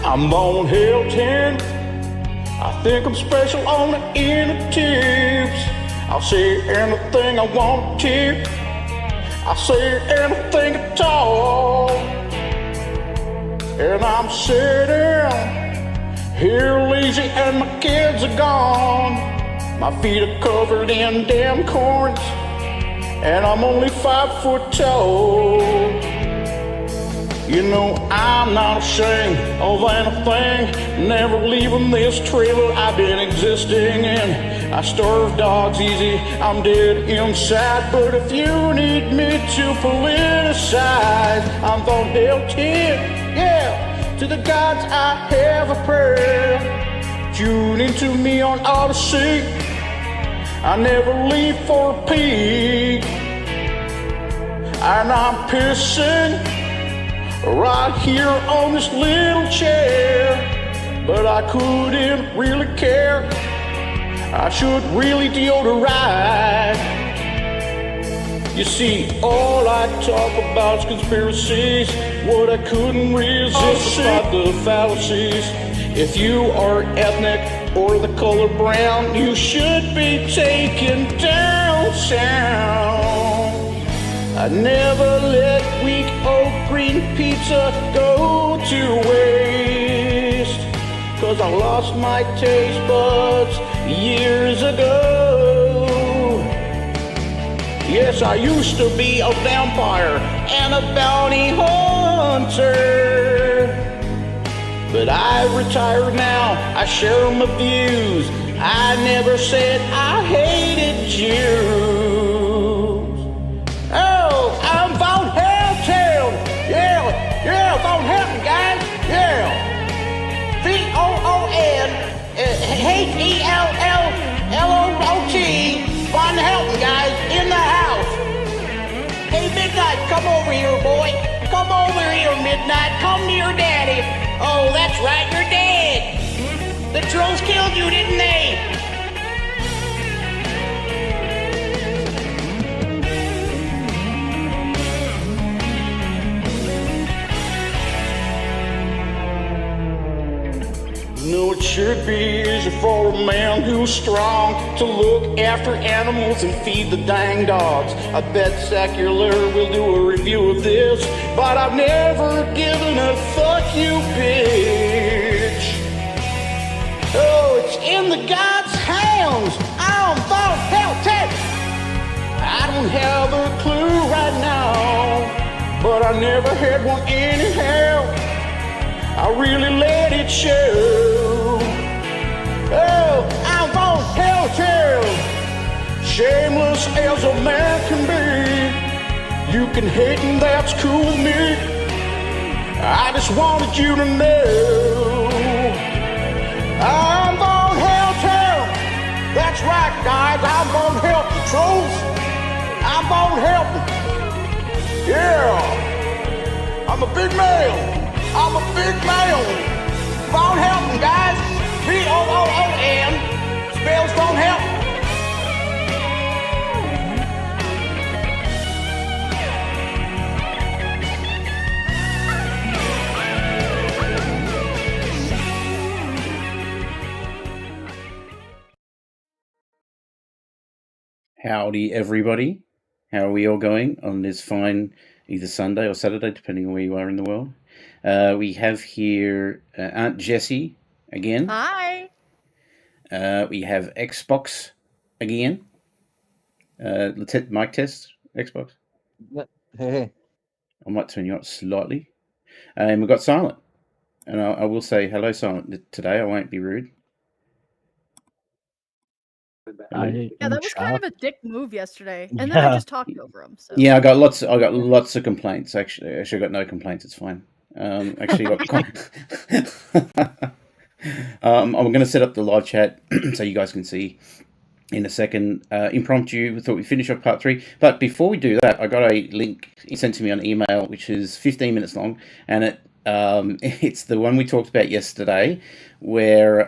I'm on Helton. I think I'm special on the inner tips. I'll say anything I want to. I'll say anything at all. And I'm sitting here lazy and my kids are gone. My feet are covered in damn corns, and I'm only 5 foot tall. You know I'm not ashamed of anything, never leaving this trailer I've been existing in. I starve dogs easy, I'm dead inside, but if you need me to politicize, I'm gonna help it, yeah. To the gods I have a prayer. Tune into me on Odyssey. I never leave for a peek, and I'm pissing right here on this little chair, but I couldn't really care. I should really deodorize. You see, all I talk about is conspiracies, what I couldn't resist about the fallacies. If you are ethnic or the color brown, you should be taken down sound. I never let weak oat green pizza go to waste, 'cause I lost my taste buds years ago. Yes, I used to be a vampire and a bounty hunter, but I retired now, I share my views. I never said I hated Jews. Oh, I'm Von Helton! Yeah, Von Helton, guys! Yeah! VOON HELLOOT Von Helton, guys, in the house! Hey, Midnight, come over here, boy! Come over here, Midnight! Come to your daddy! Oh, that's right, you're dead! The trolls killed you, didn't they? No, it should be easy for a man who's strong to look after animals and feed the dang dogs. I bet Secular will do a review of this, but I've never given a fuck you, bitch. Oh, it's in the God's hands. I'm Von Helton. I don't have a clue right now, but I never had one anyhow. I really let it show. Oh, I'm Von Helton. Shameless as a man can be. You can hate and that's cool with me. I just wanted you to know I'm Von Helton. That's right, guys. I'm Von Helton, trolls. I'm Von Helton. Yeah. I'm a big man. I'm a big man. Von Helton, guys. VOON spells Von Helton. Howdy, everybody. How are we all going on this fine either Sunday or Saturday, depending on where you are in the world? We have here Aunt Jessie again. Hi. We have Xbox again. Let's hit mic test, Xbox. Hey. I might turn you up slightly. And we've got Silent. And I will say hello, Silent, today. I won't be rude. Yeah, that was kind of a dick move yesterday, and then I just talked over him. So. Yeah, I got lots of complaints. Actually, I got no complaints. It's fine. Actually, got I'm going to set up the live chat so you guys can see in a second. Impromptu. We thought we'd finish off part 3, but before we do that, I got a link sent to me on email, which is 15 minutes long, and it's the one we talked about yesterday, where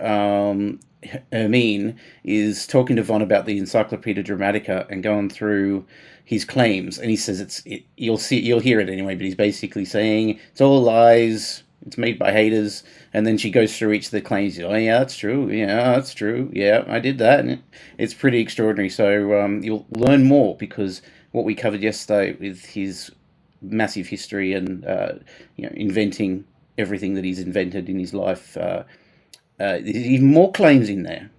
Hermine is talking to Von about the Encyclopedia Dramatica and going through his claims, and he says you'll hear it anyway, but he's basically saying it's all lies, It's made by haters, and then she goes through each of the claims. Oh yeah, that's true. Yeah, that's true. Yeah, I did that, and it's pretty extraordinary. So you'll learn more because what we covered yesterday with his massive history and inventing everything that he's invented in his life. There's even more claims in there.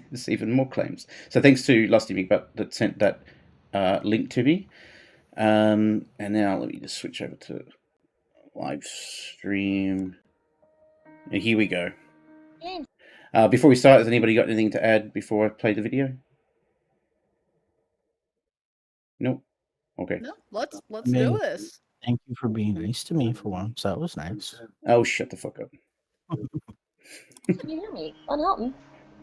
There's even more claims. So thanks to Lusty McButt that sent that link to me. And now let me just switch over to live stream. And here we go. Before we start, has anybody got anything to add before I play the video? Nope. Okay. No, let's do this. Thank you for being nice to me for once. That was nice. Oh, shut the fuck up. Can you hear me on Helton?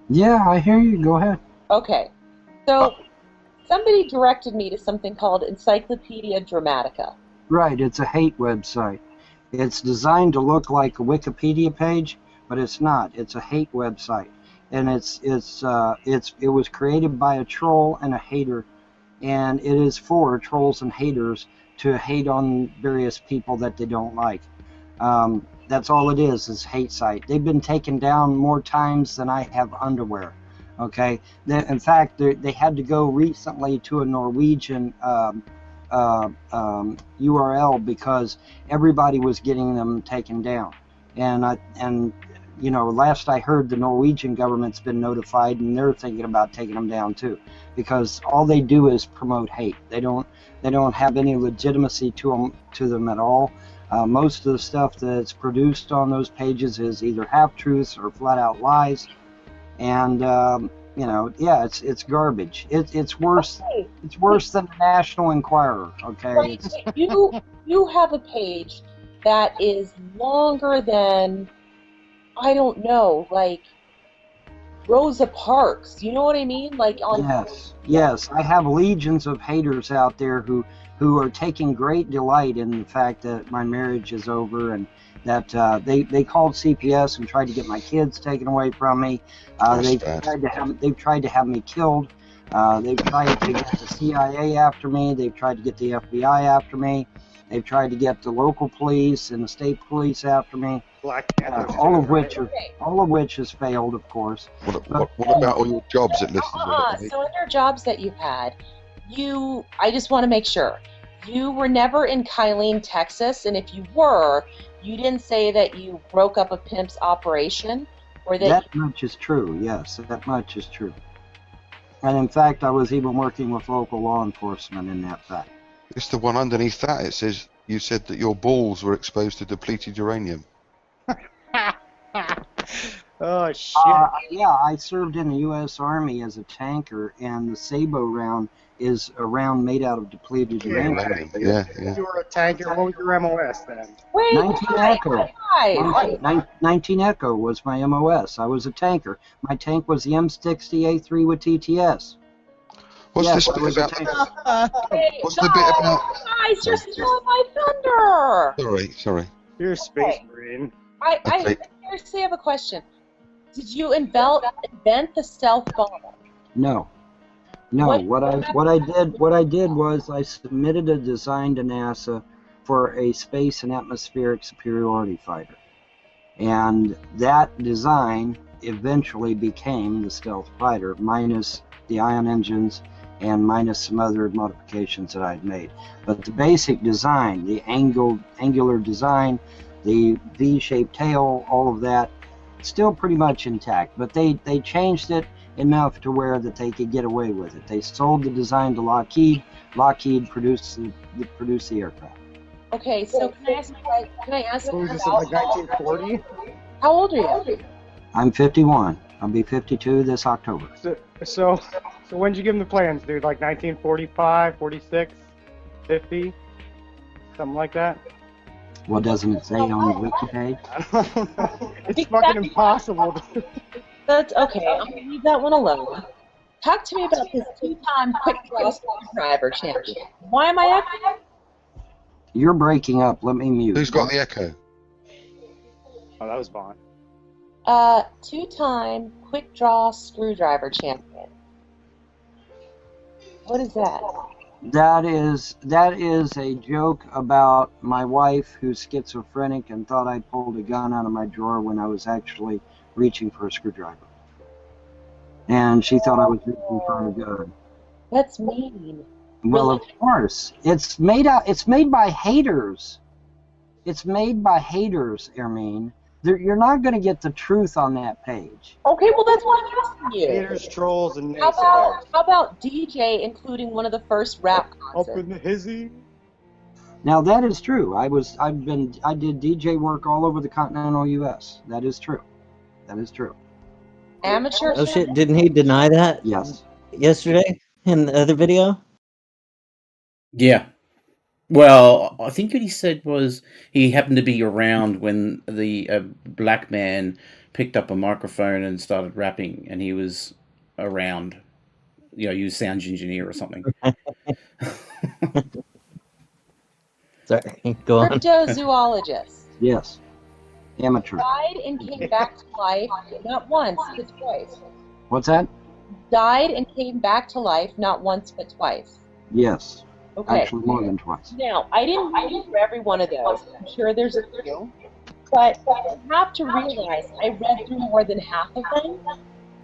Yeah, I hear you. Go ahead. Okay. So somebody directed me to something called Encyclopedia Dramatica. Right, it's a hate website. It's designed to look like a Wikipedia page, but it's not. It's a hate website, and it was created by a troll and a hater, and it is for trolls and haters to hate on various people that they don't like. That's all it is hate site. They've been taken down more times than I have underwear. Okay, in fact, they had to go recently to a Norwegian URL because everybody was getting them taken down. And you know, last I heard, the Norwegian government's been notified, and they're thinking about taking them down too, because all they do is promote hate. They don't have any legitimacy to them at all. Most of the stuff that's produced on those pages is either half-truths or flat-out lies, and you know, yeah, it's garbage. It's worse. Okay. It's worse than the National Enquirer. Okay. Right. You have a page that is longer than, I don't know, like Rosa Parks. You know what I mean? Like on. Yes. I have legions of haters out there who are taking great delight in the fact that my marriage is over, and that they called CPS and tried to get my kids taken away from me. They've tried to have me killed. They've tried to get the CIA after me. They've tried to get the FBI after me. They've tried to get the local police and the state police after me. All of which has failed, of course. What about all your jobs at listed? So in your jobs that you had, I just want to make sure, you were never in Kylene, Texas, and if you were, you didn't say that you broke up a pimp's operation, or that much is true. Yes, that much is true. And in fact, I was even working with local law enforcement in that fact. It's the one underneath that. It says you said that your balls were exposed to depleted uranium. Oh shit! Yeah, I served in the U.S. Army as a tanker, and the Sabo round is a round made out of depleted uranium. Yeah. You were a tanker. What was your MOS then? Wait, 19 Echo. 19 Echo was my MOS. I was a tanker. My tank was the M60A3 with TTS. What's this bit about? What's the bit about? Guys, you're stealing my thunder. Sorry. You're a space marine. I seriously have a question. Did you invent the stealth bomber? No. What I did was I submitted a design to NASA for a space and atmospheric superiority fighter, and that design eventually became the stealth fighter, minus the ion engines and minus some other modifications that I'd made. But the basic design, the angular design, the V-shaped tail, all of that, still pretty much intact. But they changed it enough to where that they could get away with it. They sold the design to Lockheed. Lockheed produced the aircraft. Okay, so can I ask What was this, like 1940? how old are you? I'm 51. I'll be 52 this October. So when did you give them the plans, dude? Like 1945, 46, 50, something like that? What doesn't it say on the wiki page? I don't know. It's fucking impossible. That's okay. I'm gonna leave that one alone. Talk to me about this two-time quick draw screwdriver champion. Why am I echoing? You're breaking up. Let me mute. Who's got the echo? Oh, that was Vaughn. Two-time quick draw screwdriver champion. What is that? That is a joke about my wife who's schizophrenic and thought I pulled a gun out of my drawer when I was actually reaching for a screwdriver. And she thought I was reaching for a gun. That's mean. Well, of course. It's made by haters. It's made by haters, Ermine. You're not going to get the truth on that page. Okay, well that's what I'm asking you. Haters, trolls, and How naysayers. about DJ including one of the first rap Up concerts? in the hizzy. Now that is true. I did DJ work all over the continental U.S. That is true. That is true. Amateur. Oh shit! Didn't he deny that Yes. yesterday in the other video? Yeah. Well, I think what he said was he happened to be around when the black man picked up a microphone and started rapping, and he was around. You know, he was sound engineer or something. Sorry, go on. Cryptozoologist. Yes. Amateur. Died and came back to life not once but twice. What's that? Died and came back to life not once but twice. Yes. Okay. Actually, more than twice. Now, I didn't read for every one of those. I'm sure there's a few. But you have to realize I read through more than half of them.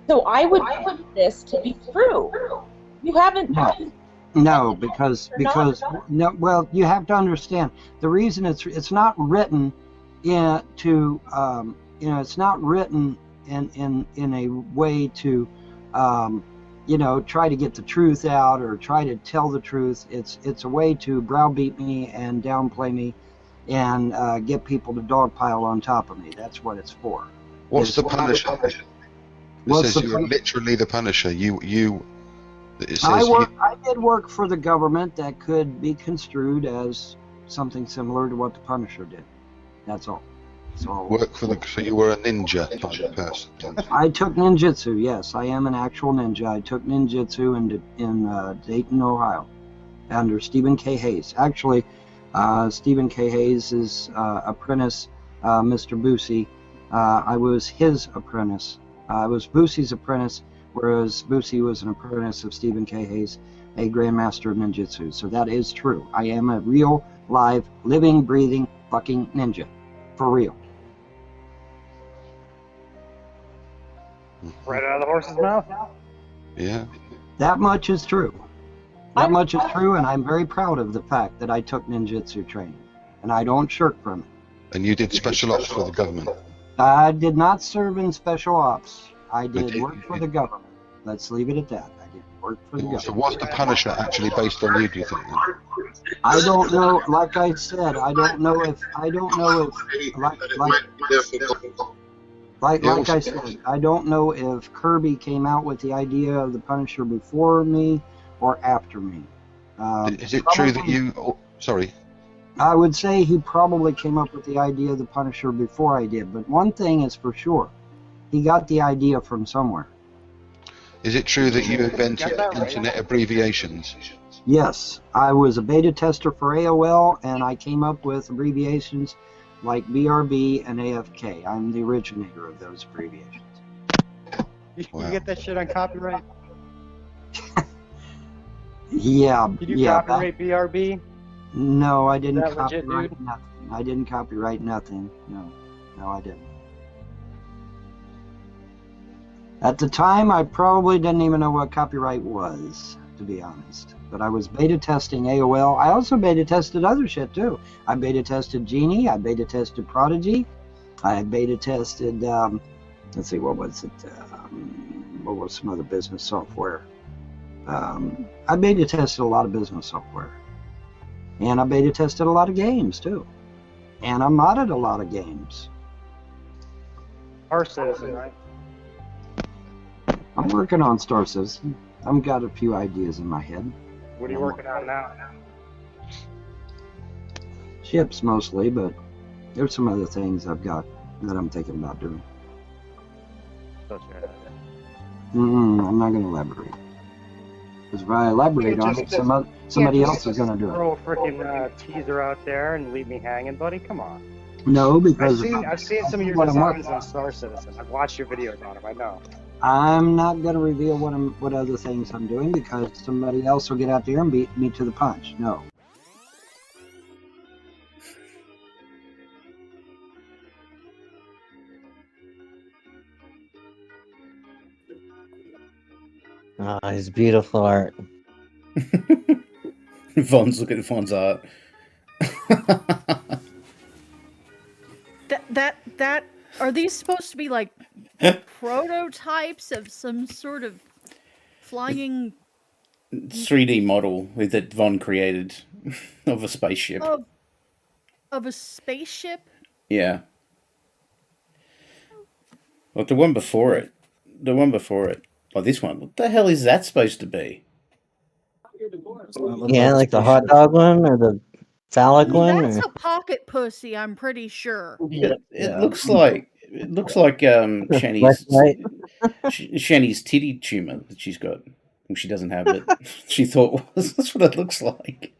So I would put this to be true. You haven't. No, because no. Well, you have to understand the reason it's not written it's not written in a way to try to get the truth out or try to tell the truth. It's a way to browbeat me and downplay me and get people to dogpile on top of me. That's what it's for. What's the Punisher? It says you're literally the Punisher. I did work for the government that could be construed as something similar to what the Punisher did. That's all. So you were a ninja type of person. I took ninjutsu. Yes, I am an actual ninja. I took ninjutsu in Dayton, Ohio, under Stephen K. Hayes. Actually, Stephen K. Hayes' apprentice, Mr. Boosie. I was his apprentice. I was Boosie's apprentice, whereas Boosie was an apprentice of Stephen K. Hayes, a Grandmaster of Ninjutsu. So that is true. I am a real, live, living, breathing, fucking ninja. For real. Right out of the horse's mouth? Yeah. That much is true. That much is true, and I'm very proud of the fact that I took ninjutsu training. And I don't shirk from it. And you did special ops for the government? I did not serve in special ops. I did work for the government. Let's leave it at that. I did work for the government. So what's the Punisher actually based on you, do you think? I don't know. Like I said, I don't know if like I said, I don't know if Kirby came out with the idea of the Punisher before me or after me. Is it true that you? Oh, sorry. I would say he probably came up with the idea of the Punisher before I did. But one thing is for sure, he got the idea from somewhere. Is it true that you invented internet abbreviations? Yes, I was a beta tester for AOL, and I came up with abbreviations like BRB and AFK. I'm the originator of those abbreviations. You get that shit on copyright? Yeah. Did you copyright BRB? No, I didn't Is that legit, copyright dude? nothing. I didn't copyright nothing. No, I didn't. At the time, I probably didn't even know what copyright was, to be honest. But I was beta testing AOL. I also beta tested other shit too. I beta tested Genie. I beta tested Prodigy. I beta tested, let's see, what was it? What was some other business software? I beta tested a lot of business software. And I beta tested a lot of games too. And I modded a lot of games. Our Citizen, right? I'm working on Star Citizen. I've got a few ideas in my head. What are you working on now? Ships mostly, but there's some other things I've got that I'm thinking about doing. I'm not going to elaborate. Because if I elaborate on it, somebody else is going to do it. Throw a freaking teaser out there and leave me hanging, buddy. Come on. No, because I've seen some of your what I'm designs on Star Citizen. I've watched your videos on them. I know. I'm not going to reveal what other things I'm doing because somebody else will get out there and beat me to the punch. No. Oh, it's beautiful art. Von's looking at Von's art. That are these supposed to be like prototypes of some sort of flying 3D model that Von created of a spaceship. Of a spaceship? Yeah. Well, the one before it. Oh, this one. What the hell is that supposed to be? Yeah, like the hot dog one or the phallic one. That's Or... a pocket pussy, I'm pretty sure. It looks like Shani's Shani's titty tumor that she's got. Well, she doesn't have it. She thought was. That's what it looks like.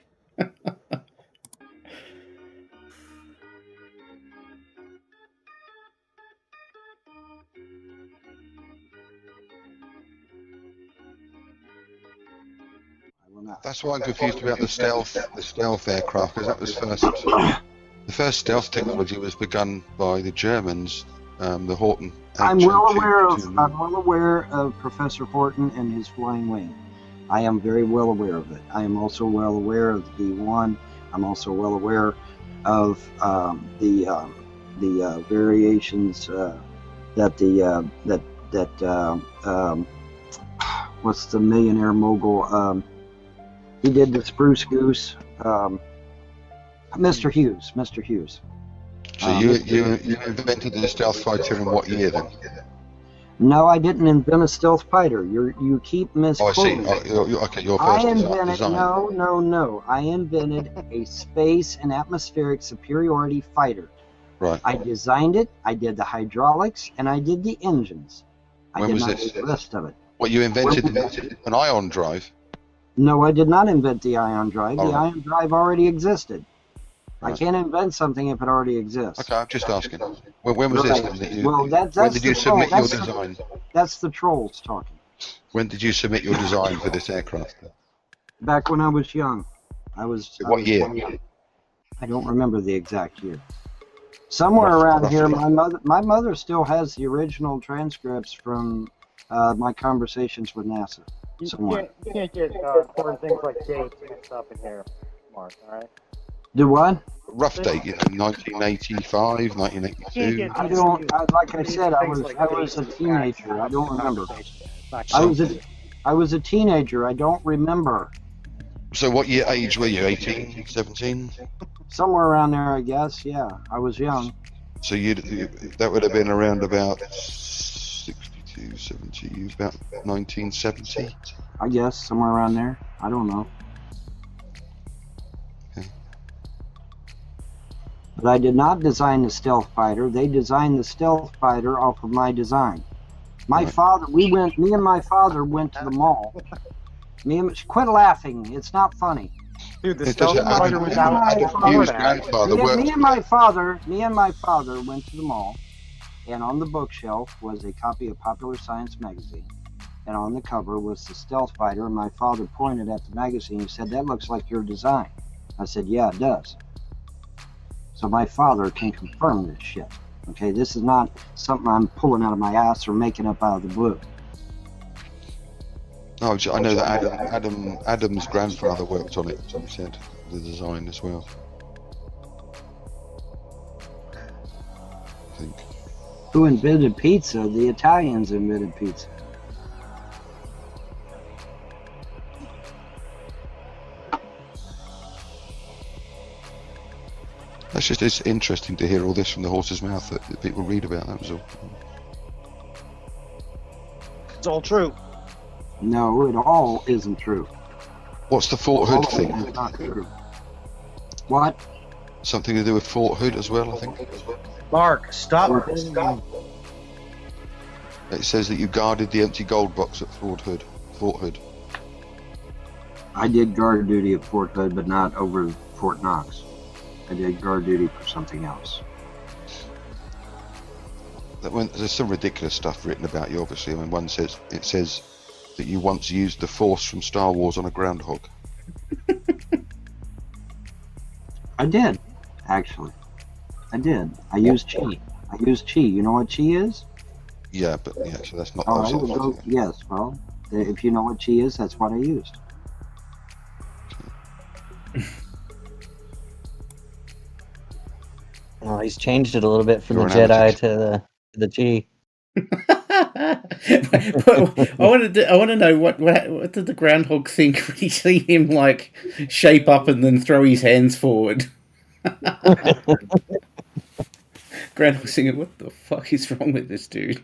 That's why I'm confused about the stealth aircraft, because that was the first stealth technology was begun by the Germans, the Helton. I'm well aware of Professor Helton and his flying wing. I am very well aware of it. I am also well aware of the B1. I'm also well aware of the variations what's the millionaire mogul? He did the Spruce Goose. Mr. Hughes. So you invented the stealth fighter in what year then? No, I didn't invent a stealth fighter. You keep misquoting. Oh, I see. Okay, your first design. No. I invented a space and atmospheric superiority fighter. Right. I designed it. I did the hydraulics, and I did the engines. When was this? The rest of it. What you invented an ion drive? No, I did not invent the ion drive. Oh, the ion drive already existed. Right. I can't invent something if it already exists. Okay, I'm just asking. When was this then? When did you submit your design? That's the trolls talking. When did you submit your design for this aircraft? Back when I was young. What year? I don't remember the exact year. Somewhere around here, my mother still has the original transcripts from my conversations with NASA. You can't get important things like dates mixed up in here, Mark, all right? Do what? Rough date, 1985, 1982. Like I said, I was a teenager. I don't remember. I was a teenager. I don't remember. So what age were you, 18, 17? Somewhere around there, I guess, yeah. I was young. So that would have been around about 62, 70, about 1970? I guess, somewhere around there. I don't know. Okay. But I did not design the stealth fighter. They designed the stealth fighter off of my design. Me and my father went to the mall. Quit laughing. It's not funny. Dude, the stealth fighter was out before that. Me and my father went to the mall, and on the bookshelf was a copy of Popular Science magazine. And on the cover was the stealth fighter, and my father pointed at the magazine and said, "That looks like your design." I said, "Yeah, it does." So my father can confirm this shit. Okay, this is not something I'm pulling out of my ass or making up out of the blue. Oh, I know that Adam's grandfather worked on it, he said, the design as well. I think. Who invented pizza? The Italians invented pizza. It's interesting to hear all this from the horse's mouth that people read about, that was all. It's all true. No, it all isn't true. What's the Fort Hood thing? It's not true. What? Something to do with Fort Hood as well, I think. Mark, stop. It says that you guarded the empty gold box at Fort Hood. I did guard duty at Fort Hood, but not over Fort Knox. I did guard duty for something else. there's some ridiculous stuff written about you. Obviously, I mean, it says that you once used the Force from Star Wars on a groundhog. I did, actually. I did. I used chi. I used chi. You know what chi is? Yeah, but yeah, so that's not. All right. Well, yes. Well, if you know what chi is, that's what I used. Well, he's changed it a little bit from the Jedi to the Chi. I want to know what did the groundhog think when he see him like shape up and then throw his hands forward? Groundhog thinking, what the fuck is wrong with this dude?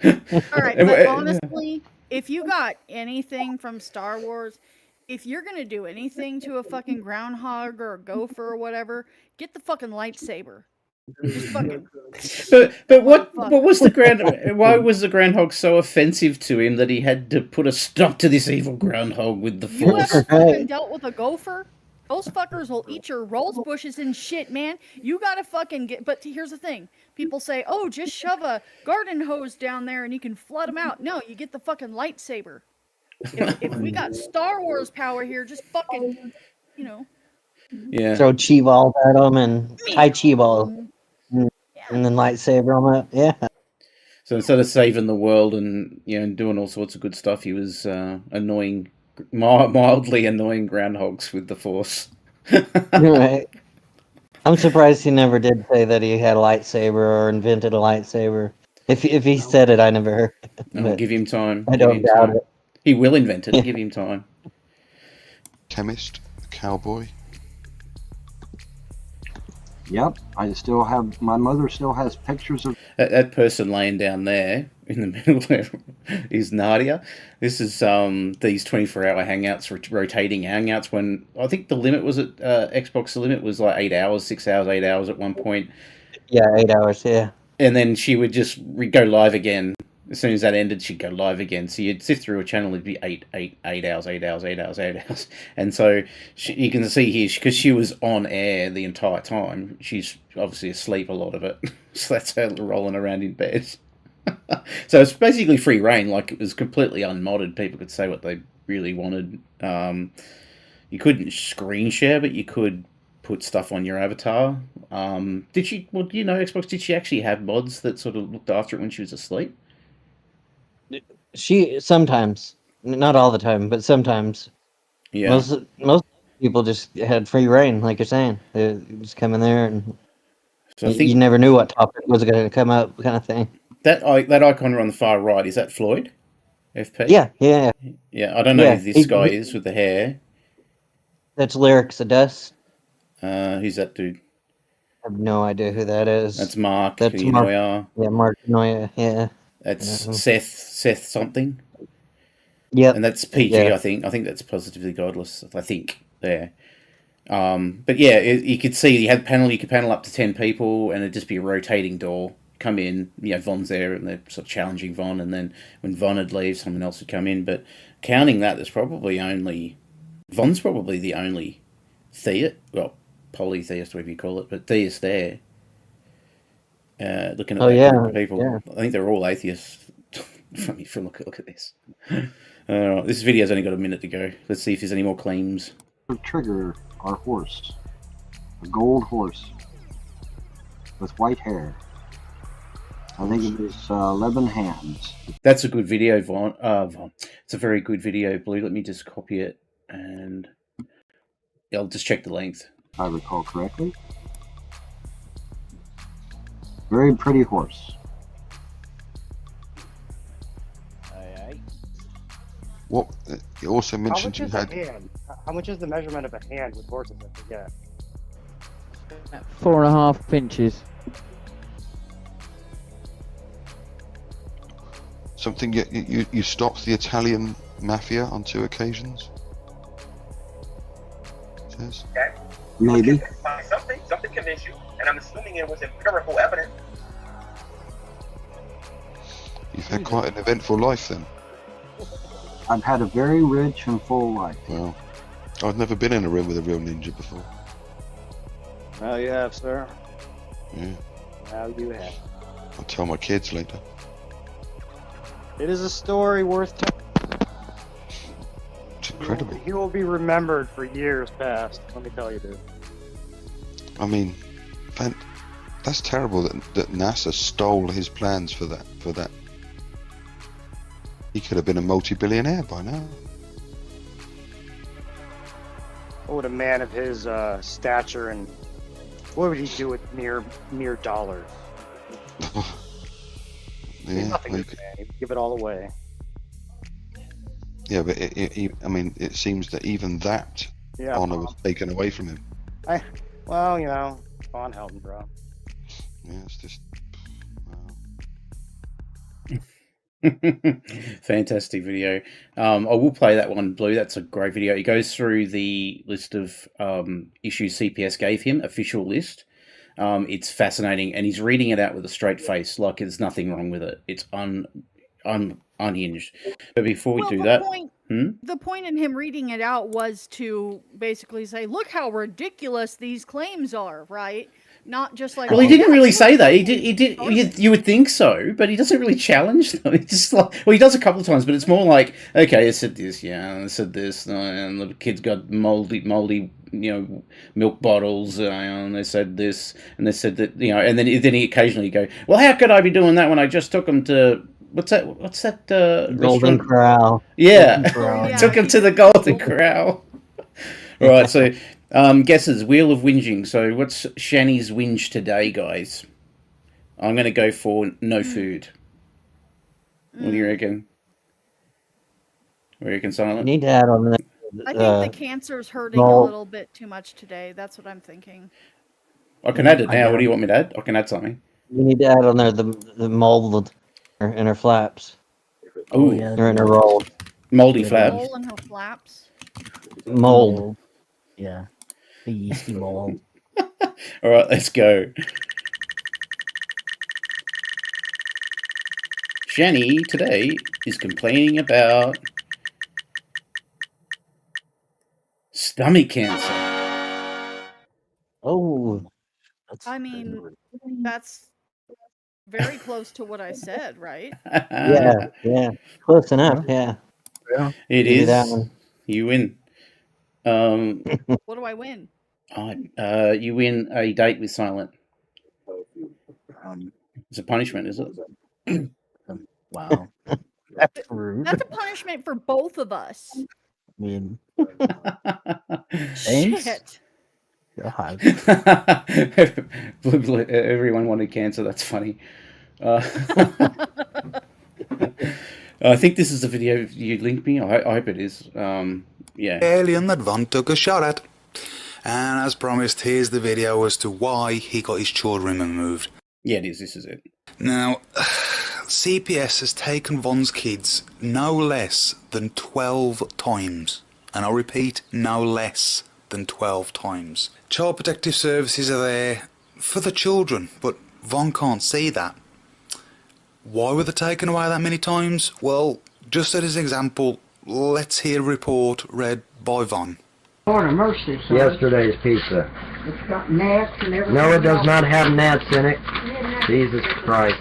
All right, but honestly, if you got anything from Star Wars, if you're gonna do anything to a fucking groundhog or a gopher or whatever, get the fucking lightsaber. Just fucking. But what was the why was the groundhog so offensive to him that he had to put a stop to this evil groundhog with the Force? You ever fucking dealt with a gopher? Those fuckers will eat your rose bushes and shit, man. You gotta fucking get. But here's the thing: people say, "Oh, just shove a garden hose down there and you can flood them out." No, you get the fucking lightsaber. If we got Star Wars power here, just fucking, Yeah. Throw chi balls at them and Tai Chi ball, and then lightsaber them up. Yeah. So instead of saving the world and doing all sorts of good stuff, he was annoying, mildly annoying groundhogs with the Force. Right. I'm surprised he never did say that he had a lightsaber or invented a lightsaber. If he said it, I never heard. No, give him time. I don't doubt it. He will invent it. Give him time. Chemist, cowboy. Yep, I still have. My mother still has pictures of that person laying down there in the middle there is Nadia. This is these 24-hour hangouts, rotating hangouts. When I think the limit was at Xbox, the limit was like 8 hours, 6 hours, 8 hours at one point. Yeah, 8 hours. Yeah. And then she would just go live again. As soon as that ended, she'd go live again. So you'd sift through a channel, it'd be 8 hours. And so you can see here, because she was on air the entire time, she's obviously asleep a lot of it. So that's her rolling around in bed. So it's basically free reign, like it was completely unmodded. People could say what they really wanted. You couldn't screen share, but you could put stuff on your avatar. Did she, Xbox, did she actually have mods that sort of looked after it when she was asleep? She sometimes, not all the time, but sometimes. Yeah. Most people just had free reign, like you're saying. They just come in there and so I think you never knew what topic was going to come up, kind of thing. That icon on the far right, is that Floyd? FP? Yeah. Yeah, I don't know who this guy is with the hair. That's Lyrics of Dust. Who's that dude? I have no idea who that is. That's Mark. That's Mark. Yeah, Mark Noya. Yeah. That's Seth something. Yeah. And that's PG, yeah. I think. I think that's Positively Godless, I think, there. But yeah, you could see you could panel up to 10 people and it'd just be a rotating door. Come in, Von's there and they're sort of challenging Von, and then when Von would leave, someone else would come in. But counting that, there's probably Von's probably the only polytheist, whatever you call it, but theist there. Looking at that group of people, yeah. I think they're all atheists. From look at this. This video's only got a minute to go. Let's see if there's any more claims. Trigger our horse, a gold horse with white hair. I think it was 11 hands. That's a good video, Von. It's a very good video, Blue. Let me just copy it and I'll just check the length. If I recall correctly. Very pretty horse. What you also mentioned you had. How much is the measurement of a hand with horses? I forget. 4.5 inches. Something you stopped the Italian mafia on 2 occasions. Says. Okay. Maybe. Something convinced you, and I'm assuming it was empirical evidence. You've had quite an eventful life then. I've had a very rich and full life. Well, I've never been in a room with a real ninja before. Now you have, sir. Yeah. Now you have. I'll tell my kids later. It is a story worth telling. It's incredible. He will be remembered for years past. Let me tell you, dude. I mean, that's terrible that NASA stole his plans for that. He could have been a multi-billionaire by now. What would a man of his stature and what would he do with mere dollars? Yeah, Nothing to man. He'd give it all away. Yeah, but it seems that even that honor was taken away from him. Well, Von Helton, bro. Yeah, it's just. Fantastic video. I will play that one, Blue. That's a great video. He goes through the list of issues CPS gave him, official list. It's fascinating, and he's reading it out with a straight face, like there's nothing wrong with it. It's unhinged. But before we do that, the point in him reading it out was to basically say, "Look how ridiculous these claims are," right? Not just like. Well, he didn't really say that. He did. You would think so, but he doesn't really challenge them. He just he does a couple of times, but it's more like, okay, I said this, I said this, and the kids got moldy, milk bottles, and they said this, and they said that, and then he occasionally go, well, how could I be doing that when I just took them to what's that Golden restaurant? Corral. Yeah, Golden Corral. Took him to the Golden Corral. All right, so. Guesses, Wheel of Whinging. So what's Shani's whinge today, guys? I'm going to go for no food. What do you reckon? What do you reckon, Silent? You need to add on that. I think the cancer's hurting a little bit too much today. That's what I'm thinking. I can add it now. What do you want me to add? I can add something. You need to add on there the mold in her flaps. Oh, yeah. Or in her roll. Moldy flaps. Mole in her flaps? Mold. Yeah. The yeasty mold. All right, let's go. Shani today is complaining about stomach cancer. Oh. That's very close to what I said, right? Yeah. Close enough, yeah. It is. That one. You win. What do I win? You win a date with Silent. It's a punishment, is it? Wow. That's rude. That's a punishment for both of us. I mean, shit. God. Everyone wanted cancer. That's funny. I think this is the video you linked me. I hope it is. Yeah. Alien that Von took a shot at. And as promised, here's the video as to why he got his children removed. Yeah, it is. This is it. Now, CPS has taken Von's kids no less than 12 times. And I repeat, no less than 12 times. Child Protective Services are there for the children, but Von can't see that. Why were they taken away that many times? Well, just as an example, let's hear a report read by Von. Lord of mercy, son. Yesterday's pizza. It's got gnats and everything. No, it does not have gnats in it. Jesus Christ.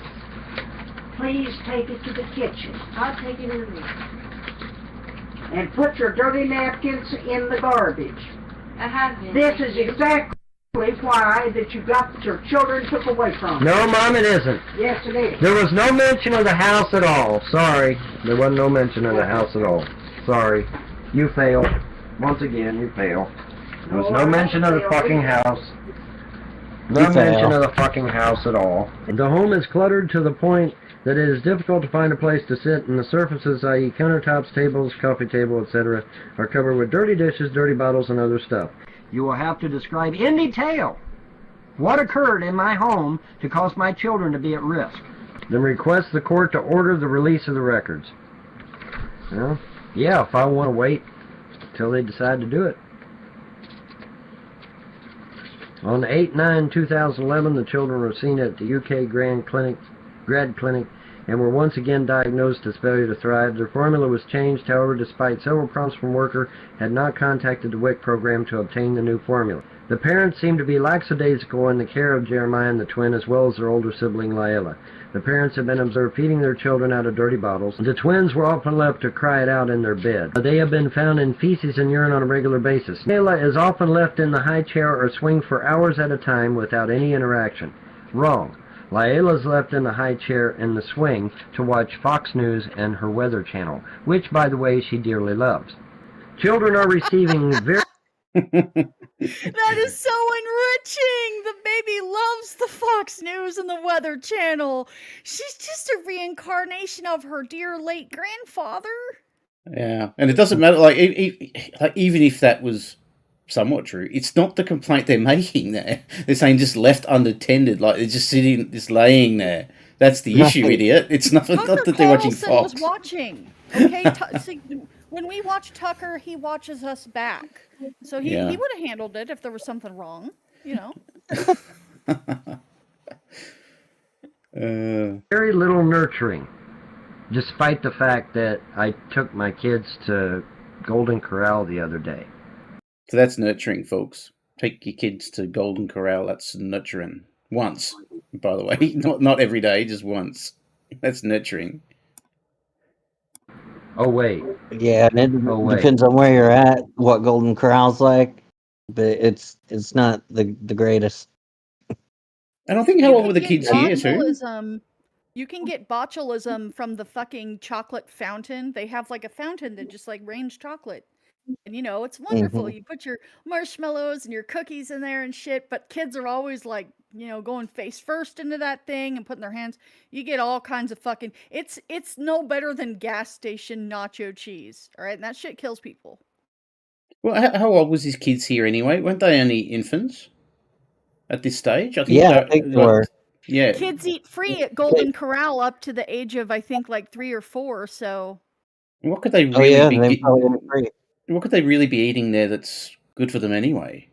Please take it to the kitchen. I'll take it in a minute. And put your dirty napkins in the garbage. This is exactly why that you got your children took away from you. No, Mom, it isn't. Yes, it is. There was no mention of the house at all. Sorry. There wasn't no mention of the house at all. Sorry. You fail. Once again, you fail. There was no mention of the fucking house. No mention of the fucking house at all. The home is cluttered to the point that it is difficult to find a place to sit, and the surfaces, i.e. countertops, tables, coffee table, etc., are covered with dirty dishes, dirty bottles, and other stuff. You will have to describe in detail what occurred in my home to cause my children to be at risk. Then request the court to order the release of the records. Well, yeah, if I want to wait until they decide to do it. On 8/9/2011, the children were seen at the UK Grand Clinic grad clinic and were once again diagnosed as failure to thrive. Their formula was changed, however, despite several prompts from worker had not contacted the WIC program to obtain the new formula. The parents seemed to be lackadaisical in the care of Jeremiah and the twin, as well as their older sibling, Laela. The parents have been observed feeding their children out of dirty bottles. The twins were often left to cry it out in their bed. They have been found in feces and urine on a regular basis. Laela is often left in the high chair or swing for hours at a time without any interaction. Wrong. Laela is left in the high chair in the swing to watch Fox News and her Weather Channel, which, by the way, she dearly loves. Children are receiving very... That is so enriching! The baby loves the Fox News and the Weather Channel. She's just a reincarnation of her dear late grandfather. Yeah, and it doesn't matter, like even if that was somewhat true, it's not the complaint they're making there. They're saying just left unattended, like they're just sitting, just laying there. That's the issue, idiot. It's not that they're watching Fox. Was watching. Okay, see, when we watch Tucker, he watches us back. So he would have handled it if there was something wrong, you know. Very little nurturing, despite the fact that I took my kids to Golden Corral the other day. So that's nurturing, folks. Take your kids to Golden Corral. That's nurturing. Once, by the way. Not every day, just once. That's nurturing. Oh, wait. Yeah, and it depends on where you're at, what Golden Corral's like, but it's not the greatest. And I think how old were the kids here, too? You can get botulism from the fucking chocolate fountain. They have like a fountain that just like rains chocolate. And you know, it's wonderful. Mhm. You put your marshmallows and your cookies in there and shit, but kids are always like, you know, going face first into that thing and putting their hands. You get all kinds of fucking it's no better than gas station nacho cheese. All right, and that shit kills people. Well, how old was his kids here anyway? Weren't they only infants at this stage? I think they were. Yeah. Kids eat free at Golden Corral up to the age of I think like 3 or 4, so What could they really be free. What could they really be eating there that's good for them anyway?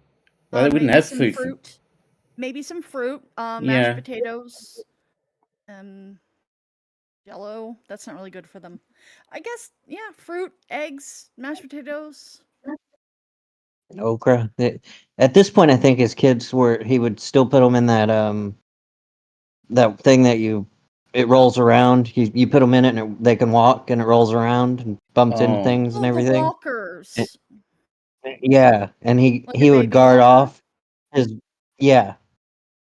Well, they wouldn't have food. Fruit. Maybe some fruit, mashed potatoes, Jello. That's not really good for them. I guess, fruit, eggs, mashed potatoes. Okra. At this point, I think his kids he would still put them in that that thing that it rolls around. You put them in it and they can walk and it rolls around and bumps into things and everything. Walkers. And he would guard off his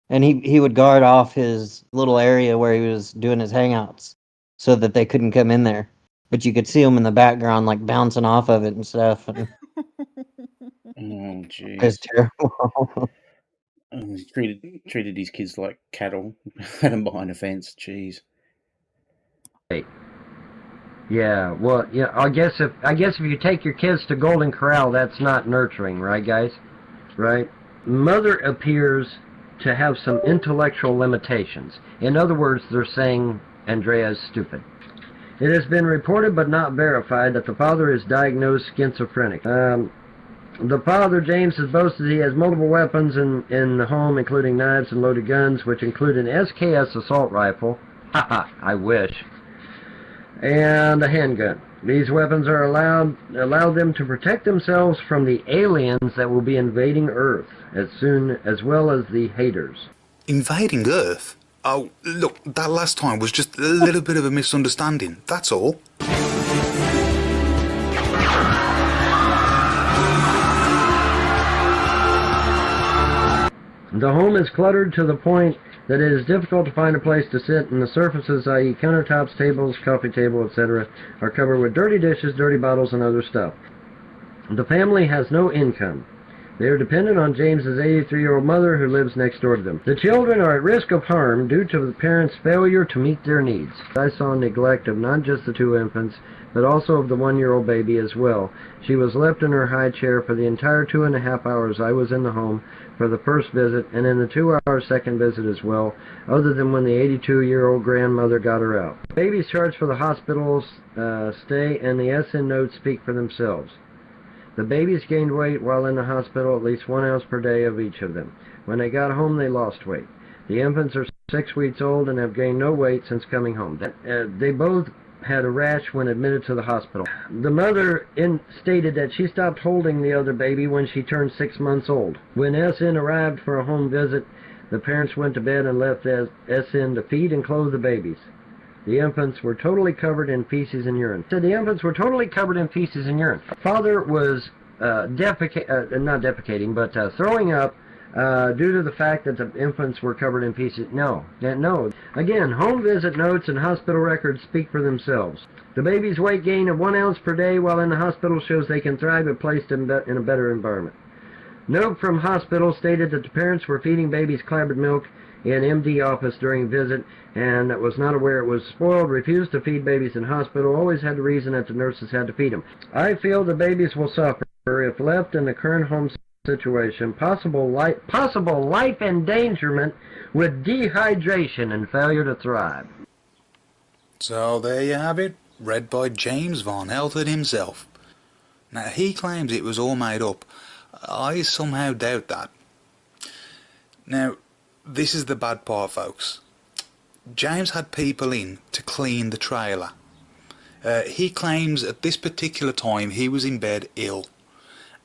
and he would guard off his little area where he was doing his hangouts so that they couldn't come in there. But you could see him in the background like bouncing off of it and stuff. And oh, jeez. It's terrible. He treated his kids like cattle. Had them behind a fence. Jeez. Yeah, well, I guess if you take your kids to Golden Corral, that's not nurturing, right, guys? Right? Mother appears to have some intellectual limitations. In other words, they're saying Andrea is stupid. It has been reported but not verified that the father is diagnosed schizophrenic. The father, James, has boasted he has multiple weapons in the home, including knives and loaded guns, which include an SKS assault rifle. Haha, I wish. And a handgun. These weapons are allow them to protect themselves from the aliens that will be invading Earth, as well as the haters. Invading Earth? Oh, look, that last time was just a little bit of a misunderstanding, that's all. The home is cluttered to the point that it is difficult to find a place to sit, and the surfaces, i.e. countertops, tables, coffee table, etc., are covered with dirty dishes, dirty bottles, and other stuff. The family has no income. They are dependent on James's 83-year-old mother who lives next door to them. The children are at risk of harm due to the parents' failure to meet their needs. I saw neglect of not just the 2 infants, but also of the 1-year-old baby as well. She was left in her high chair for the entire 2.5 hours I was in the home for the first visit, and in the 2-hour second visit as well, other than when the 82-year-old grandmother got her out. The baby's charged for the hospital's stay, and the SN notes speak for themselves. The babies gained weight while in the hospital, at least 1 ounce per day of each of them. When they got home, they lost weight. The infants are 6 weeks old and have gained no weight since coming home. They both had a rash when admitted to the hospital. The mother stated that she stopped holding the other baby when she turned 6 months old. When SN arrived for a home visit, the parents went to bed and left SN to feed and clothe the babies. The infants were totally covered in feces and urine. So the infants were totally covered in feces and urine. Father was not defecating, but throwing up due to the fact that the infants were covered in feces. No. Again, home visit notes and hospital records speak for themselves. The baby's weight gain of 1 ounce per day while in the hospital shows they can thrive if placed in a better environment. Note from hospital stated that the parents were feeding babies clabbered milk in MD office during visit and was not aware it was spoiled, refused to feed babies in hospital, always had the reason that the nurses had to feed them. I feel the babies will suffer if left in the current home situation, possible life endangerment with dehydration and failure to thrive. So there you have it, read by James Von Helton himself. Now he claims it was all made up. I somehow doubt that. Now, this is the bad part, folks. James had people in to clean the trailer. He claims at this particular time he was in bed ill,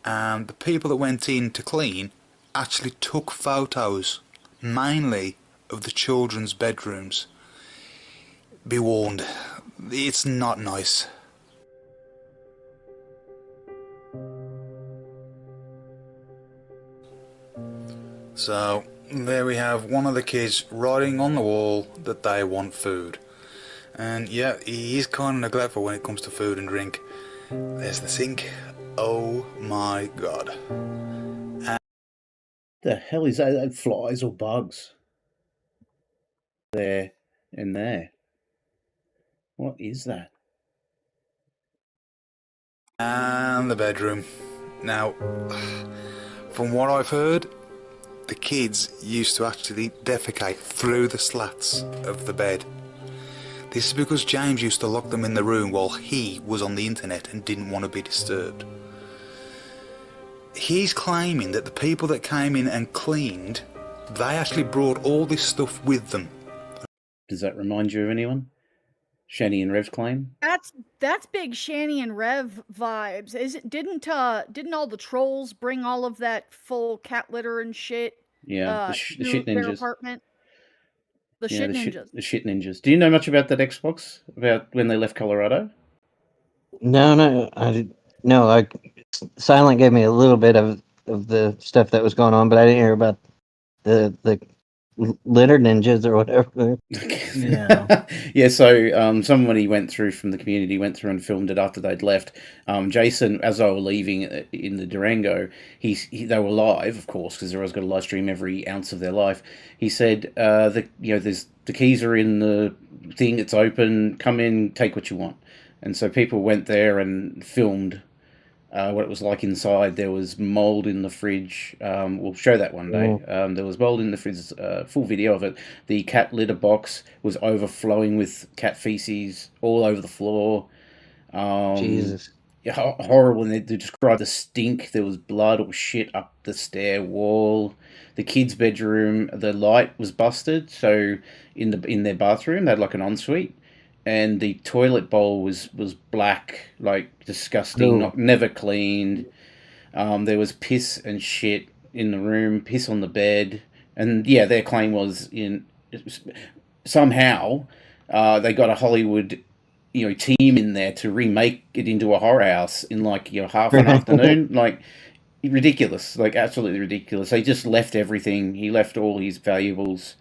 and the people that went in to clean actually took photos, mainly of the children's bedrooms. Be warned, it's not nice. So, there we have one of the kids writing on the wall that they want food. And yeah, he is kind of neglectful when it comes to food and drink. There's the sink. Oh my god. The hell is that? Flies or bugs? There and there. What is that? And the bedroom. Now, from what I've heard, the kids used to actually defecate through the slats of the bed. This is because James used to lock them in the room while he was on the internet and didn't want to be disturbed. He's claiming that the people that came in and cleaned, they actually brought all this stuff with them. Does that remind you of anyone? Shani and Rev's claim? That's big Shani and Rev vibes. Didn't all the trolls bring all of that full cat litter and shit? Yeah, the shit their ninjas. apartment. The shit ninjas. The shit ninjas. Do you know much about that Xbox? About when they left Colorado? No, Silent gave me a little bit of the stuff that was going on, but I didn't hear about the litter ninjas or whatever. Yeah. So somebody went through from the community, went through and filmed it after they'd left. Jason, as they were leaving in the Durango, they were live, of course, because they've always got to live stream every ounce of their life. He said, there's the keys are in the thing, it's open, come in, take what you want. And so people went there and filmed what it was like inside. There was mold in the fridge. We'll show that one day. There was mold in the fridge, full video of it. The cat litter box was overflowing with cat feces all over the floor. Jesus. Horrible. And they described the stink. There was blood or shit up the stair wall. The kids' bedroom, the light was busted. So in their bathroom, they had like an ensuite. And the toilet bowl was black, like disgusting, never cleaned. There was piss and shit in the room, piss on the bed, and yeah, their claim was somehow they got a Hollywood team in there to remake it into a horror house in half an afternoon, like ridiculous, like absolutely ridiculous. They just left everything. He left all his valuables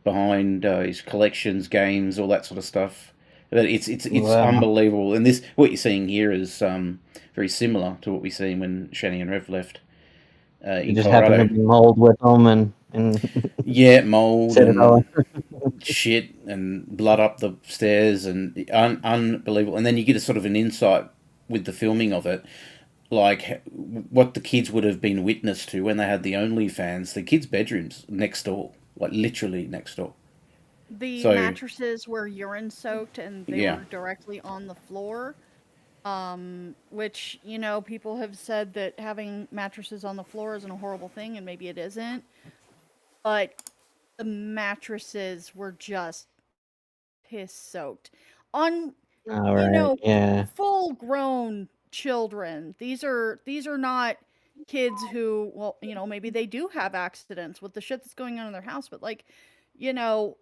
behind, his collections, games, all that sort of stuff. But it's wow. Unbelievable, and what you're seeing here is very similar to what we seen when Shani and Rev left in just Colorado. Happened to be mold with them and yeah, mold and shit and blood up the stairs and unbelievable. And then you get a sort of an insight with the filming of it, like what the kids would have been witness to when they had the OnlyFans. The kids' bedrooms next door, like literally next door. The mattresses were urine soaked and they were directly on the floor, which, people have said that having mattresses on the floor isn't a horrible thing, and maybe it isn't. But the mattresses were just piss soaked on, All right. Yeah. full grown children. These are not kids who, well, maybe they do have accidents with the shit that's going on in their house, but like, you know,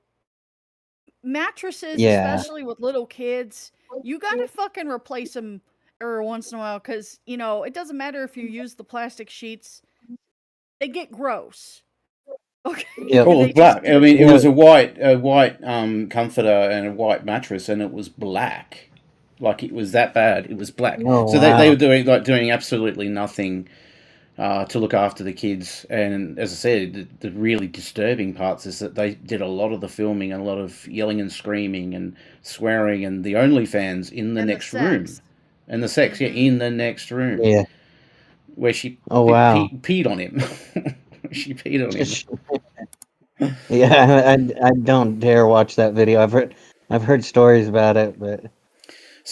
mattresses, Yeah. especially with little kids, you gotta fucking replace them every once in a while, because it doesn't matter if you use the plastic sheets, they get gross. Okay. Yep. Oh, They black. just I mean, it Yeah. was a white comforter and a white mattress, and it was black. Like it was that bad. It was black. Oh So they wow. were doing absolutely nothing to look after the kids. And as I said, the really disturbing parts is that they did a lot of the filming, and a lot of yelling and screaming and swearing, and the OnlyFans in the and the next room, sex. and the sex, yeah, in the next room, Yeah. where she Oh wow. peed on him. She peed on him. Yeah, I don't dare watch that video. I've heard stories about it, but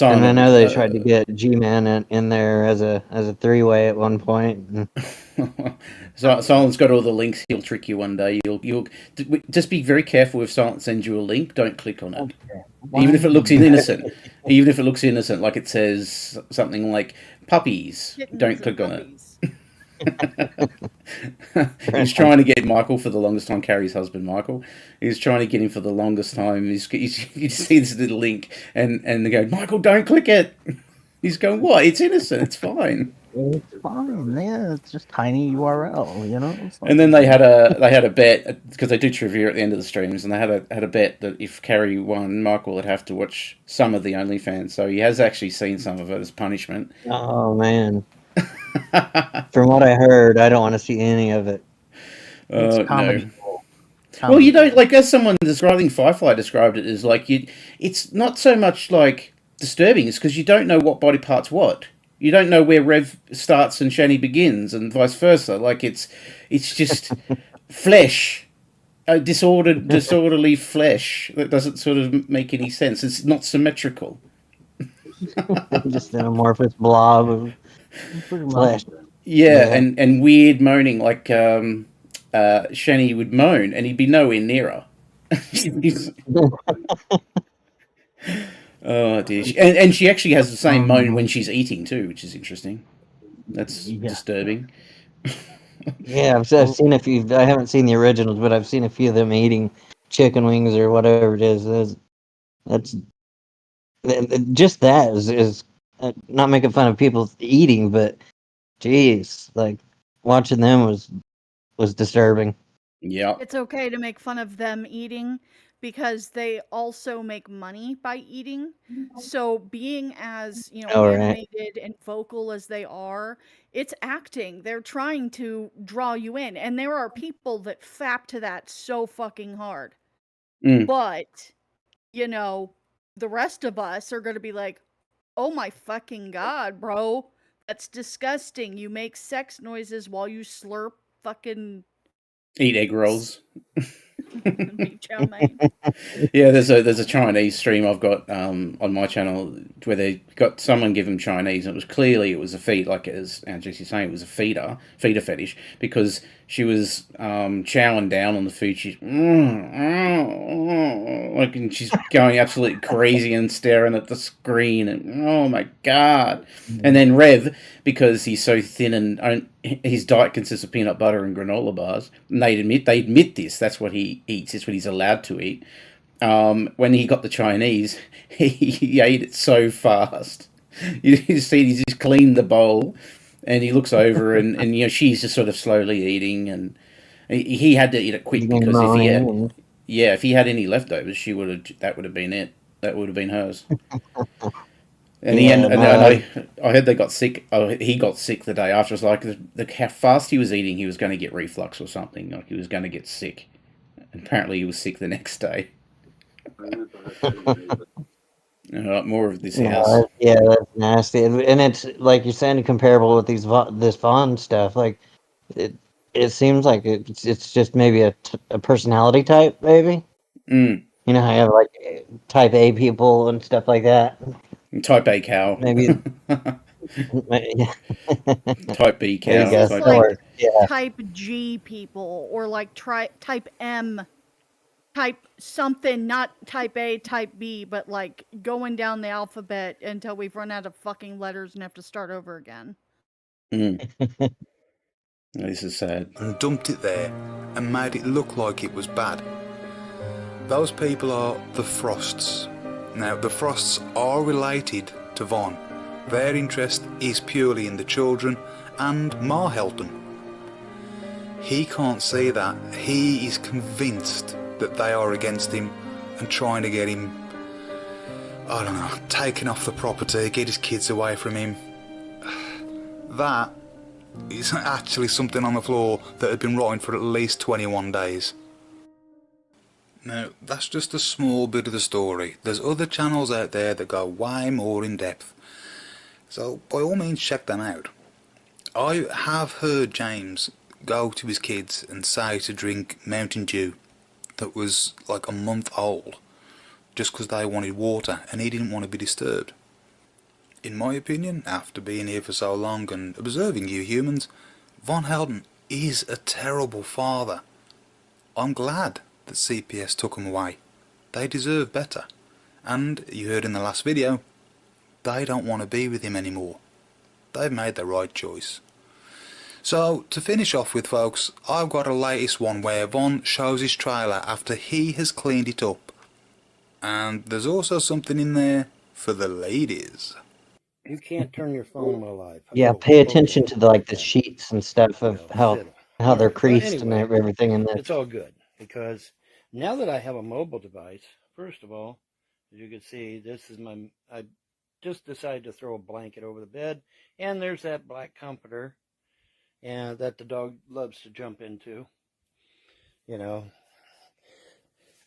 and I know they tried to get G-Man in there as a 3-way at one point. So Silent's got all the links. He'll trick you one day. You'll just be very careful if Silent sends you a link. Don't click on it, even if it looks innocent. Even if it looks innocent, like it says something like puppies. Kittens Don't and click on it. puppies. He's trying to get Michael for the longest time. Carrie's husband, Michael. He's trying to get him for the longest time. You see this little link, and they go, Michael, don't click it. He's going, what? It's innocent. It's fine. It's fine. Yeah, it's just tiny URL. It's And then they had a bet, because they do trivia at the end of the streams, and they had a bet that if Carrie won, Michael would have to watch some of the OnlyFans. So he has actually seen some of it as punishment. Oh man. From what I heard, I don't want to see any of it. It's comedy. No. Well, you don't, like, as someone describing Firefly described it, is like it's not so much like disturbing, it's because you don't know what body part's what. You don't know where Rev starts and Shani begins, and vice versa. Like it's just flesh, disorderly flesh that doesn't sort of make any sense. It's not symmetrical. Just an amorphous blob of flesh. Yeah, and weird moaning, like Shani would moan, and he'd be nowhere near her. Oh dear! And she actually has the same moan when she's eating too, which is interesting. That's disturbing. Yeah, I've seen a few. I haven't seen the originals, but I've seen a few of them eating chicken wings or whatever it is. That's just that is not making fun of people eating, but geez, like watching them was disturbing. Yeah, It's okay to make fun of them eating because they also make money by eating. So being as, All right. animated and vocal as they are, it's acting. They're trying to draw you in. And there are people that fap to that so fucking hard. But, the rest of us are going to be like, oh my fucking God, bro. That's disgusting. You make sex noises while you slurp fucking eat egg rolls. chow mein. Yeah, there's a Chinese stream I've got on my channel where they got someone give them Chinese, and it was a feed, like as Jesse's saying, it was a feeder fetish, because she was chowing down on the food. She's like, and she's going absolutely crazy and staring at the screen, and oh my God! And then Rev, because he's so thin and his diet consists of peanut butter and granola bars, and they admit this. That's what he eats. It's what he's allowed to eat. When he got the Chinese, he ate it so fast. You see, he just cleaned the bowl, and he looks over, and she's just sort of slowly eating, and he had to eat it quick because if he had any leftovers, that would have been it. That would have been hers. And I heard they got sick. Oh, he got sick the day after. It was like how fast he was eating, he was going to get reflux or something. Like he was going to get sick. And apparently, he was sick the next day. More of this house. Yeah, that's nasty, and it's like you're saying, comparable with this Vaughn stuff. Like it seems like it's just maybe a personality type, maybe. You know how you have like type A people and stuff like that. Type A cow. Maybe. Type B cow. Like type G people, or like type M type something, not type A, type B, but like going down the alphabet until we've run out of fucking letters and have to start over again. This is sad. And dumped it there and made it look like it was bad. Those people are the Frosts. Now, the Frosts are related to Von. Their interest is purely in the children and Ma Helton. He can't see that. He is convinced that they are against him and trying to get him, I don't know, taken off the property, get his kids away from him. That is actually something on the floor that had been rotting for at least 21 days. Now, that's just a small bit of the story. There's other channels out there that go way more in depth. So, by all means, check them out. I have heard James go to his kids and say to drink Mountain Dew that was like a month old just because they wanted water and he didn't want to be disturbed. In my opinion, after being here for so long and observing you humans, Von Helton is a terrible father. I'm glad that CPS took him away. They deserve better. And you heard in the last video, they don't want to be with him anymore. They've made the right choice. So, to finish off with, folks, I've got a latest one where Von shows his trailer after he has cleaned it up. And there's also something in there for the ladies. You can't turn your phone while live. Yeah, pay attention to the sheets and stuff of how they're creased and everything in this. It's all good because now that I have a mobile device, first of all, as you can see, this is I just decided to throw a blanket over the bed, and there's that black comforter, and that the dog loves to jump into, you know.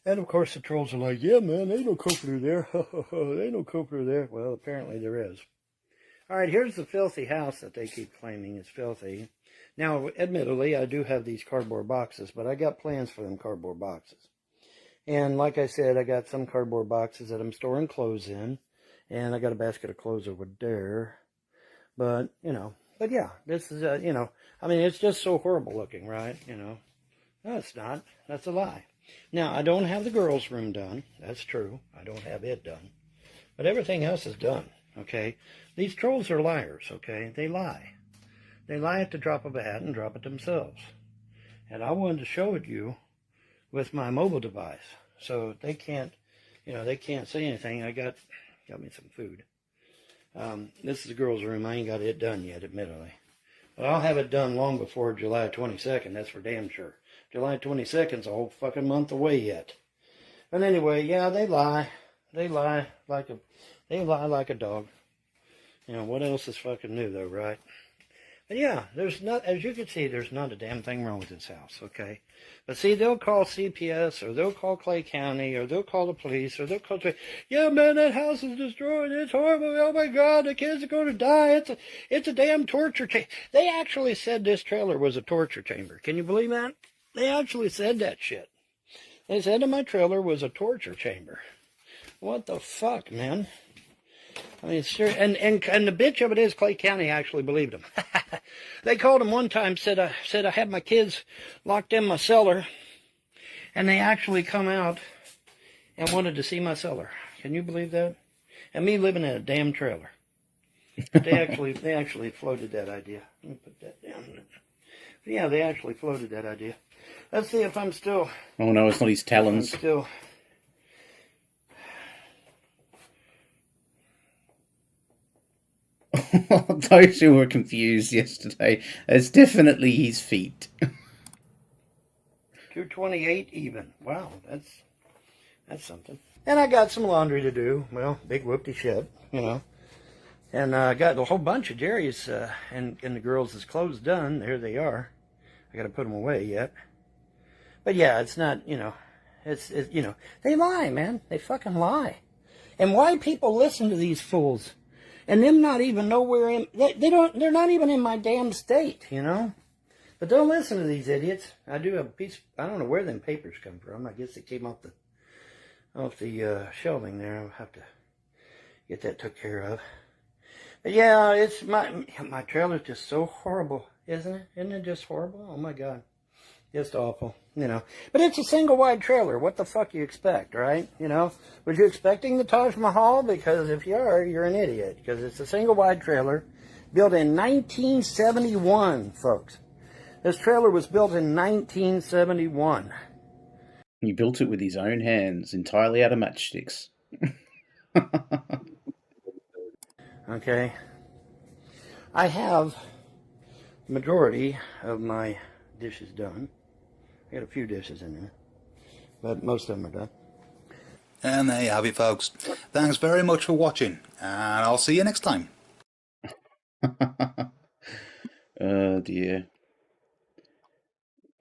And of course the trolls are like, yeah man, ain't no comforter there. There ain't no comforter there. Well, apparently there is. Alright, here's the filthy house that they keep claiming is filthy. Now, admittedly, I do have these cardboard boxes, but I got plans for them cardboard boxes. And like I said, I got some cardboard boxes that I'm storing clothes in, and I got a basket of clothes over there. But, you know, but yeah, this is, you know, I mean, it's just so horrible looking, right? You know, no, it's not. That's a lie. Now, I don't have the girls' room done. That's true. I don't have it done. But everything else is done, okay? These trolls are liars, okay? They lie. They lie at the drop of a hat and drop it themselves. And I wanted to show it you with my mobile device. So they can't, you know, they can't say anything. I got me some food. This is the girls' room. I ain't got it done yet, admittedly. But I'll have it done long before July 22nd. That's for damn sure. July 22nd's a whole fucking month away yet. But anyway, yeah, they lie. They lie like a dog. You know, what else is fucking new though, right? But yeah, there's not, as you can see, there's not a damn thing wrong with this house, okay? But see, they'll call CPS, or they'll call Clay County, or they'll call the police, or they'll call, yeah, man, that house is destroyed, it's horrible, oh my God, the kids are going to die, it's a damn torture chamber. They actually said this trailer was a torture chamber. Can you believe that? They actually said that shit. They said that my trailer was a torture chamber. What the fuck, man? I mean, sure, and the bitch of it is Clay County actually believed them. They called him one time, said I had my kids locked in my cellar, and they actually come out and wanted to see my cellar. Can you believe that? And me living in a damn trailer. They actually floated that idea. Let me put that down. But yeah, they actually floated that idea. Let's see if I'm still. Oh no, it's not his talons. I'm still. Those who were confused yesterday, it's definitely his feet. 228 even. Wow, that's something. And I got some laundry to do. Well, big whoopty shit, you know. And I got a whole bunch of Jerry's and the girls' clothes done. There they are. I got to put them away yet. But yeah, it's not, you know, it's you know, they lie, man. They fucking lie. And why people listen to these fools? And them not even nowhere in, they're not even in my damn state, you know? But don't listen to these idiots. I do have a piece, I don't know where them papers come from. I guess they came off the shelving there. I'll have to get that took care of. But yeah, it's my trailer's just so horrible, isn't it? Isn't it just horrible? Oh my God. Just awful, But it's a single wide trailer. What the fuck you expect, right? Was you expecting the Taj Mahal? Because if you are, you're an idiot. Because it's a single wide trailer built in 1971, folks. This trailer was built in 1971. He built it with his own hands, entirely out of matchsticks. Okay. I have the majority of my dishes done. I got a few dishes in there, but most of them are done. And there you have it, folks. Thanks very much for watching, and I'll see you next time. Oh dear.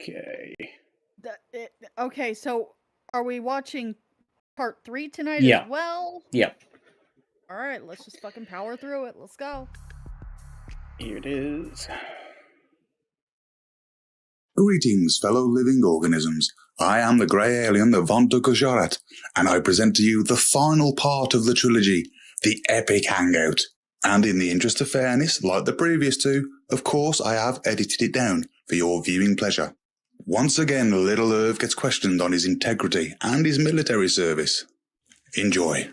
Okay. Okay, so are we watching part 3 tonight Yeah. as well? Yeah. All right, let's just fucking power through it. Let's go. Here it is. Greetings, fellow living organisms. I am the grey alien, the Von Dukajarat, and I present to you the final part of the trilogy, the Epic Hangout. And in the interest of fairness, like the previous two, of course I have edited it down for your viewing pleasure. Once again, Little Irv gets questioned on his integrity and his military service. Enjoy.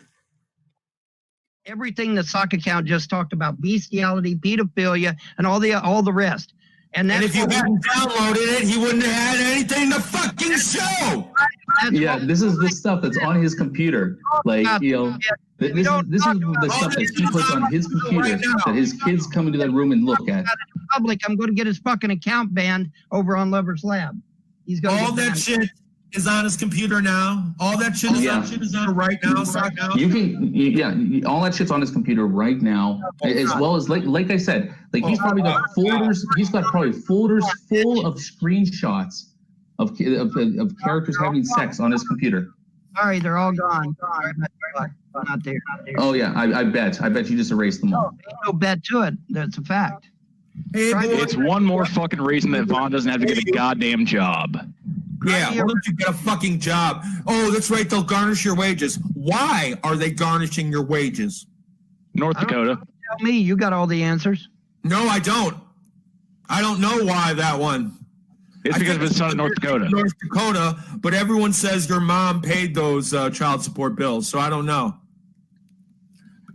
Everything the sock account just talked about: bestiality, pedophilia, and all the rest. And if you hadn't downloaded it, he wouldn't have had anything to fucking show. Yeah, this is the stuff that's on his computer. Like, this is the stuff that he puts on his computer that his kids come into that room and look at. Public, I'm going to get his fucking account banned over on Lover's Lab. He's going all that shit is on his computer now. All that shit is on right now. You can, all that shit's on his computer right now, as well as like I said, like he's probably got folders. He's got probably folders full of screenshots of characters having sex on his computer. Sorry, they're all gone. Not there. Oh yeah, I bet you just erased them all. No bet to it. That's a fact. It's one more fucking reason that Vaughn doesn't have to get a goddamn job. Yeah, why don't you get a fucking job? Oh, that's right, they'll garnish your wages. Why are they garnishing your wages? North Dakota. Tell me, you got all the answers. No, I don't. I don't know why that one. It's because of his son in North Dakota. North Dakota, but everyone says your mom paid those child support bills, so I don't know.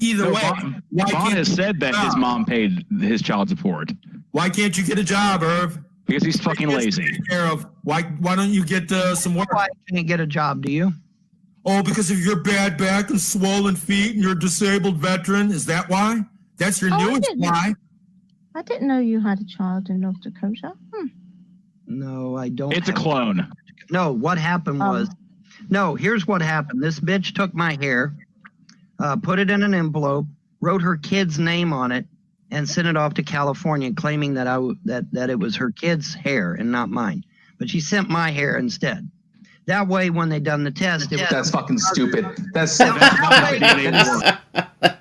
Either way, Vaughn has said that his mom paid his child support. Why can't you get a job, Irv? Because he's fucking lazy. Why don't you get some work? Why can't get a job, do you? Oh, because of your bad back and swollen feet and you're a disabled veteran? Is that why? That's your newest why? I didn't know you had a child in North Dakota. No, I don't. It's a clone. No, what happened was... No, here's what happened. This bitch took my hair, put it in an envelope, wrote her kid's name on it, and sent it off to California, claiming that that it was her kid's hair and not mine. But she sent my hair instead. That way, when they done the test, that's fucking stupid. That's so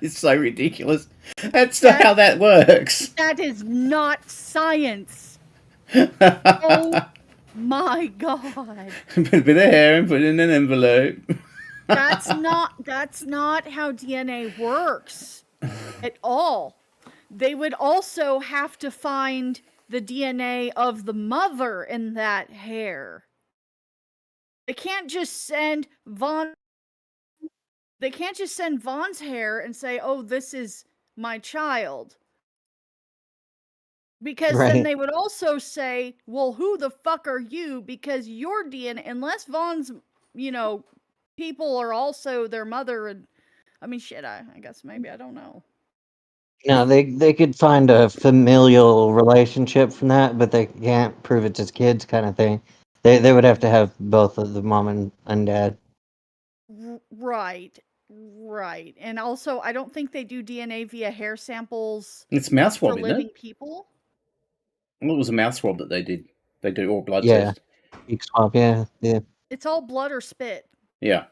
it's so ridiculous. That's not how that works. That is not science. Oh my god. Put a bit of hair and put it in an envelope. That's not how DNA works at all. They would also have to find the DNA of the mother in that hair. They can't just send Vaughn's hair and say, "Oh, this is my child." Because then they would also say, "Well, who the fuck are you?" Because your DNA, unless Vaughn's, people are also their mother, and I mean, shit. I guess maybe I don't know. No, they could find a familial relationship from that, but they can't prove it's his kids, kind of thing. They would have to have both of the mom and dad. Right. And also, I don't think they do DNA via hair samples. It's mouse swab, for isn't living it? people. Well, it was a mouse swab that they did. They do all blood Yeah, tests. big swab. Yeah. It's all blood or spit. Yeah.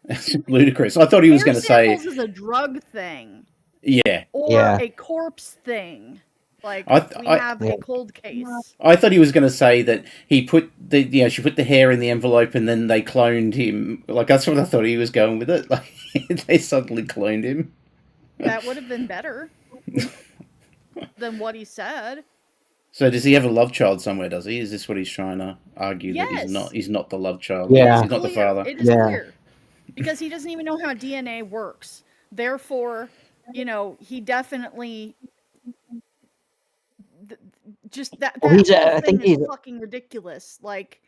It's ludicrous. I thought he was going to say... Hair samples is a drug thing. Yeah. Or a corpse thing. Like, we have a cold case. I thought he was going to say that he put she put the hair in the envelope and then they cloned him. Like, that's what I thought he was going with it. Like, they suddenly cloned him. That would have been better than what he said. So does he have a love child somewhere? Does he? Is this what he's trying to argue that Yes. he's not the love child? Yeah. He's not the father. It is clear because he doesn't even know how DNA works. Therefore, you know, he definitely just that Well, whole I thing think is he's fucking ridiculous. Like,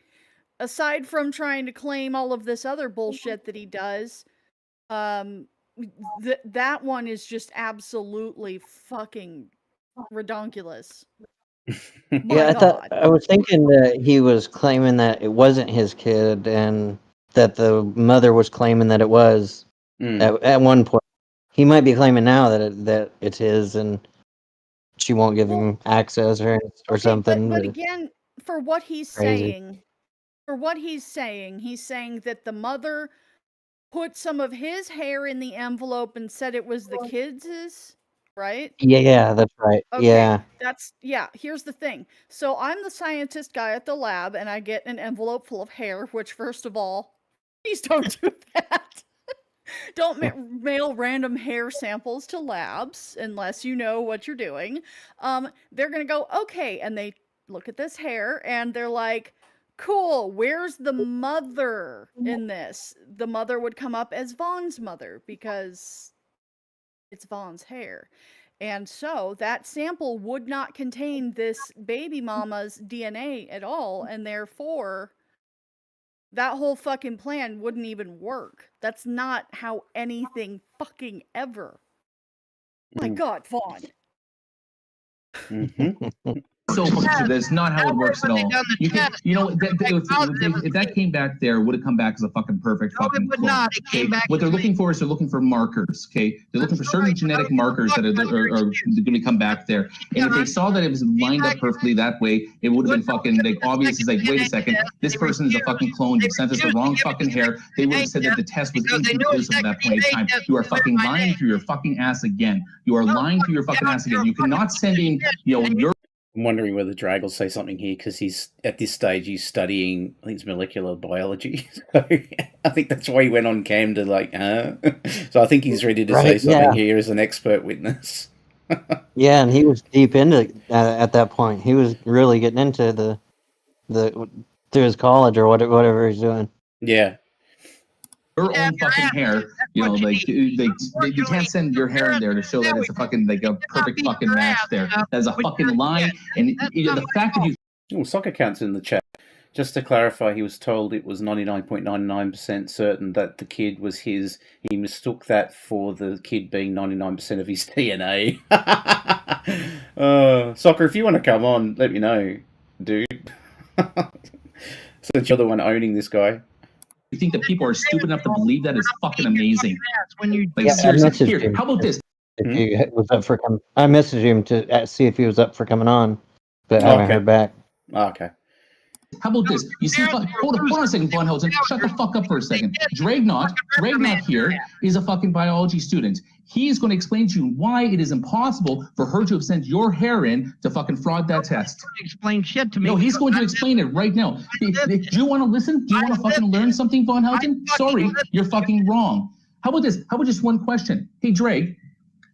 aside from trying to claim all of this other bullshit that he does, that one is just absolutely fucking redonkulous. yeah. I was thinking that he was claiming that it wasn't his kid, and that the mother was claiming that it was at one point. He might be claiming now that it's his, and she won't give him access or something. But again, for what he's Crazy. saying, he's saying that the mother put some of his hair in the envelope and said it was the kids', right? Yeah, that's right. Okay, Yeah. here's the thing. So I'm the scientist guy at the lab, and I get an envelope full of hair, which, first of all, please don't do that. Don't mail random hair samples to labs unless you know what you're doing. They're going to go, okay, and they look at this hair, and they're like, cool, where's the mother in this? The mother would come up as Vaughn's mother, because it's Vaughn's hair. And so that sample would not contain this baby mama's DNA at all, and therefore that whole fucking plan wouldn't even work. That's not how anything fucking ever. My God, Vaughn. So that's not how it works at all. You know, if that came back there, would have come back as a fucking perfect fucking clone. Okay? What they're looking for is they're looking for markers. Okay, they're looking for certain genetic markers that are going to come back there. And if they saw that it was lined up perfectly that way, it would have been fucking like obvious. It's like, wait a second, this person is a fucking clone. You sent us the wrong fucking hair. They would have said that the test was inconclusive at that point in time. You are fucking lying through your fucking ass again. You are lying through your fucking ass again. You cannot send in, you know, your. I'm wondering whether Drag will say something here, because he's at this stage he's studying, I think it's molecular biology. So I think that's why he went on cam to like, So I think he's ready to say something here as an expert witness. Yeah, and he was deep into it at that point. He was really getting into the through his college or whatever he's doing. Yeah. Your own fucking hair, you know, like you can't send your hair in there to show that it's a fucking like a perfect fucking match there. That's a fucking lie, and the fact that you. Oh, soccer counts in the chat. Just to clarify, he was told it was 99.99% certain that the kid was his. He mistook that for the kid being 99% of his DNA. Soccer, if you want to come on, let me know, dude. Since you're the one owning this guy. You think that people are stupid enough to believe that is fucking amazing. Like, Yeah, seriously, here, how about this? If he was up for I messaged him to see if he was up for coming on, but I haven't heard back. Okay. How about this? You see, hold on a second, Von Helton. Shut the fuck up for a second. Dragnot here is a fucking biology student. He's going to explain to you why it is impossible for her to have sent your hair in to fucking fraud that test. Explain shit to me. No, he's going to explain it right now. Do you want to listen? Do you want to fucking learn something, Von Helton? Sorry, you're fucking wrong. How about this? How about just one question? Hey, Drake,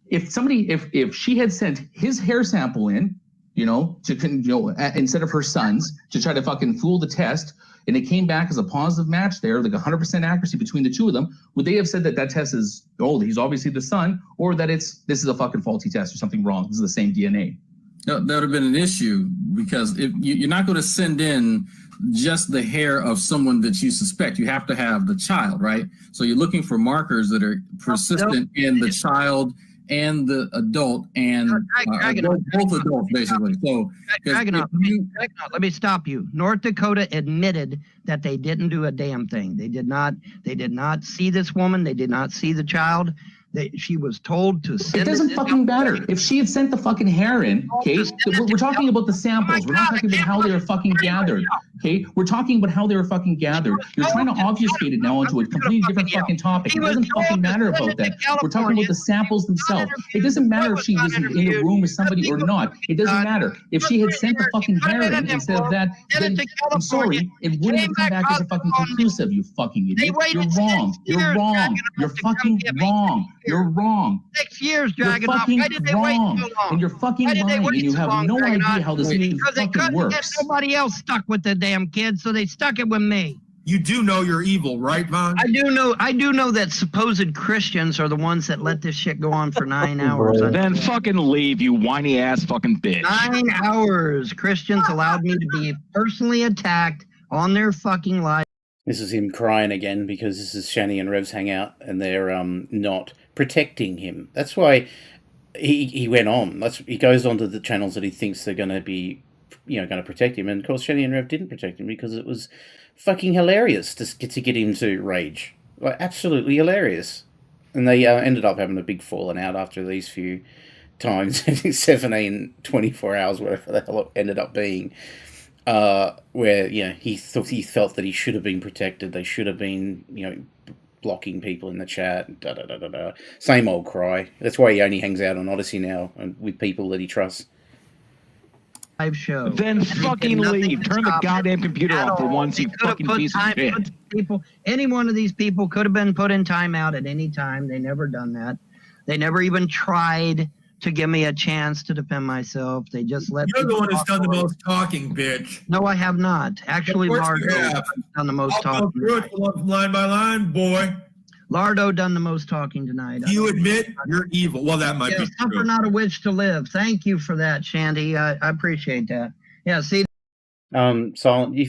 if she had sent his hair sample in, instead of her son's, to try to fucking fool the test, and it came back as a positive match there, like 100% accuracy between the two of them, would they have said that test is, he's obviously the son, or that this is a fucking faulty test or something wrong? This is the same DNA. That would have been an issue, because if you're not going to send in just the hair of someone that you suspect. You have to have the child, right? So you're looking for markers that are persistent in the child and the adult, and both adults, basically. So, Dragunov, let me stop you. North Dakota admitted that they didn't do a damn thing. They did not see this woman. They did not see the child. She was told to send it. Doesn't fucking matter. If she had sent the fucking hair in, okay, we're talking about the samples. We're not talking about how they were fucking gathered. Okay, we're talking about how they were fucking gathered. You're trying to obfuscate it now onto a completely different fucking topic. It doesn't fucking matter about that. We're talking about the samples themselves. It doesn't matter if she was in the room with somebody or not. It doesn't matter. If she had sent the fucking hair in instead of that, then I'm sorry, it wouldn't have come back as a fucking conclusive, you fucking idiot. You're wrong. You're wrong. You're fucking wrong. You're wrong. 6 years You're dragging off. fucking Why did they wait wrong. so long? And you're fucking Why did they lying, wait and you so have long no dragging idea on? how this thing Because they fucking couldn't get works. nobody else stuck with the damn kids, so they stuck it with me. You do know you're evil, right, Von? I do know that supposed Christians are the ones that let this shit go on for 9 hours. Then fucking leave, you whiny ass fucking bitch. 9 hours. Christians allowed me to be personally attacked on their fucking live. This is him crying again because this is Shani and Rev's hangout and they're not protecting him. That's why he went on. He goes on to the channels that he thinks they're going to be, going to protect him. And of course, Shani and Rev didn't protect him because it was fucking hilarious to get him to rage. Like, absolutely hilarious. And they ended up having a big falling out after these few times, 17, 24 hours, whatever the hell it ended up being. Where he felt that he should have been protected. They should have been blocking people in the chat. Same old cry. That's why he only hangs out on Odyssey now and with people that he trusts. Live show. Then fucking leave. Turn the goddamn computer off for once, you fucking piece of shit. Any one of these people could have been put in timeout at any time. They never done that. They never even tried to give me a chance to defend myself. They just let. You're the one who's done the most talking, bitch. No, I have not. Actually, Lardo has done the most talking. I'll go through it line by line, boy. Lardo done the most talking tonight. You admit you're evil. Well, that might be suffer true. not a witch to live. Thank you for that, Shandy. I appreciate that. Yeah, see. Silent.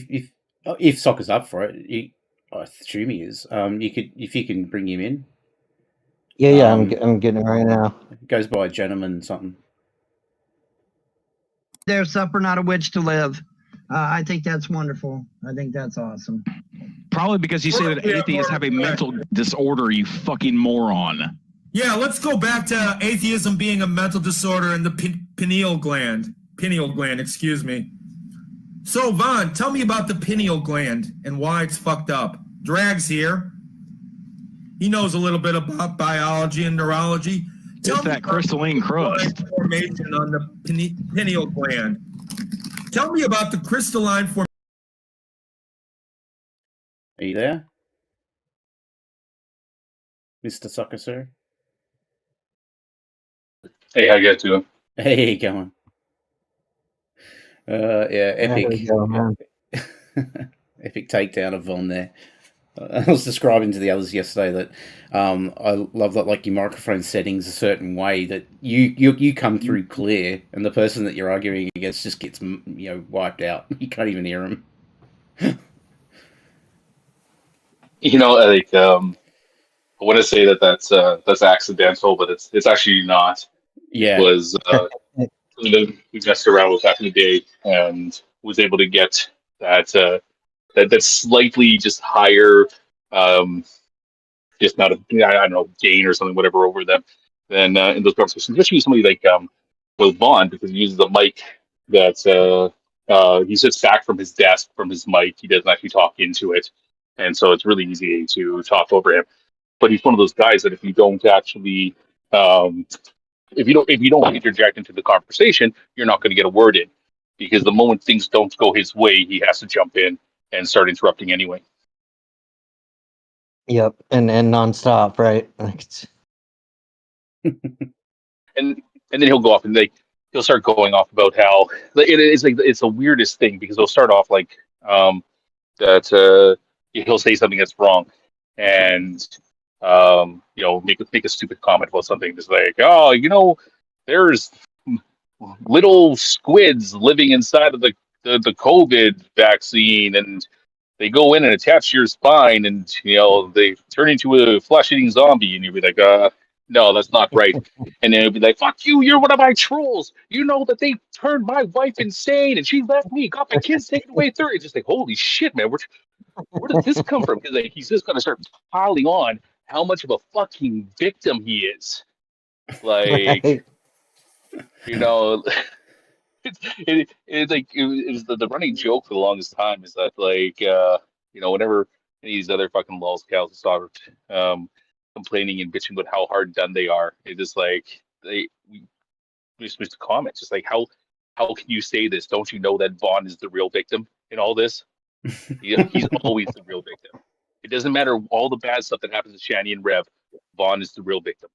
If Soccer's up for it, I assume he is. If you can bring him in. Yeah, I'm getting it right now. It goes by gentleman something. There, suffer not a witch to live. I think that's wonderful. I think that's awesome. Probably because you say that atheists have a mental disorder, you fucking moron. Yeah, let's go back to atheism being a mental disorder in the pineal gland. Pineal gland, excuse me. So, Von, tell me about the pineal gland and why it's fucked up. Drag's here. He knows a little bit about biology and neurology. It's that crystalline crust. Formation on the pineal gland. Tell me about the crystalline formation. Are you there? Mr. Sucker, sir? Hey, how you guys doing? Hey, going. Yeah, epic. Epic takedown of Von there. I was describing to the others yesterday that I love that, like, your microphone settings a certain way that you come through clear, and the person that you're arguing against just gets wiped out. You can't even hear them. I want to say that's accidental, but it's actually not. Yeah, it was we messed around with back in the day and was able to get that slightly just higher, just not a I don't know, gain or something, whatever over them than in those conversations. Especially somebody like with Vaughn, because he uses a mic that he sits back from his desk from his mic. He doesn't actually talk into it, and so it's really easy to talk over him. But he's one of those guys that if you don't actually if you don't interject into the conversation, you're not going to get a word in, because the moment things don't go his way, he has to jump in and start interrupting anyway. Yep, and nonstop, right? and then he'll go off and he'll start going off about how it's the weirdest thing, because he'll start off like that he'll say something that's wrong, and make a stupid comment about something, just like, oh, there's little squids living inside of the COVID vaccine, and they go in and attach your spine, and they turn into a flesh-eating zombie, and you'll be like, no, that's not right. And then it'll be like, fuck you, you're one of my trolls. You know that they turned my wife insane, and she left me, got my kids taken away. It's just like, holy shit, man, where did this come from? Because he's just going to start piling on how much of a fucking victim he is. Like, it was the running joke for the longest time is that whenever any of these other fucking lolzcows start complaining and bitching about how hard done they are, it is like we just missed a comment, just like how can you say this? Don't you know that Vaughn is the real victim in all this? He's always the real victim. It doesn't matter all the bad stuff that happens to Shani and Rev. Vaughn is the real victim.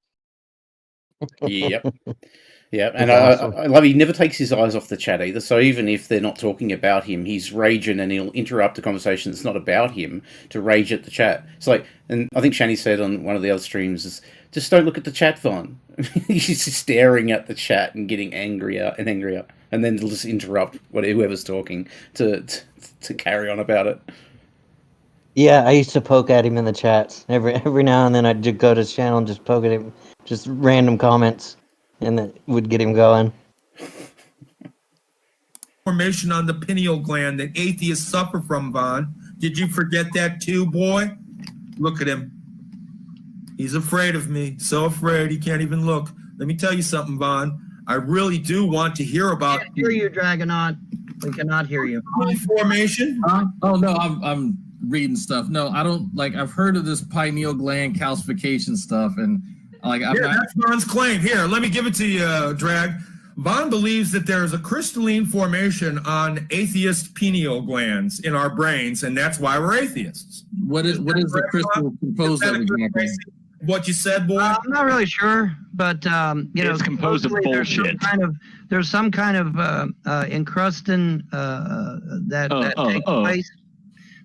Yep. Yeah, and awesome. I love he never takes his eyes off the chat either. So even if they're not talking about him, he's raging and he'll interrupt a conversation that's not about him to rage at the chat. It's like, and I think Shani said on one of the other streams is, just don't look at the chat, Vaughn. He's just staring at the chat and getting angrier and angrier, and then he'll just interrupt whoever's talking to carry on about it. Yeah, I used to poke at him in the chats. Every now and then I'd just go to his channel and just poke at him, just random comments, and that would get him going. Information on the pineal gland that atheists suffer from, Vaughn. Did you forget that too, boy? Look at him. He's afraid of me. So afraid he can't even look. Let me tell you something, Vaughn. I really do want to hear about. I can't hear you, Dragonaut. We cannot hear you. Formation? Oh no, I'm reading stuff. No, I don't like. I've heard of this pineal gland calcification stuff, and like That's Vaughn's claim. Here, let me give it to you, Drag. Vaughn believes that there is a crystalline formation on atheist pineal glands in our brains, and that's why we're atheists. What is the crystal composed of exactly? What you said, boy? I'm not really sure, but it's composed of bullshit. There's some kind of encrusting that takes place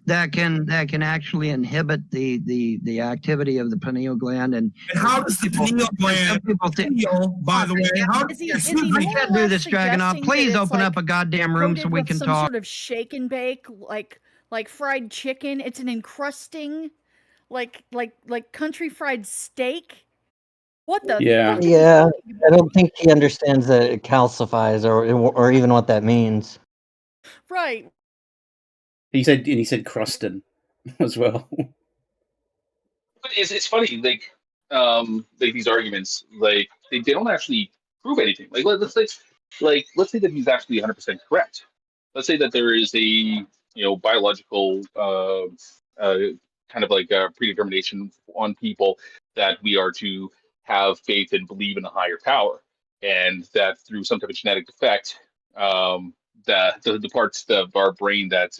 that can actually inhibit the activity of the pineal gland. And how does the pineal gland? By the way, how does we can't do this, Dragonaut. Please open up a goddamn room so we can some talk. Sort of shake and bake, like fried chicken. It's an encrusting. Like country fried steak? What the? Yeah. Yeah, I don't think he understands that it calcifies or even what that means. Right. He said crusted as well. But it's funny, like these arguments, like they don't actually prove anything. Like let's say that he's actually 100% correct. Let's say that there is a biological kind of like a predetermination on people that we are to have faith and believe in a higher power, and that through some type of genetic defect, that the parts of our brain that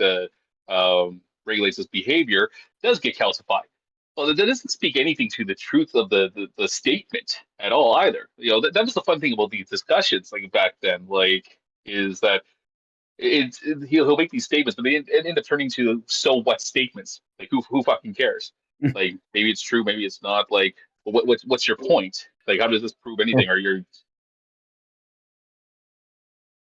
regulates this behavior does get calcified. Well, that doesn't speak anything to the truth of the statement at all either. That was the fun thing about these discussions, like back then, like is that he'll make these statements, but they end up turning to so what statements. Like who fucking cares? Like maybe it's true, maybe it's not. Like what's your point? Like how does this prove anything? Or you're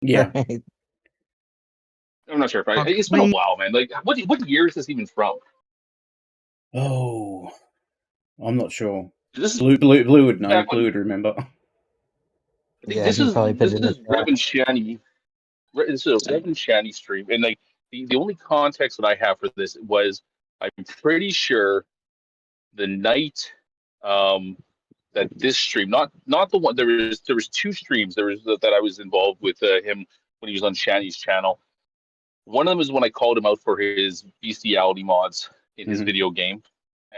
yeah. I'm not sure if it's been a while, man. Like what year is this even from? Oh, I'm not sure. This is Blue would know. Blue would remember. This is Reverend Shani. This is a Reverend Shani stream, and like the only context that I have for this was I'm pretty sure the night that this stream, not the one, there was two streams. There was that I was involved with him when he was on Shani's channel. One of them is when I called him out for his bestiality mods in his video game,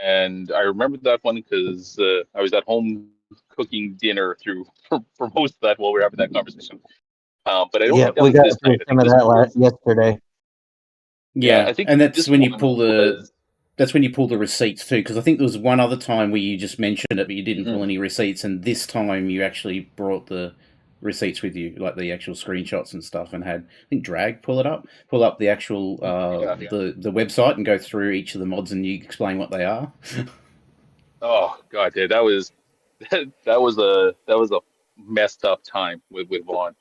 and I remember that one because I was at home cooking dinner for most of that while we were having that conversation. But I don't think that we was got this night. some of that yesterday. Yeah, I think and that's this when you one pull the receipts too. Because I think there was one other time where you just mentioned it, but you didn't pull any receipts, and this time you actually brought the receipts with you, like the actual screenshots and stuff, and had I think Drag pull up the actual the website and go through each of the mods, and you explain what they are. Oh god, dude, that was a messed up time with Vaughn.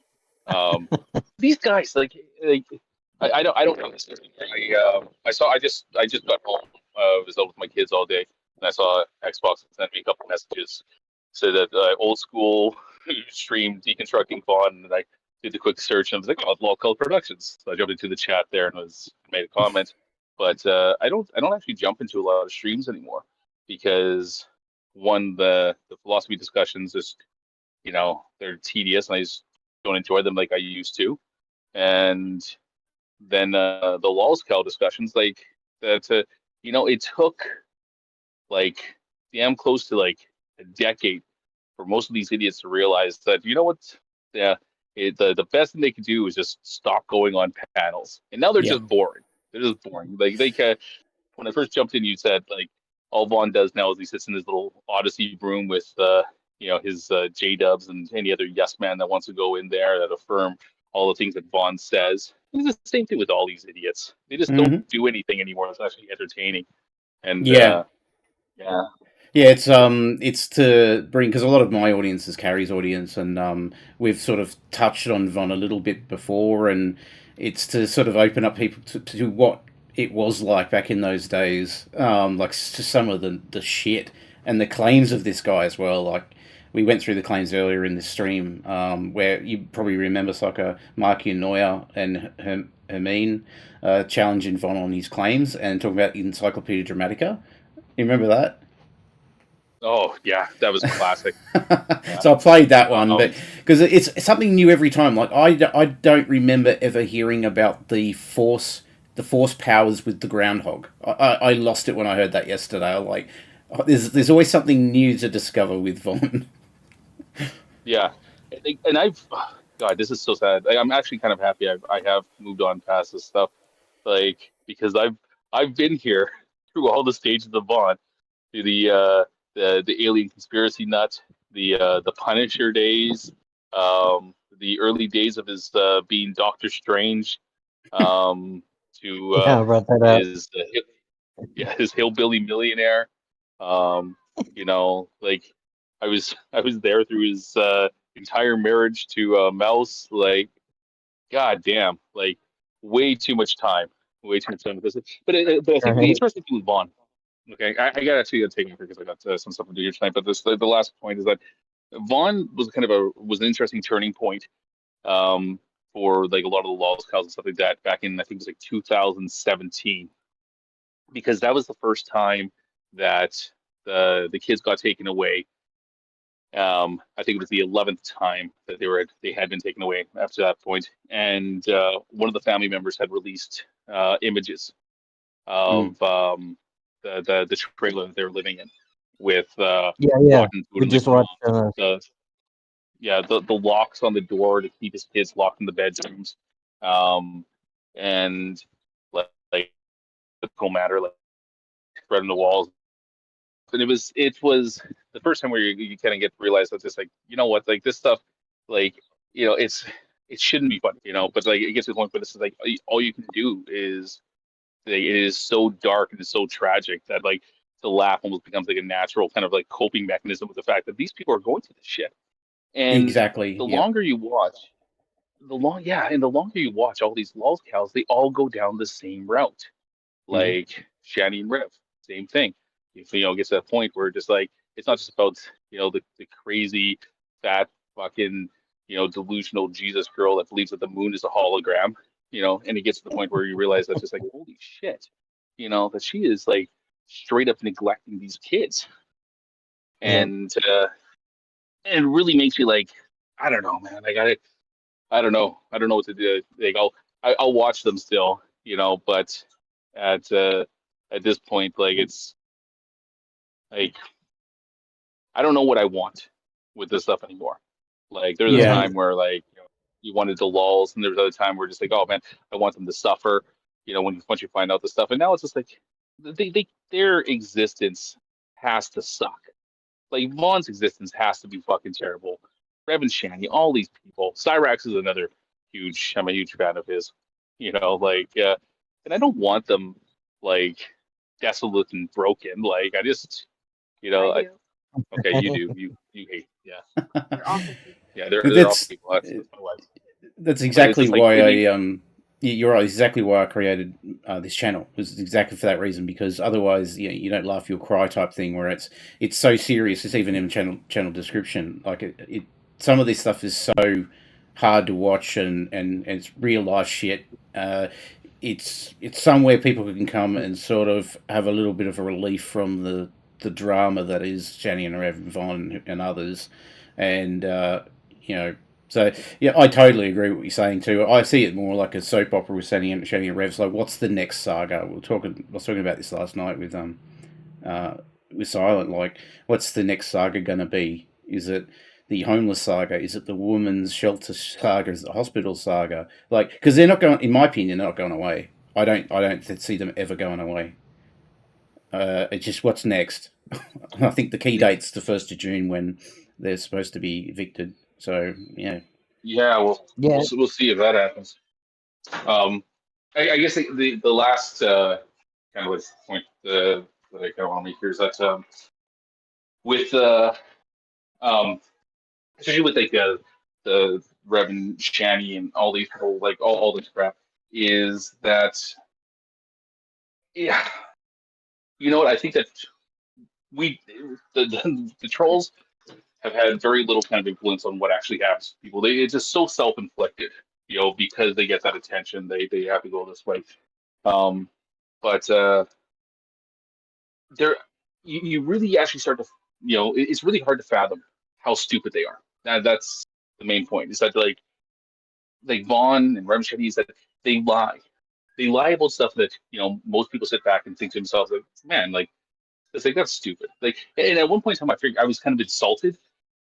These guys, like I don't know this. I just got home. Was out with my kids all day, and I saw Xbox send me a couple messages. Said that old school stream deconstructing Vaughn, and I did the quick search, and I was like, oh, Lolzcow Productions. So I jumped into the chat there and made a comment. But I don't actually jump into a lot of streams anymore because one, the philosophy discussions just they're tedious, and I just don't enjoy them like I used to. and then the Lolzcow discussions, like that. It took like damn close to like a decade for most of these idiots to realize that what, yeah, the best thing they could do is just stop going on panels, and now they're Yeah. just boring. They're just boring. Like when I first jumped in, you said like all Vaughn does now is he sits in his little Odyssey room with his J Dubs and any other yes man that wants to go in there that affirm all the things that Vaughn says. It's the same thing with all these idiots. They just don't do anything anymore that's actually entertaining. And Yeah. yeah. Yeah, it's to bring, because a lot of my audience is Carrie's audience, and we've sort of touched on Von a little bit before, and it's to sort of open up people to what it was like back in those days, like to some of the shit and the claims of this guy as well. Like we went through the claims earlier in this stream, where you probably remember Soccer, Mark Neuer and Hermine challenging Von on his claims and talking about Encyclopedia Dramatica. You remember that? Oh yeah, that was classic. So I played that one, but because it's something new every time. Like I don't remember ever hearing about the force powers with the groundhog. I lost it when I heard that yesterday. I'm like, there's always something new to discover with Vaughn. Yeah, and God, this is so sad. I'm actually kind of happy I have moved on past this stuff, like because I've been here through all the stages of Vaughn, through the alien conspiracy nut, the Punisher days, the early days of his being Doctor Strange, to Yeah, I brought that up. his hillbilly millionaire. Like I was there through his entire marriage to Mouse. Like, god damn, like way too much time with this. But I think the interesting thing with Vaughn. Okay, I got actually take it because I got some stuff to do here tonight. But the last point is that Vaughn was was an interesting turning point for like a lot of the Lolzcows and stuff like that back in, I think it was like 2017, because that was the first time that the kids got taken away. I think it was the 11th time that they had been taken away after that point, and one of the family members had released images of the trailer that they were living in with yeah. We just watched the locks on the door to keep his kids locked in the bedrooms, and like no matter like spreading the walls. And it was the first time where you kind of get to realize that it's like, what, like this stuff, like it shouldn't be fun, but like it gets to the point where this is like all you can do is like, it is so dark and it's so tragic that like to laugh almost becomes like a natural kind of like coping mechanism with the fact that these people are going through this shit. And exactly. The longer you watch, the longer you watch all these Lolzcows, they all go down the same route. Like Shani and Rev, same thing. It gets to that point where just like it's not just about the crazy fat fucking delusional Jesus girl that believes that the moon is a hologram, and it gets to the point where you realize that's just like holy shit, that she is like straight up neglecting these kids, and it really makes you like, I don't know, man. Like I don't know what to do. Like I'll watch them still, but at this point, like it's like I don't know what I want with this stuff anymore. Like there's a time where like you wanted the lulls, and there's other time where just like, oh man, I want them to suffer. Once you find out the stuff, and now it's just like their existence has to suck. Like Vaughn's existence has to be fucking terrible. Rev and Shani, all these people. Cyrax is another I'm a huge fan of his. And I don't want them like desolate and broken. Like I just, okay, you do. You hate, yeah. They're awful. Yeah, they're awful people. That's my wife. That's exactly why you're right. Exactly why I created this channel. It was exactly for that reason, because otherwise, you don't laugh, you'll cry type thing. Where it's so serious. It's even in the channel description. Like some of this stuff is so hard to watch, and it's real life shit. It's somewhere people can come and sort of have a little bit of a relief from the drama that is Shani and Rev and Vaughn and others, and So yeah, I totally agree with what you're saying too. I see it more like a soap opera with Shani and Revs. Like, what's the next saga? I was talking about this last night with Silent. Like, what's the next saga going to be? Is it the homeless saga? Is it the women's shelter saga? Is it the hospital saga? Like, because they're not going. In my opinion, they're not going away. I don't see them ever going away. It's just what's next. I think the key date's the 1st of June when they're supposed to be evicted. So yeah. Yeah, well, we'll see if that happens. I guess the last kind of point that I kind of want to make here is that with especially with like the Reverend Shani and all these people, like all this crap, is that yeah, you know what? I think that the trolls have had very little kind of influence on what actually happens to people. It's just so self-inflicted, you know, because they get that attention, they have to go this way. But there, you really actually start to, you know, it's really hard to fathom how stupid they are. That's the main point. Is that like Vaughn and Reverend Shani, is that they lie. They lie about stuff that, you know, most people sit back and think to themselves, like, man, like, it's like, that's stupid. Like, and at one point in time, I was kind of insulted,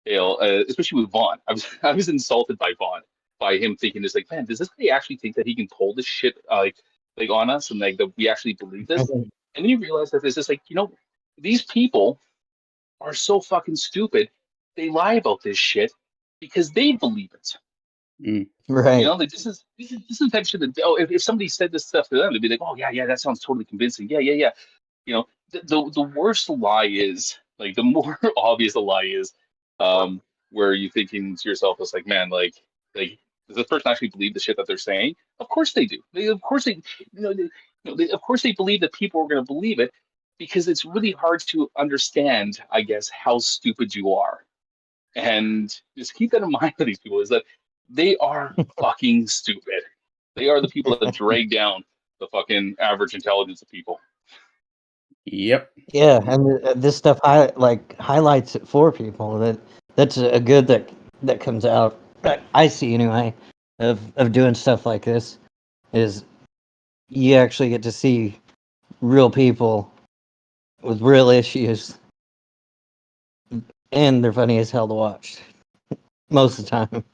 you know, especially with Vaughn. I was insulted by Vaughn, by him thinking this, like, man, does this guy actually think that he can pull this shit like on us, and like that we actually believe this? And then you realize that it's just like, you know, these people are so fucking stupid. They lie about this shit because they believe it. Right. You know, like this is the type of shit that, oh, if somebody said this stuff to them, they'd be like, oh yeah, that sounds totally convincing. Yeah. You know, the worse the lie is, like the more obvious the lie is, where you thinking to yourself, it's like, man, like does this person actually believe the shit that they're saying? Of course they do. Of course they believe that people are going to believe it, because it's really hard to understand, I guess, how stupid you are. And just keep that in mind for these people, is that they are fucking stupid. They are the people that drag down the fucking average intelligence of people. Yep. Yeah, and this stuff highlights it for people. That's a good that comes out. I see anyway of doing stuff like this is you actually get to see real people with real issues, and they're funny as hell to watch most of the time.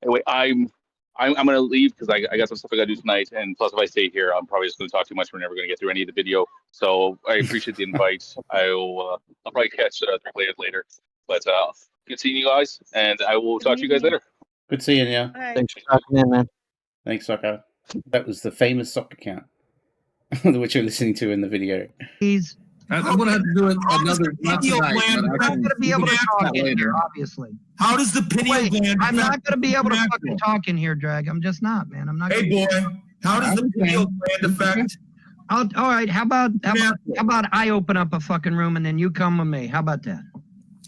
Anyway, I'm gonna leave because I got some stuff I gotta do tonight, and plus if I stay here, I'm probably just gonna talk too much. We're never gonna get through any of the video. So I appreciate the invite. I'll probably catch the replay later. But good seeing you guys, and I will talk to you guys later. Good seeing you. Thanks for talking in, man. Thanks, Soccer. That was the famous soccer count, which you're listening to in the video. I'm going to have to do another, not tonight, but I'm not going to be able to talk in here, obviously. How does the pineal gland? I'm not going to be able to fucking talk in here, Drag. I'm just not, man. I'm not. Hey, boy, how does the pineal gland affect? All right. How about I open up a fucking room and then you come with me? How about that?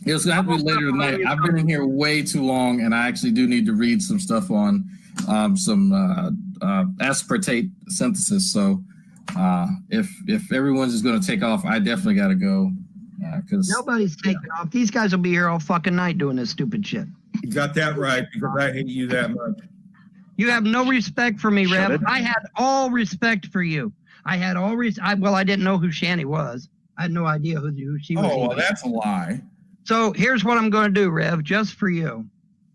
It's going to have to be later tonight. I've been in here way too long, and I actually do need to read some stuff on some aspartate synthesis. So. If everyone's just going to take off, I definitely got to go. Because nobody's taking off. These guys will be here all fucking night doing this stupid shit. You got that right, because I hate you that much. You have no respect for me, Rev. I had all respect for you. I had all I didn't know who Shani was. I had no idea who she was. Oh, well, that's a lie. So here's what I'm going to do, Rev, just for you.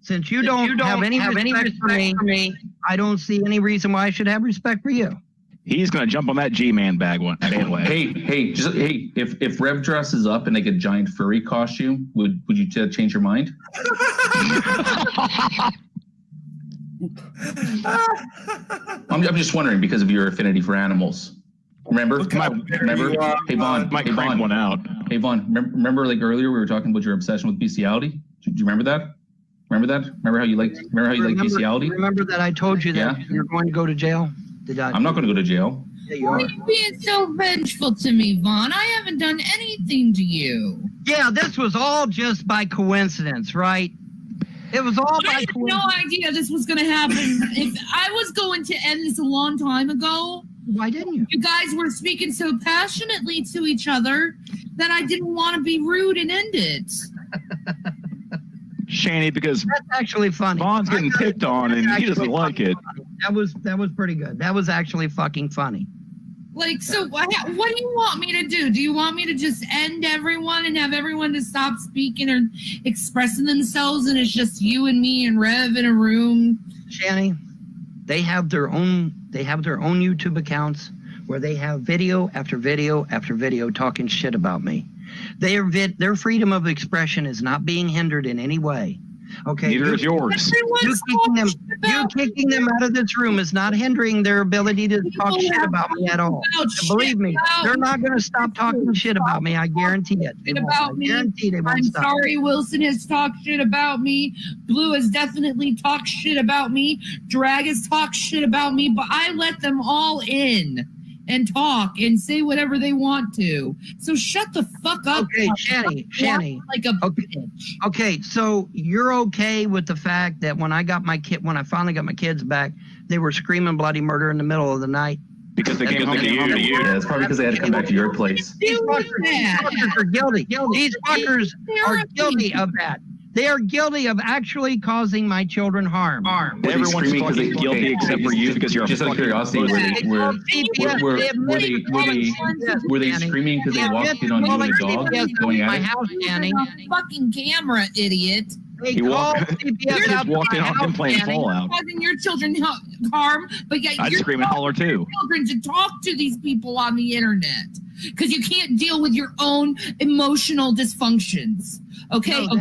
Since you don't have any respect for me, I don't see any reason why I should have respect for you. He's gonna jump on that G-Man bandwagon. Hey, if Rev dresses up in like a giant furry costume, would you change your mind? I'm just wondering because of your affinity for animals. Remember? Hey Vaughn, one out. Hey Vaughn, remember like earlier we were talking about your obsession with bestiality? Do you remember that? Remember how you like bestiality? Remember that I told you that you're going to go to jail? I'm not going to go to jail. Yeah, Why are you being so vengeful to me, Vaughn? I haven't done anything to you. Yeah, this was all just by coincidence, right? It was all by coincidence. I had no idea this was going to happen. If I was going to end this a long time ago. Why didn't you? You guys were speaking so passionately to each other that I didn't want to be rude and end it. Shani, because that's actually funny. Vaughn's getting picked on, and he doesn't like it. That was pretty good. That was actually fucking funny. Like, so what do you want me to do? Do you want me to just end everyone and have everyone to stop speaking or expressing themselves, and it's just you and me and Rev in a room? Shani, they have their own YouTube accounts where they have video after video after video talking shit about me. Their freedom of expression is not being hindered in any way. Okay. Neither is yours. You kicking them out of this room is not hindering their ability to talk shit about me at all. Believe me, they're not going to stop talking shit about me. I guarantee it. They won't. I guarantee they won't I'm stop. sorry, Wilson has talked shit about me. Blue has definitely talked shit about me. Drag has talked shit about me, but I let them all in and talk and say whatever they want to. So shut the fuck up. Okay, Shani. Like a bitch. Okay, so you're okay with the fact that when I finally got my kids back, they were screaming bloody murder in the middle of the night? Because they came home to you. Yeah, it's probably because they had to come back to your place. These fuckers are guilty. These fuckers are guilty of that. They are guilty of actually causing my children harm. Everyone's fucking guilty except for you because you're just out of curiosity. Were they screaming because they walked in on you and the dog going at it? Fucking camera, idiot. He just walked in on him playing Fallout. Causing your children harm, but yet I'd you're scream and holler too. Children to talk to these people on the internet because you can't deal with your own emotional dysfunctions. Okay. And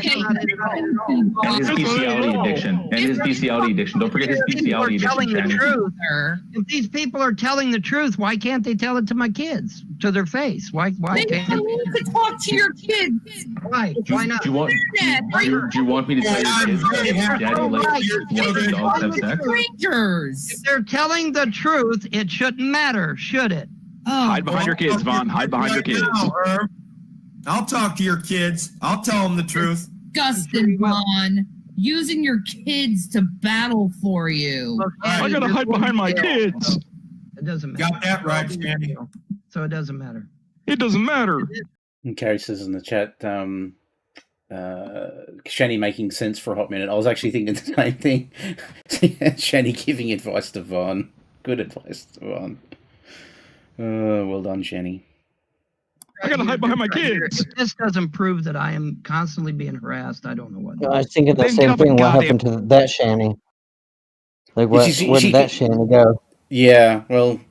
his bestiality addiction. Don't forget his bestiality addiction. If these people are telling the truth, why can't they tell it to my kids to their face? Why they can't need to talk to your kids? Why? Why not? Do you want me to tell your kids that Daddy likes the dogs have sex? Strangers. If they're telling the truth, it shouldn't matter, should it? Hide behind your kids, Vaughn. Hide behind your kids. I'll talk to your kids. I'll tell them the truth. Disgusting, Vaughn. Using your kids to battle for you. I gotta hide behind my kids. It doesn't matter. Got that right, Sandy. So it doesn't matter. It doesn't matter. And Carrie says in the chat, Shani making sense for a hot minute. I was actually thinking the same thing. Shani giving advice to Vaughn. Good advice to Vaughn. Well done, Shani. I gotta hide behind my kids. If this doesn't prove that I am constantly being harassed, I don't know what. I was thinking the same thing. What happened to that Shani? Like, where did that Shani go? Yeah, well,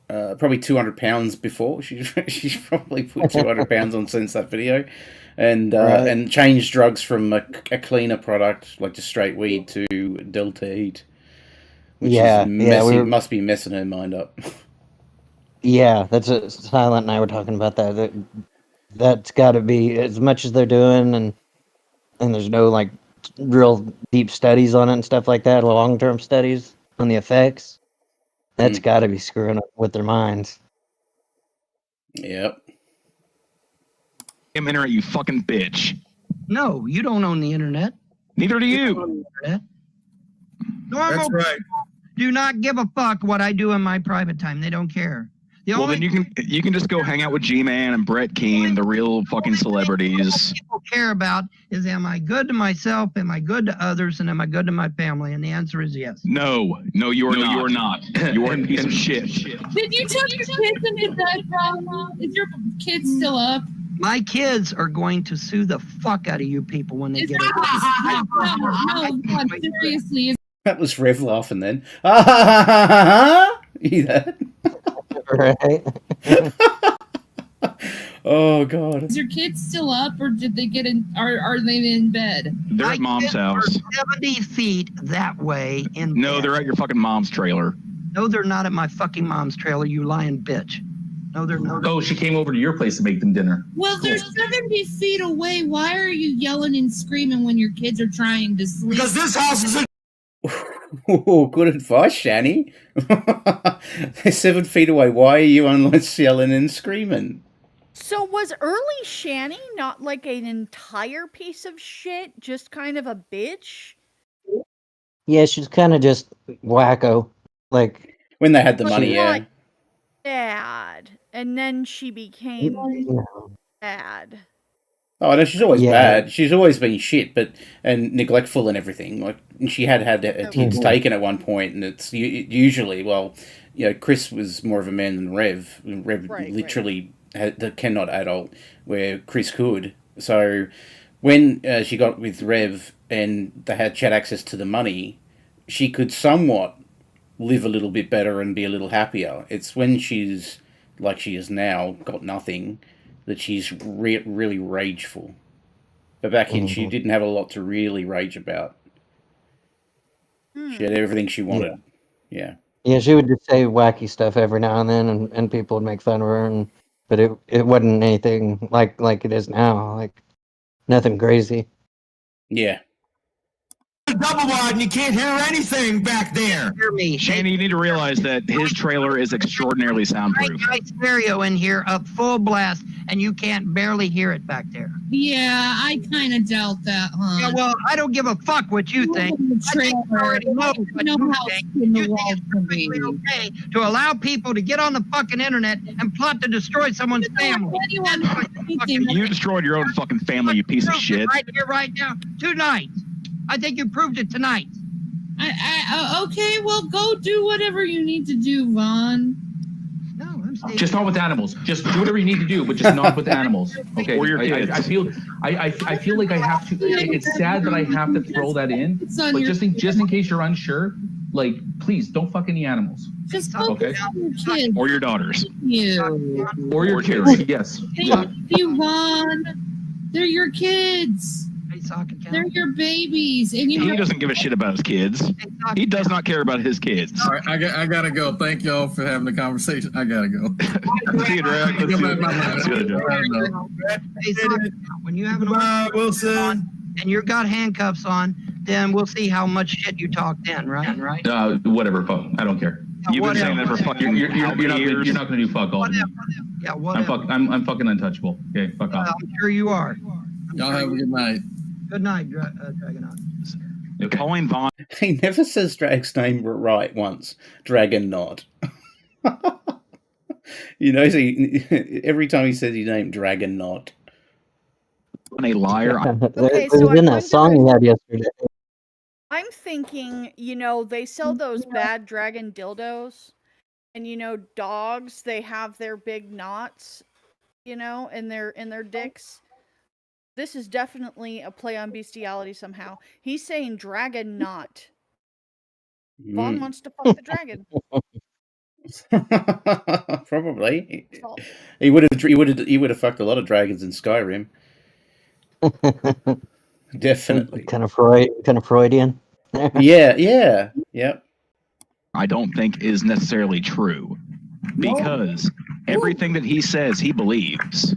probably 200 pounds before. She's probably put 200 pounds on since that video, and and changed drugs from a cleaner product like just straight weed to Delta Heat, which must be messing her mind up. Yeah, that's what Silent and I were talking about that. That's got to be, as much as they're doing, and there's no like real deep studies on it and stuff like that, long-term studies on the effects. That's got to be screwing up with their minds. Yep. Internet, you fucking bitch. No, you don't own the internet. Neither do you. Normal That's right. do not give a fuck what I do in my private time. They don't care. Well, then you can just go hang out with G-Man and Brett Keane, the real fucking celebrities. People care about is, am I good to myself? Am I good to others? And am I good to my family? And the answer is yes. No, you are not. You are not. You are a piece of shit. Did you tell your kids into bed, bro? Is your kid still up? My kids are going to sue the fuck out of you people when they get it. No, seriously. That was Rev laughing then. You that? Right. Oh god. Is your kids still up, or did they get in? Are they in bed? They're at mom's house. 70 feet that way in No, bed. they're at your fucking mom's trailer. No, they're not at my fucking mom's trailer, you lying bitch. No, they're not. Oh, she came over to your place to make them dinner. Well, they're 70 feet away. Why are you yelling and screaming when your kids are trying to sleep? Because this house is a... Oh, good advice, Shani. They're 7 feet away. Why are you unless yelling and screaming? So was early Shani not like an entire piece of shit, just kind of a bitch? Yeah, she's kind of just wacko. Like when they had the money, yeah. Like bad, and then she became bad. Oh no, she's always Yeah. bad. She's always been shit, and neglectful and everything. Like she had her kids taken at one point, and it's usually Chris was more of a man than Rev. Rev literally cannot adult, where Chris could. So when she got with Rev and they had access to the money, she could somewhat live a little bit better and be a little happier. It's when she's like she is now, got nothing, that she's really rageful. But back in, she didn't have a lot to really rage about. She had everything she wanted. Yeah. Yeah, she would just say wacky stuff every now and then, and people would make fun of her, but it wasn't anything like it is now, like nothing crazy. Yeah. Double wide and you can't hear anything back there. Hear me. Shandy, you need to realize that his trailer is extraordinarily soundproof. Right stereo in here up full blast, and you can't barely hear it back there. Yeah, I kind of doubt that, huh? Yeah, well, I don't give a fuck what you think. I think you already know what you think. You think it's perfectly okay to allow people to get on the fucking internet and plot to destroy someone's family. You destroyed your own fucking family, you piece of shit. Right here, right now, tonight. I think you proved it tonight. Okay, well, go do whatever you need to do, Vaughn. No, I'm staying. Just not with animals. Just do whatever you need to do, but just not with animals. Okay. Or your kids. I feel like I have to. It's sad that I have to throw that in, but just in case you're unsure, like, please don't fuck any animals. Just focus on your kids. Or your daughters. You. Or your kids. Yes. Thank you, Vaughn. They're your kids. They're your babies, and He doesn't give a shit about his kids. He does not care about his kids. All right, I gotta go. Thank y'all for having the conversation. I gotta go. See you, Drag. When you have an Wilson on and you've got handcuffs on, then we'll see how much shit you talk then, right? Whatever, fuck. I don't care. You've been saying that for fucking you're not gonna do fuck all. Yeah, whatever. I'm fucking untouchable. Okay, fuck off. I'm sure you are. Y'all have a good night. Good night, Dragonaut. Calling Vaughn. He never says Drag's name right once. Dragonaut. Every time he says his name, Dragonaut. A liar. It was in that song he had yesterday. I'm thinking, they sell those bad dragon dildos, and dogs, they have their big knots, in their dicks. This is definitely a play on bestiality somehow. He's saying dragon knot. Vaughn wants to fuck the dragon. Probably. He would have fucked a lot of dragons in Skyrim. Definitely. Kind of Freudian. Yeah. I don't think is necessarily true, because everything that he says, he believes.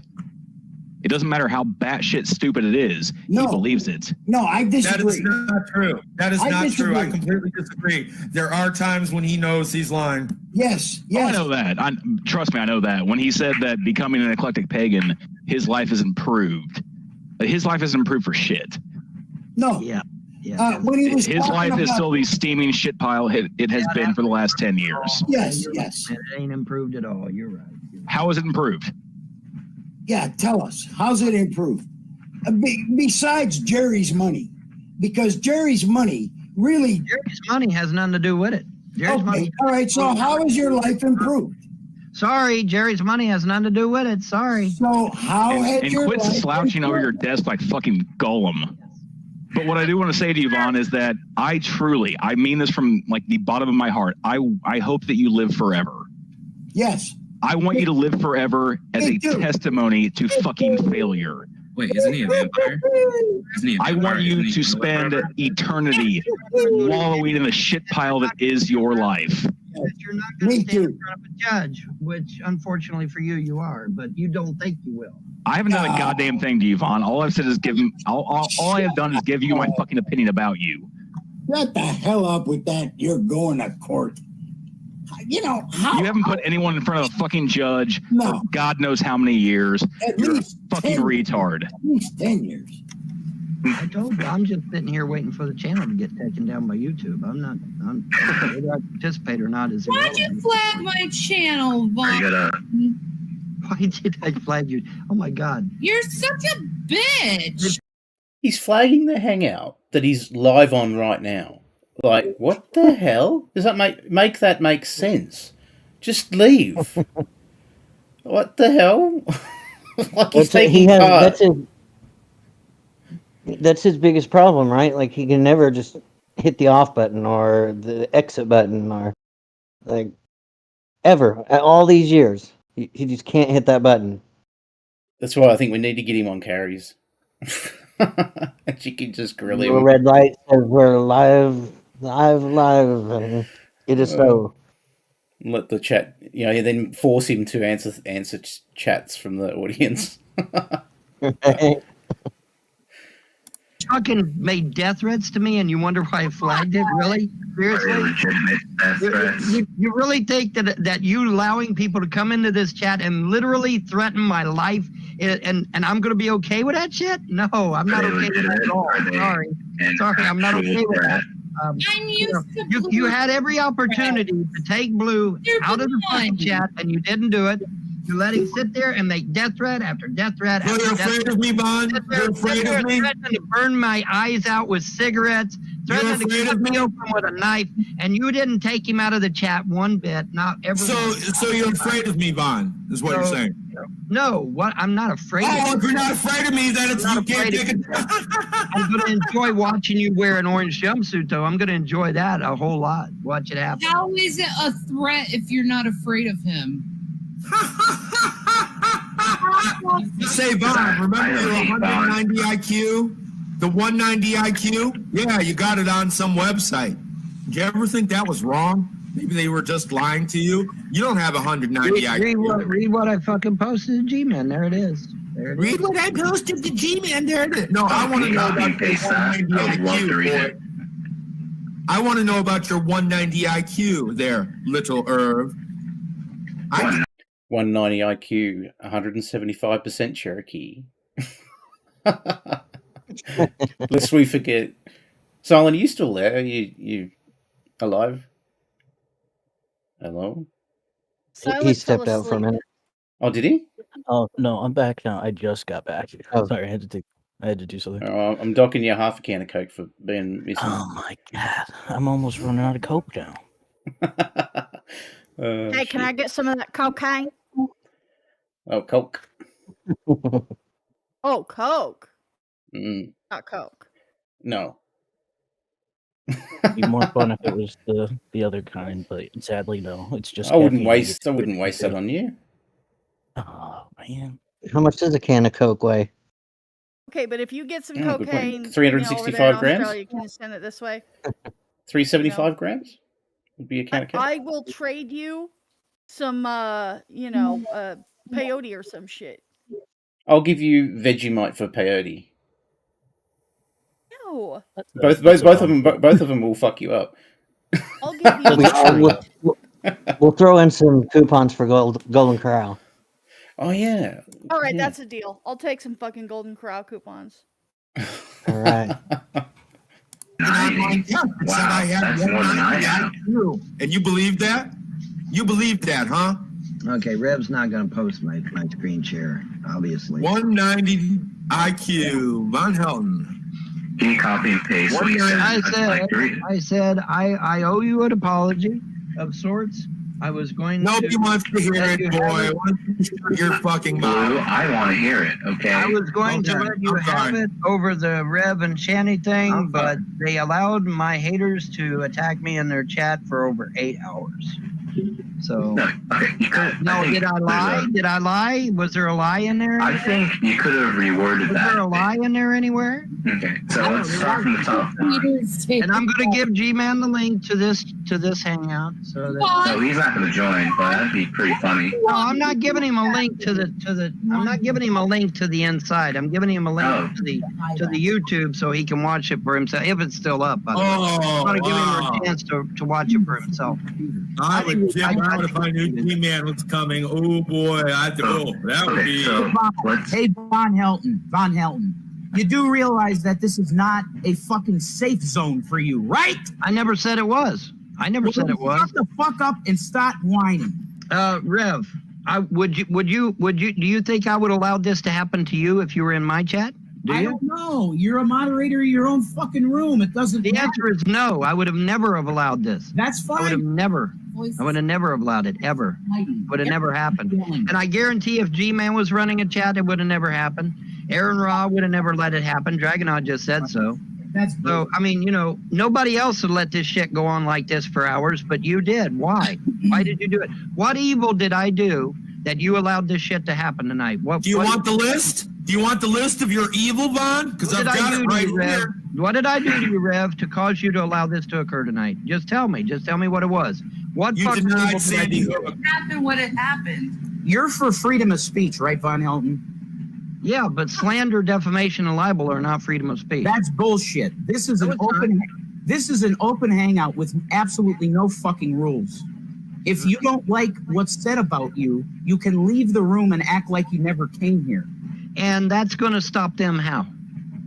It doesn't matter how batshit stupid it is. He believes it. No, I disagree. That is not true. That is not true. I completely disagree. There are times when he knows he's lying. Yes. Oh, I know that. Trust me, I know that. When he said that becoming an eclectic pagan, his life is improved. His life isn't improved for shit. No. Yeah. When he was his life is still the steaming shit pile it has been for the last 10 years. Yes. It ain't improved at all. You're right. How is it improved? Yeah, tell us. How's it improved? Besides Jerry's money. Because Jerry's money has nothing to do with it. Jerry's money. All right, so how is your life improved? Sorry, Jerry's money has nothing to do with it. Sorry. So how has and your quit life slouching over your desk like fucking Gollum. But what I do want to say to you, Vaughn, is that I mean this from like the bottom of my heart. I hope that you live forever. Yes. I want you to live forever as a testimony to fucking failure. Wait, isn't he a vampire? I want you to spend eternity wallowing in the shit pile that is your life. You're not going to stand in front of a judge, which unfortunately for you, you are, but you don't think you will. I haven't done a goddamn thing to you, Vaughn. All I've said is all I have done is give you my fucking opinion about you. Shut the hell up with that. You're going to court. You haven't put anyone in front of a fucking judge for God knows how many years. You're a fucking retard. At least 10 years. I told you, I'm just sitting here waiting for the channel to get taken down by YouTube. Whether I participate or not is Why'd you flag my channel, Vaughn? Why did I flag you? Oh my God. You're such a bitch. He's flagging the hangout that he's live on right now. Like, what the hell? Does that make that make sense? Just leave. What the hell? Like he's taking part. That's his biggest problem, right? Like he can never just hit the off button or the exit button or like ever. All these years, he just can't hit that button. That's why I think we need to get him on carries. And she can just grill Little him. red light says we're live, and it is so. Let the chat, then force him to answer chats from the audience. Fucking made death threats to me, and you wonder why I flagged it? Really? Seriously? You really think that you allowing people to come into this chat and literally threaten my life, and I'm going to be okay with that shit? No, I'm not okay with that at all. Sorry, I'm not okay with that. You had every opportunity to take Blue out of the fucking chat, and you didn't do it. You let him sit there and make death threat after death threat after death threat. You're afraid of me, Bond? You're afraid of me? Threatening to burn my eyes out with cigarettes. Threatening to cut me open with a knife. And you didn't take him out of the chat one bit. Not ever. So you're afraid of me, Bond, is what you're saying? No, what? I'm not afraid of you. If you're not afraid of me, then it's you can't take it. I'm going to enjoy watching you wear an orange jumpsuit, though. I'm going to enjoy that a whole lot. Watch it happen. How is it a threat if you're not afraid of him? Say, Vaughn, remember your 190 IQ? The 190 IQ? Yeah, you got it on some website. Did you ever think that was wrong? Maybe they were just lying to you? You don't have 190 IQ. Read what I fucking posted to G-Man. There it is. Read what I posted to G-Man. There it is. No, I want to know about your 190 IQ, boy. I want to know about your 190 IQ there, little Irv. 190 IQ, 175% Cherokee. Lest we forget. Silent, are you still there? Are you alive? Hello? He stepped out for a minute. Oh, did he? Oh no, I'm back now. I just got back. Oh. Sorry, I had to do something. I'm docking you half a can of Coke for being missing. Oh my god, I'm almost running out of Coke now. Hey, can I get some of that cocaine? Oh, Coke. Oh, Coke. Not Coke. No. It'd be more fun if it was the other kind, but sadly, no. It's just. I wouldn't waste that on you. Oh man. How much does a can of Coke weigh? Okay, but if you get some cocaine, 365 grams. Australia, can you send it this way? 375 grams would be a can of Coke. I will trade you some, peyote or some shit. I'll give you Vegemite for peyote. No. Both of them will fuck you up. I'll give you. We'll throw in some coupons for Golden Corral. Oh yeah. All right, that's a deal. I'll take some fucking Golden Corral coupons. All right. I had 190 IQ. And you believe that? You believe that, huh? Okay, Rev's not going to post my screen share, obviously. 190 IQ, Von Helton. Can you copy and paste what he said? I said I owe you an apology of sorts. I was going Nobody wants to hear it, boy. You're fucking Blue, I want to hear it, okay? I was going to let you have it over the Rev and Shanny thing, but they allowed my haters to attack me in their chat for over 8 hours. So, did I lie? Did I lie? Was there a lie in there? I think you could have reworded that. Was there a lie in there anywhere? Okay, so let's start from the top. And I'm going to give G-Man the link to this hangout. So that. So he's not going to join, but that'd be pretty funny. No, I'm not giving him a link to the. I'm not giving him a link to the inside. I'm giving him a link to the YouTube so he can watch it for himself if it's still up. By the way, I want to give him a chance to watch it for himself. I would jump out if I knew G-Man was coming. Oh boy, that would be. Hey, Von Helton. You do realize that this is not a fucking safe zone for you, right? I never said it was. I never said it was. Shut the fuck up and start whining. Rev, Do you think I would allow this to happen to you if you were in my chat? I don't know. You're a moderator of your own fucking room. It doesn't The answer is no. I would have never have allowed this. That's fine. I would have never allowed it, ever. Would have never happened. And I guarantee if G-Man was running a chat, it would have never happened. Aaron Ra would have never let it happen. Dragonaut just said so. So, I mean, nobody else would let this shit go on like this for hours, but you did. Why? Why did you do it? What evil did I do that you allowed this shit to happen tonight? Do you want the list? Do you want the list of your evil, Vaughn? Because I've got it right here. What did I do to you, Rev, to cause you to allow this to occur tonight? Just tell me. Just tell me what it was. What You fucking denied evil did I Sandy do? Hook. Happened when it happened. You're for freedom of speech, right, Von Helton? Yeah, but slander, defamation, and libel are not freedom of speech. That's bullshit. This is an open hangout with absolutely no fucking rules. If you don't like what's said about you, you can leave the room and act like you never came here. And that's going to stop them how?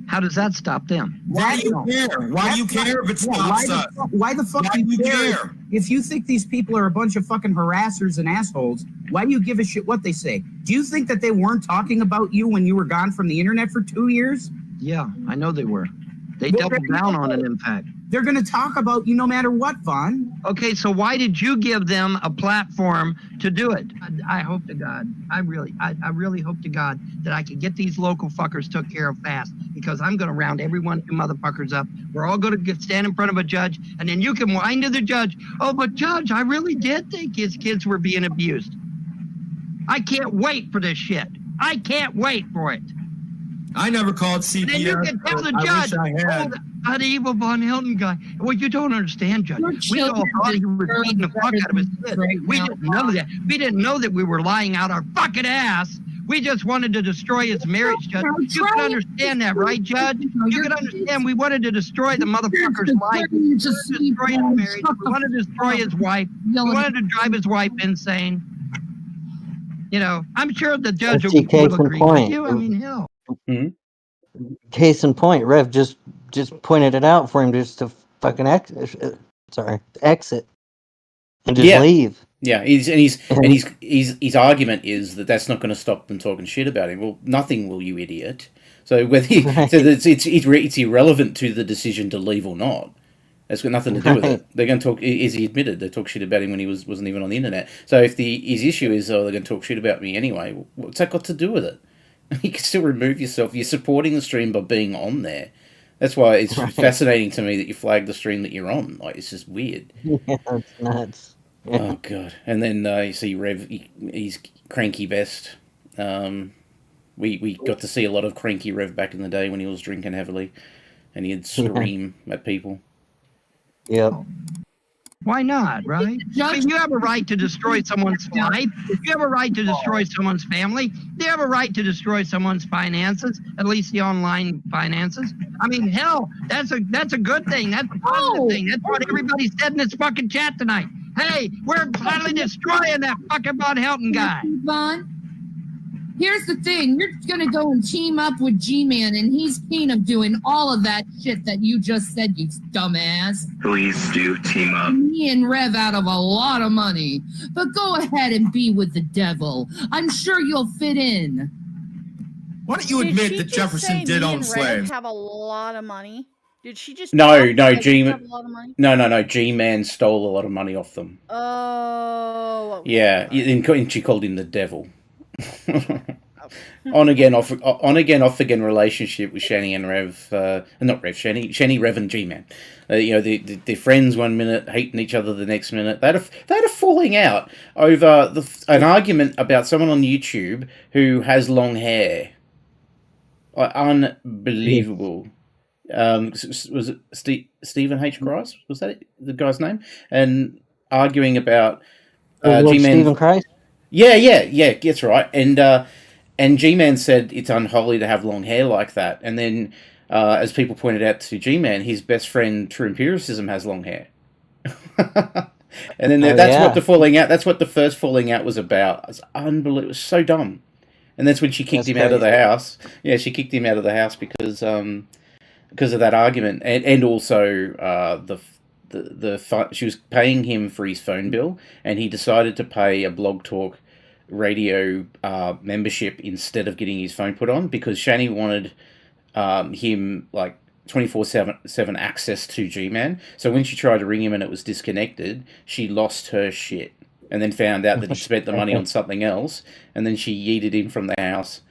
How does that stop them? Why do you care? Why do you care if it stops us? Why the fuck do you care? If you think these people are a bunch of fucking harassers and assholes, why do you give a shit what they say? Do you think that they weren't talking about you when you were gone from the internet for 2 years? Yeah, I know they were. They doubled down on it, in fact. They're going to talk about you no matter what, Vaughn. Okay, so why did you give them a platform to do it? I hope to God, I really hope to God that I can get these local fuckers took care of fast, because I'm going to round every one of you motherfuckers up. We're all going to stand in front of a judge, and then you can whine to the judge, oh, but judge, I really did think his kids were being abused. I can't wait for this shit. I can't wait for it. I never called CPS. And then you can tell the judge, that evil Von Helton guy. Well, you don't understand, Judge. We all thought he was beating the fuck out of his kid. We didn't know that. We didn't know that we were lying out our fucking ass. We just wanted to destroy his marriage, Judge. You can understand that, right, Judge? You can understand we wanted to destroy the motherfucker's life. We wanted to destroy his marriage. We wanted to destroy his wife. We wanted to drive his wife insane. I'm sure the judge will agree with you. I mean, hell. Case in point, Rev just pointed it out for him just to fucking exit and just leave. Yeah, his argument is that that's not going to stop them talking shit about him. Well, nothing will, you idiot. So whether it's irrelevant to the decision to leave or not. That's got nothing to do with it. They're going to talk, as he admitted, they talk shit about him when he wasn't even on the internet. So if his issue is, they're going to talk shit about me anyway, what's that got to do with it? You can still remove yourself. You're supporting the stream by being on there. That's why it's fascinating to me that you flag the stream that you're on. Like, it's just weird. Yeah, it's nuts. Yeah. Oh, God. And then you see Rev, he's cranky best. We got to see a lot of cranky Rev back in the day when he was drinking heavily. And he'd scream at people. Yep. Why not, right? I mean, you have a right to destroy someone's life. You have a right to destroy someone's family. You have a right to destroy someone's finances, at least the online finances. I mean, hell, that's a good thing. That's a positive thing. That's what everybody said in this fucking chat tonight. Hey, we're finally destroying that fucking Von Helton guy. Vaughn, here's the thing. You're going to go and team up with G-Man, and he's keen of doing all of that shit that you just said, you dumbass. Please do team up. Me and Rev out of a lot of money. But go ahead and be with the devil. I'm sure you'll fit in. Why don't you admit that Jefferson did own slaves? Have a lot of money. Did she just No, G-Man stole a lot of money off them. Oh. Yeah, and she called him the devil. On again, off again relationship with Shani and Rev, not Rev, Shani, Rev, and G-Man. They're friends one minute, hating each other the next minute. They had a falling out over an argument about someone on YouTube who has long hair. Unbelievable. Was it Stephen H. Christ? Was that the guy's name? And arguing about G-Man. Stephen Christ? Yeah, that's right. And G-Man said it's unholy to have long hair like that. And then, as people pointed out to G-Man, his best friend True Empiricism has long hair. And then what the falling out. That's what the first falling out was about. It's unbelievable. It was so dumb. And that's when she kicked him out of the house. Yeah, she kicked him out of the house because of that argument, and also she was paying him for his phone bill, and he decided to pay a Blog Talk radio membership instead of getting his phone put on, because Shani wanted him like 24/7 access to G-Man. So when she tried to ring him and it was disconnected, she lost her shit and then found out that he spent the money on something else, and then she yeeted him from the house.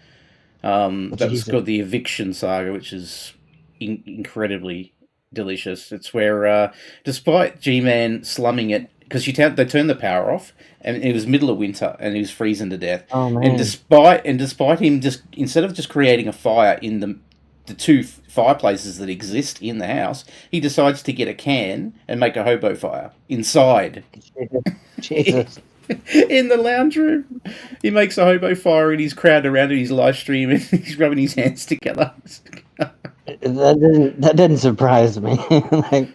That was called the Eviction Saga, which is incredibly delicious. It's where, despite G-Man slumming it, because they turned the power off, and it was middle of winter, and he was freezing to death. Oh, man. And despite him instead of just creating a fire in the two fireplaces that exist in the house, he decides to get a can and make a hobo fire inside. Jesus. In the lounge room. He makes a hobo fire and he's crowded around in his live stream and he's rubbing his hands together. That didn't surprise me. like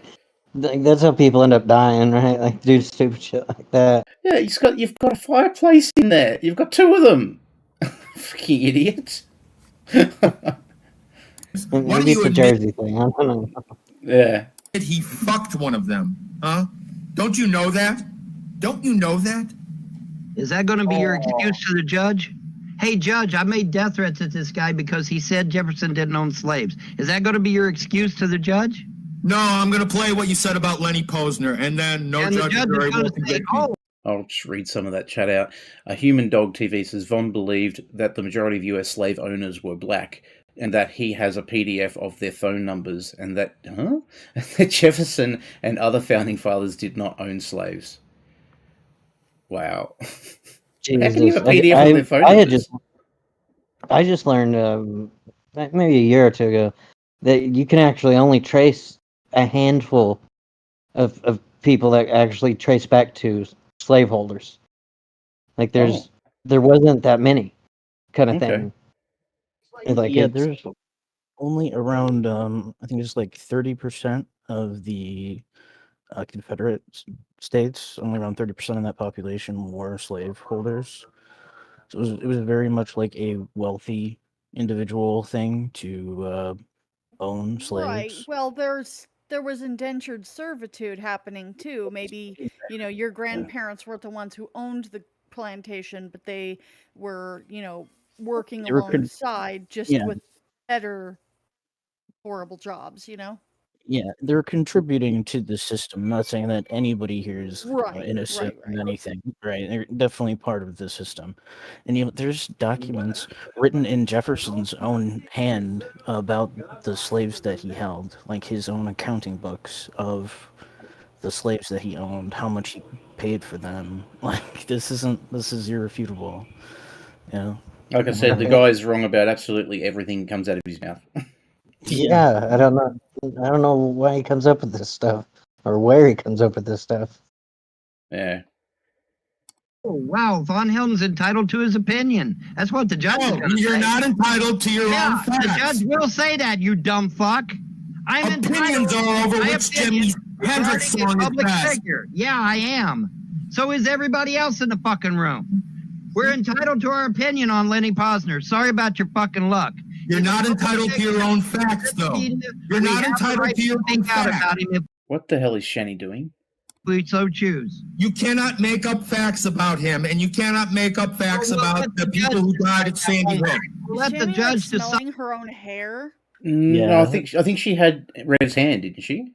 that's how people end up dying, right? Like do stupid shit like that. Yeah, you've got a fireplace in there. You've got two of them. Fucking idiot. Maybe it's a Jersey thing. I don't know. Yeah. He fucked one of them, huh? Don't you know that? Don't you know that? Is that going to be your excuse to the judge? Hey, judge, I made death threats at this guy because he said Jefferson didn't own slaves. Is that going to be your excuse to the judge? No, I'm going to play what you said about Lenny Posner, and then no judge or jury will convict me. I'll just read some of that chat out. A Human Dog TV says Von believed that the majority of US slave owners were black, and that he has a PDF of their phone numbers, and that that Jefferson and other founding fathers did not own slaves. Wow. Jesus. How can you have a PDF of their phone numbers? I just learned maybe a year or two ago that you can actually only trace a handful of people that actually trace back to slaveholders. Like there wasn't that many kind of thing. Like there's only around I think it's like 30% of the Confederate states, only around 30% of that population were slaveholders. So it was very much like a wealthy individual thing to own slaves. Right. Well, there was indentured servitude happening too. Maybe, your grandparents weren't the ones who owned the plantation, but they were, working alongside just with better horrible jobs, Yeah, they're contributing to the system. I'm not saying that anybody here is innocent of anything, right? They're definitely part of the system. And there's documents written in Jefferson's own hand about the slaves that he held, like his own accounting books of the slaves that he owned, how much he paid for them. Like this is irrefutable. Like I said, the guy's wrong about absolutely everything that comes out of his mouth. Yeah, I don't know why he comes up with this stuff or where he comes up with this stuff. Yeah. Oh, wow, Von Helton's entitled to his opinion. That's what the judge is going to say. You're not entitled to your own facts. The judge will say that, you dumb fuck. Opinions are over which Jimi Hendrix song is best. Yeah, I am. So is everybody else in the fucking room. We're entitled to our opinion on Lenny Posner. Sorry about your fucking luck. You're not entitled to your own facts, though. You're not entitled to your own facts. What the hell is Shani doing? We so choose. You cannot make up facts about him, and you cannot make up facts about the people who died at Sandy Hook. Let the judge decide. Smelling her own hair. No, I think she had Red's hand, didn't she?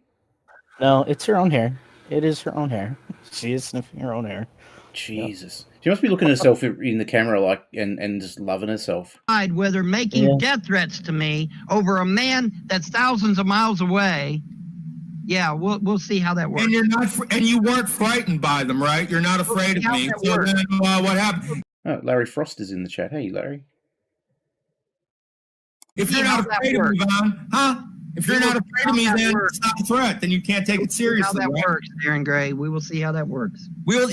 No, it's her own hair. It is her own hair. She is sniffing her own hair. Jesus. She must be looking at herself in the camera and just loving herself. Whether making death threats to me over a man that's thousands of miles away. Yeah, we'll see how that works. And you weren't frightened by them, right? You're not afraid of me. So then what happened? Oh, Larry Frost is in the chat. Hey, Larry. If you're not afraid of me, Von, huh? If you're not afraid of me, then it's not a threat. Then you can't take it seriously. How that works, Darren Gray. We will see how that works. We'll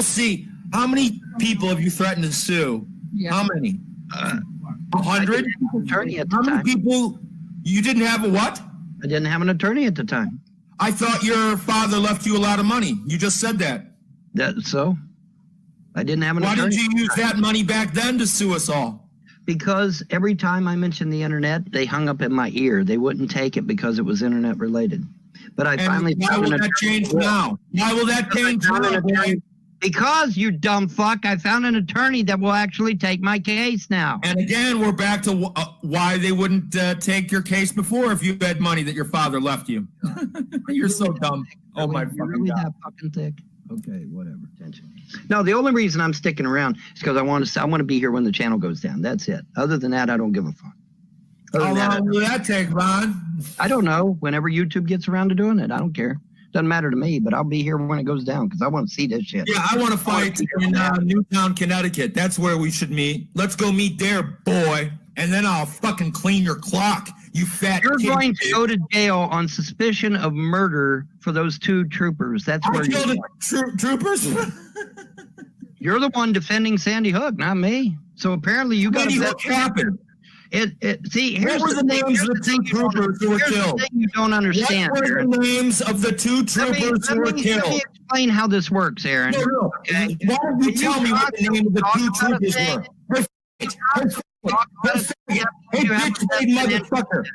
see. How many people have you threatened to sue? Yeah. How many? 100? How many people? You didn't have a what? I didn't have an attorney at the time. I thought your father left you a lot of money. You just said that. So? I didn't have an attorney. Why did you use that money back then to sue us all? Because every time I mentioned the internet, they hung up in my ear. They wouldn't take it because it was internet related. But I finally. Why will that change now? Why will that change now? Because, you dumb fuck, I found an attorney that will actually take my case now. And again, we're back to why they wouldn't take your case before if you had money that your father left you. You're so dumb. Oh my fucking really God. that fucking thick? Okay, whatever. Attention. No, the only reason I'm sticking around is because I want to be here when the channel goes down. That's it. Other than that, I don't give a fuck. How long will that take, Vaughn? I don't know. Whenever YouTube gets around to doing it, I don't care. Doesn't matter to me, but I'll be here when it goes down because I want to see this shit. Yeah, I want to fight in Newtown, Connecticut. That's where we should meet. Let's go meet there, boy. And then I'll fucking clean your clock, you fat You're kid. going to go to jail on suspicion of murder for those 2 troopers. That's where you're going. Troopers? You're the one defending Sandy Hook, not me. So apparently you got to. What happened? See, here's what were the names of the 2 troopers who were killed? You don't understand. What were the names of the 2 troopers who were killed? Let me explain how this works, Aaron. No. Okay? Why don't you tell me what the name of the 2 troopers were? Hey, bitch-made motherfucker.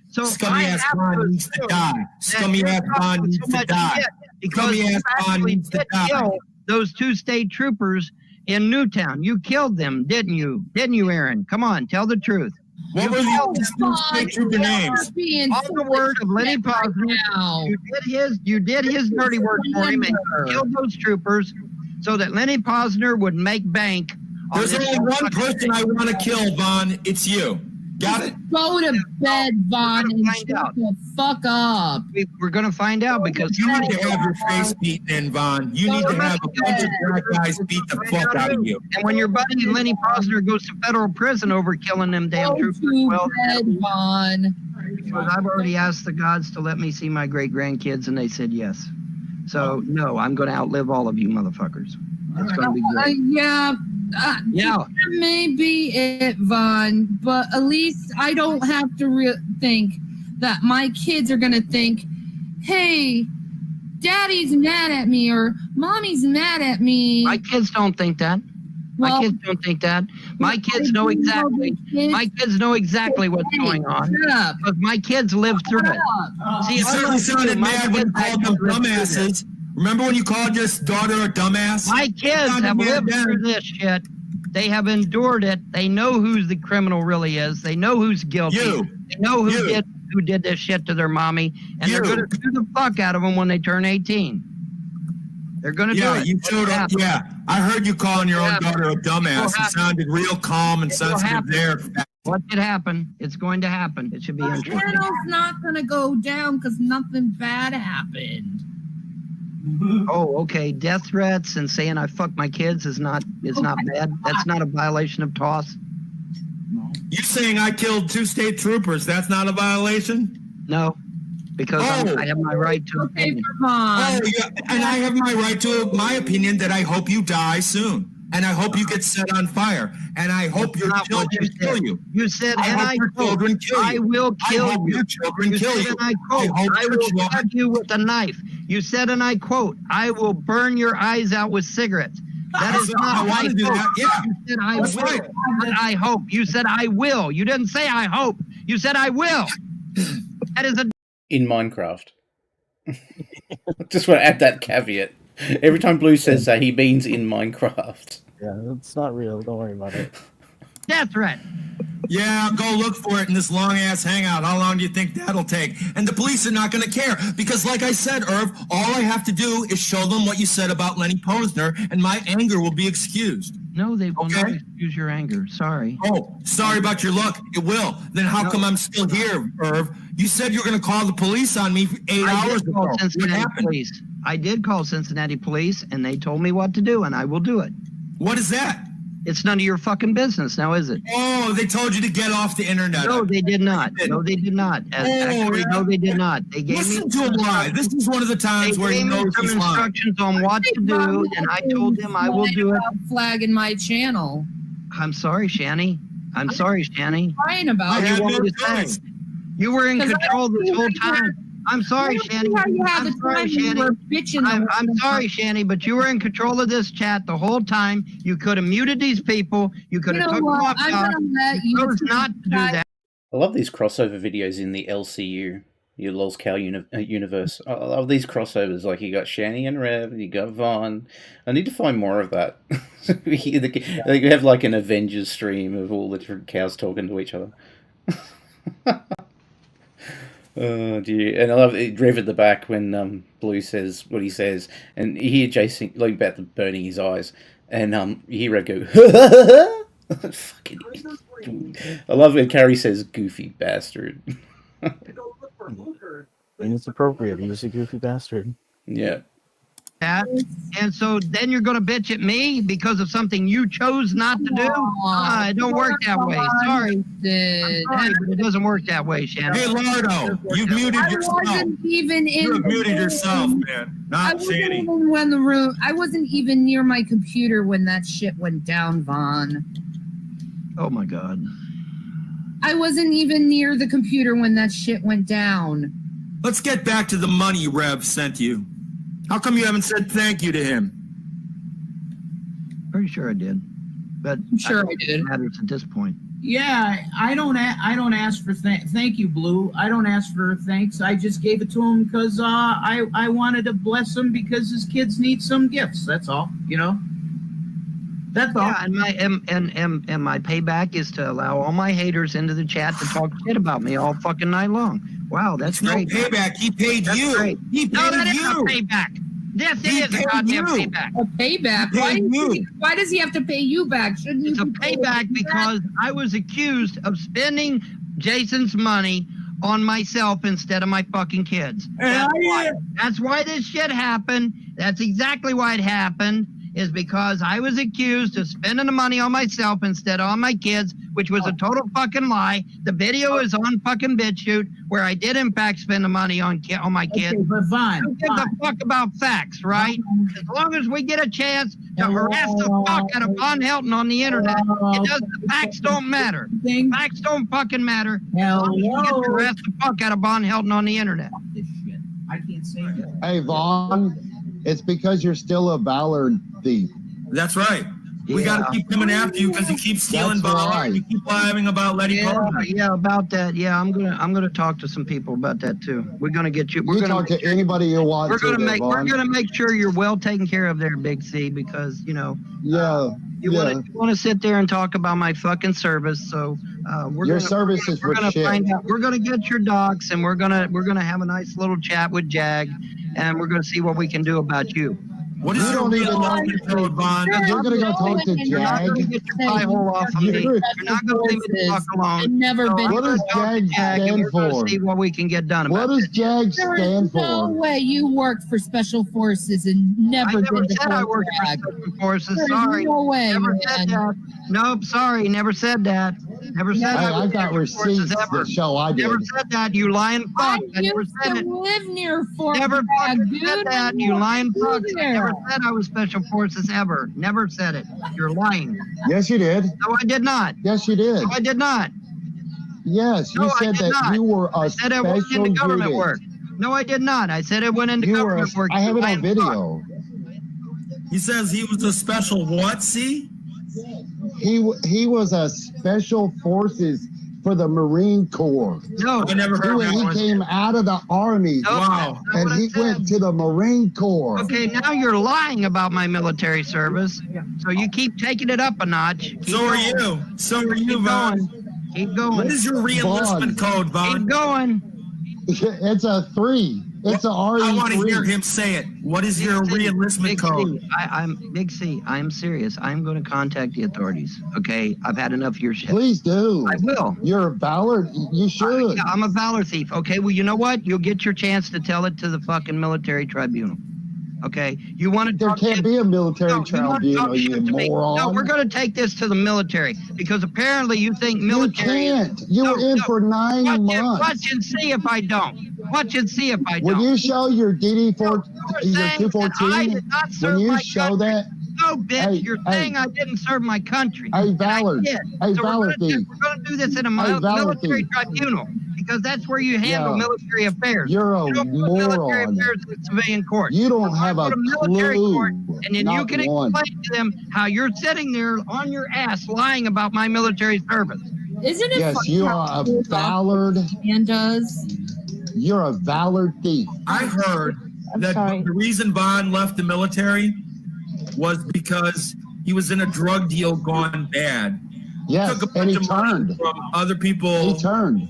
So Scummy ass Bond needs to die. Scummy ass Bond needs to die. Scummy ass Bond needs to die. Those 2 state troopers in Newtown. You killed them, didn't you? Didn't you, Aaron? Come on, tell the truth. What were the 2 state trooper names? On the word of Lenny Posner, you did his dirty work for him and killed those troopers so that Lenny Posner would make bank. There's only one person I want to kill, Vaughn. It's you. Got it? Go to bed, Vaughn, and shut the fuck up. We're going to find out because you need to have your face beaten in, Vaughn. You need to have a bunch of black guys beat the fuck out of you. And when your buddy Lenny Posner goes to federal prison over killing them damn troopers, well, Vaughn. Because I've already asked the gods to let me see my great grandkids, and they said yes. So no, I'm going to outlive all of you motherfuckers. It's going to be great. Yeah. Yeah. That may be it, Vaughn, but at least I don't have to think that my kids are going to think, hey, daddy's mad at me or mommy's mad at me. My kids don't think that. My kids don't think that. My kids know exactly. My kids know exactly what's going on. But my kids lived through it. See, you certainly sounded mad when you called them dumbasses. Remember when you called your daughter a dumbass? My kids have lived through this shit. They have endured it. They know who the criminal really is. They know who's guilty. They know who did this shit to their mommy, and they're going to sue the fuck out of them when they turn 18. They're going to do it. You showed up. Yeah, I heard you calling your own daughter a dumbass. It sounded real calm and sensitive there. What did happen? It's going to happen. It should be interesting. The channel's not going to go down because nothing bad happened. Oh, okay. Death threats and saying I fucked my kids is not bad. That's not a violation of TOS. You saying I killed 2 state troopers? That's not a violation? No, because I have my right to opinion. Oh, yeah, and I have my right to my opinion that I hope you die soon. And I hope you get set on fire. And I hope your children kill you. You said, I hope your children kill you. I will kill you. I hope your children kill you. And I quote, I will cut you with a knife. You said, and I quote, I will burn your eyes out with cigarettes. That is not I want to do that. Yeah. You said I will. Right. I hope. You said I will. You didn't say I hope. You said I will. That is in Minecraft. Just want to add that caveat. Every time Blue says that, he means in Minecraft. Yeah, it's not real. Don't worry about it. Death threat. Yeah, go look for it in this long-ass hangout. How long do you think that'll take? And the police are not going to care because, like I said, Irv, all I have to do is show them what you said about Lenny Posner, and my anger will be excused. No, they will not excuse your anger. Sorry. Oh, sorry about your luck. It will. Then how come I'm still here, Irv? You said you were going to call the police on me for 8 hours ago. What happened? Police. I did call Cincinnati police, and they told me what to do, and I will do it. What is that? It's none of your fucking business now, is it? Oh, they told you to get off the internet. No, they did not. No, they did not. Actually, no, they did not. They gave Listen to him lie. This is one of the times where he knows he's lying. Instructions on what to do, and I told him I will do it. Flagging my channel. I'm sorry, Shanny. I'm sorry, Shanny. Crying about What do you want me to say? You were in control this whole time. I'm sorry, Shanny. I'm sorry, Shanny. I'm sorry, Shanny, but you were in control of this chat the whole time. You could have muted these people. You could have took them off. I'm gonna let you chose not to do that. I love these crossover videos in the LCU. your Lolzcow universe. I love these crossovers. Like you got Shani and Rev, you got Vaughn. I need to find more of that. They have like an Avengers stream of all the different cows talking to each other. Oh dear! And I love it, Rev at the back when Blue says what he says, and you hear Jason like about the burning his eyes, and you hear Rev go, fucking. I love when Carrie says "goofy bastard." And it's appropriate. He's a goofy bastard. Yeah. That. And so then you're going to bitch at me because of something you chose not to do? It don't work that way. Sorry. I'm sorry, but it doesn't work that way, Shannon. Hey, Lardo, you muted yourself. I wasn't even in You have muted yourself, man. Not Shani. I wasn't even near my computer when that shit went down, Vaughn. Oh, my God. I wasn't even near the computer when that shit went down. Let's get back to the money Rev sent you. How come you haven't said thank you to him? Pretty sure I did, but I'm sure I did. Matters at this point. Yeah, I don't ask for thank you, Blue. I don't ask for thanks. I just gave it to him because I wanted to bless him because his kids need some gifts. That's all. You know. That's all. Yeah, and my payback is to allow all my haters into the chat to talk shit about me all fucking night long. Wow, that's great. No payback. He paid that's you. Great. He paid no, that you. Isn't a payback. Yes, it is a goddamn payback. A payback? Why does he have to pay you back? Shouldn't It's a payback because I was accused of spending Jason's money on myself instead of my fucking kids. That's why this shit happened. That's exactly why it happened. Is because I was accused of spending the money on myself instead of on my kids, which was a total fucking lie. The video is on fucking BitChute where I did in fact spend the money on my kids. Okay, but Vaughn, don't give a fuck about facts, right? As long as we get a chance to harass the fuck out of Von Helton on the internet, it does. The facts don't matter. Facts don't fucking matter. As long as you get to harass the fuck out of Von Helton on the internet. I can't say that. Hey, Vaughn, it's because you're still a Ballard thief. That's right. We got to keep coming after you because you keep stealing Ballard. You keep lying about Letty Parker. Yeah, about that. Yeah, I'm gonna talk to some people about that too. We're gonna get you. We're gonna talk to anybody you want. We're gonna make sure you're well taken care of there, Big C, because you know. Yeah. You want to sit there and talk about my fucking service, so we're gonna get your docs, and we're gonna have a nice little chat with Jag, and we're gonna see what we can do about you. What is your real code, Vaughn? You're gonna go talk to You're not gonna get your pie hole off of me. You're not gonna leave me the fuck alone. What does Jag stand for? See what we can get done about What does Jag stand for? No way you worked for Special Forces and never said I worked for Special Forces. Sorry. No way, never said that. Nope, sorry, never said that. Never said that. I got receipts that show I did. Never said that, you lying fuck. I never said it. Live near Fort Never Bragg, said that, you lying fuck. I never said I was Special Forces ever. Never said it. You're lying. Yes, you did. No, I did not. Yes, you did. No, I did not. Yes, you said that you were a said I went into government work. No, I did not. I said it went into government work. I have it on video. He says he was a special what, see? He was a Special Forces for the Marine Corps. No, I never heard that. He came out of the Army. Wow. And he went to the Marine Corps. Okay, now you're lying about my military service. So you keep taking it up a notch. So are you. So are you, Vaughn. Keep going. What is your re-enlistment code, Vaughn? Keep going. It's a 3. It's a RE3. I want to hear him say it. What is your re-enlistment code? I'm Big C. I'm serious. I'm going to contact the authorities. Okay, I've had enough of your shit. Please do. I will. You're a Ballard. You should. Yeah, I'm a Valor thief. Okay, well, you know what? You'll get your chance to tell it to the fucking military tribunal. Okay, you want to? There can't be a military tribunal, you moron. No, we're going to take this to the military because apparently you think military. You can't. You were in for 9 months. Watch and see if I don't. Watch and see if I don't. When you show your DD4, your I 214, did not serve when you my show country. that. No, bitch, you're saying I didn't serve my country. Hey, Ballard. Hey, Ballard. We're going to do this in a military tribunal because that's where you handle military affairs. You're a don't moron. Military affairs in civilian court. You don't have a military clue. Court, and then you can one. explain to them how you're sitting there on your ass lying about my military service. Isn't it Yes, funny you how are a cool Ballard. And does. You're a valor thief. I heard that the reason Vaughn left the military was because he was in a drug deal gone bad. Yes, and he turned. From other people. He turned.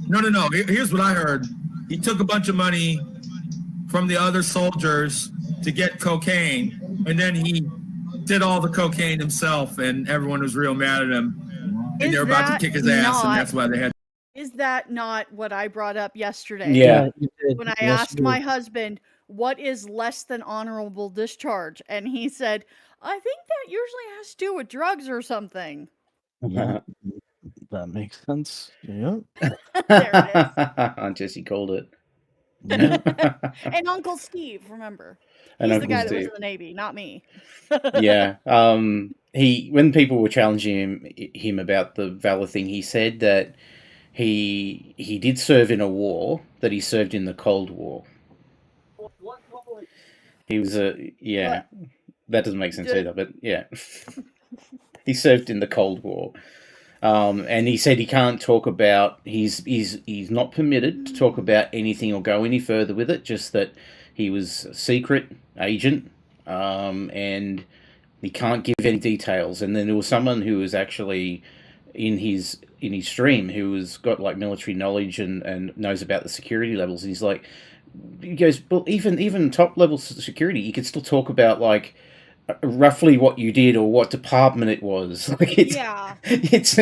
No. Here's what I heard. He took a bunch of money from the other soldiers to get cocaine, and then he did all the cocaine himself, and everyone was real mad at him. And they were about to kick his ass, and that's why they had. Is that not what I brought up yesterday? Yeah. When I asked my husband, what is less than honorable discharge? And he said, I think that usually has to do with drugs or something. Yeah, that makes sense. Yeah. There it Jesse called it. Yeah. And Uncle Steve, remember. And He's Uncle the guy that was Steve. in the Navy, not me. Yeah. When people were challenging him about the valor thing, he said that he did serve in a war, that he served in the Cold War. He was that doesn't make sense either, but yeah. He served in the Cold War. And he said he can't talk about, he's not permitted to talk about anything or go any further with it, just that he was a secret agent, and he can't give any details. And then there was someone who was actually in his stream who has got like military knowledge and knows about the security levels, and he's like, he goes, well, even top level security, you could still talk about like roughly what you did or what department it was. Like it's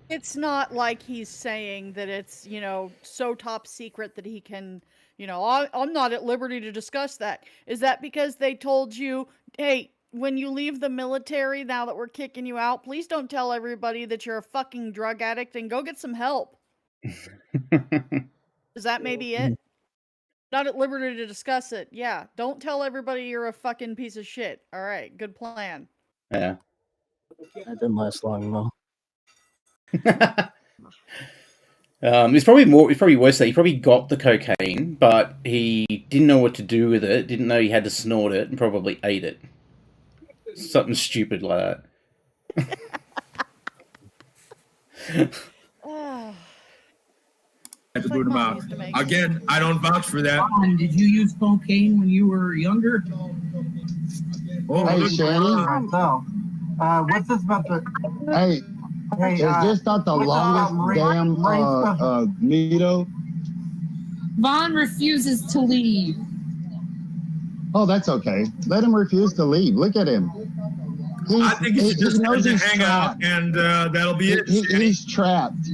It's not like he's saying that it's, so top secret that he can, I'm not at liberty to discuss that. Is that because they told you, hey, when you leave the military, now that we're kicking you out, please don't tell everybody that you're a fucking drug addict and go get some help. Is that maybe it? Not at liberty to discuss it. Yeah. Don't tell everybody you're a fucking piece of shit. All right. Good plan. Yeah. That didn't last long, though. It's probably worse that he probably got the cocaine, but he didn't know what to do with it, didn't know he had to snort it, and probably ate it. Something stupid like that. To boot him out. Again, I don't vouch for that. Did you use cocaine when you were younger? Hey, Shanny. So, what's this about the... Hey, is this not the longest damn Mito? Vaughn refuses to leave. Oh, that's okay. Let him refuse to leave. Look at him. I think he should just hang out, and that'll be it. He's trapped.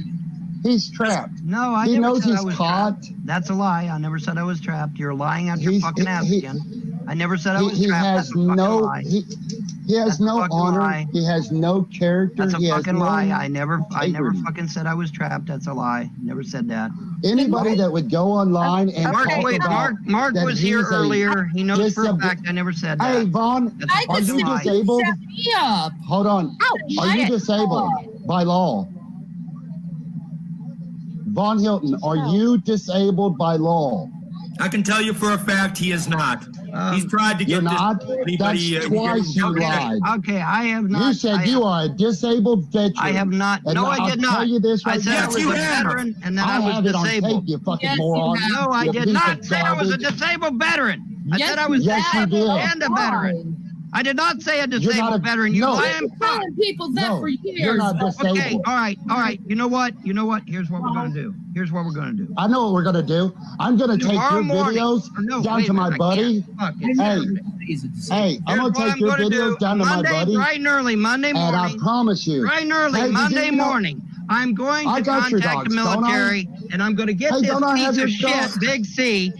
He's trapped. No, I he never knows said he's I was caught. Trapped. That's a lie. I never said I was trapped. You're lying out your fucking ass again. I never said I was trapped. That's a fucking lie. He has no honor. Lie. He has no character. That's a fucking lie. I never fucking said I was trapped. That's a lie. Never said that. Anybody that would go online and Mark was here earlier. He knows for a fact I never said that. Hey, Vaughn, are you disabled? Hold on. Are you disabled by law? Von Hilton, are you disabled by law? I can tell you for a fact he is not. He's tried to get That's twice you lied. Okay, I have not. You said you are a disabled veteran. I have not. And No, I did not. I'll tell you this right I said now. I was a veteran and then I was disabled. You fucking moron. No, I did not say I was a disabled veteran. I said I was disabled and a veteran. I did not say a disabled veteran. You lying telling people that for years. You're not disabled. Okay, all right. You know what? Here's what we're gonna do. I know what we're gonna do. I'm gonna take your videos down to my buddy. Hey, I'm gonna take your videos down to my buddy. Bright and early, Monday morning. And I promise you. Bright and early, Monday morning. I'm going to contact the military, and I'm going to get this piece of shit, Big C,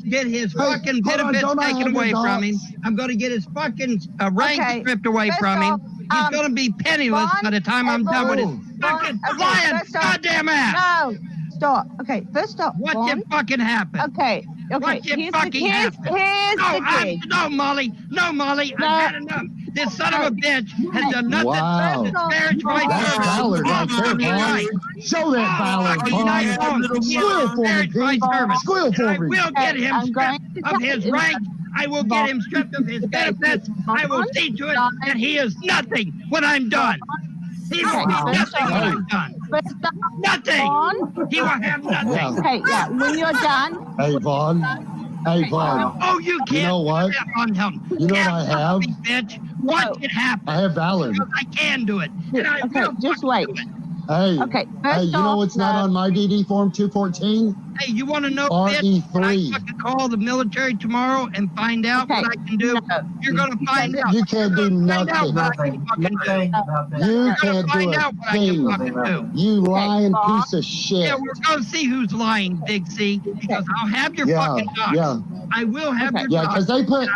get his fucking benefits taken away from him. I'm going to get his fucking rank stripped away from him. He's going to be penniless by the time I'm done with his fucking flying goddamn ass. No, stop. Okay, first off, what can fucking happen? Okay. What can fucking happen? No, Molly. I've had enough. This son of a bitch has done nothing but disparage my service. Show that valor, Squeal for me, Pete. Squeal for me. I will get him stripped of his rank. I will get him stripped of his benefits. I will see to it that he is nothing when I'm done. He won't have nothing when I'm done. Nothing. He won't have nothing. Okay, yeah. When you're done. Hey, Vaughn. Hey, Vaughn. Oh, you can't. You know what? You know what I have? Bitch. What can happen? I have Valor. Because I can do it. And I will just wait. Hey, okay, hey, you know what's not on my DD form 214? Hey, you want to know, RE3. bitch, when I fucking call the military tomorrow and find out what I can do? You're going to find out. You can't do nothing. You can't do a thing. You lying piece of shit. Yeah, we're going to see who's lying, Big C, because I'll have your fucking docs. Yeah. I will have your Yeah, docs. because they put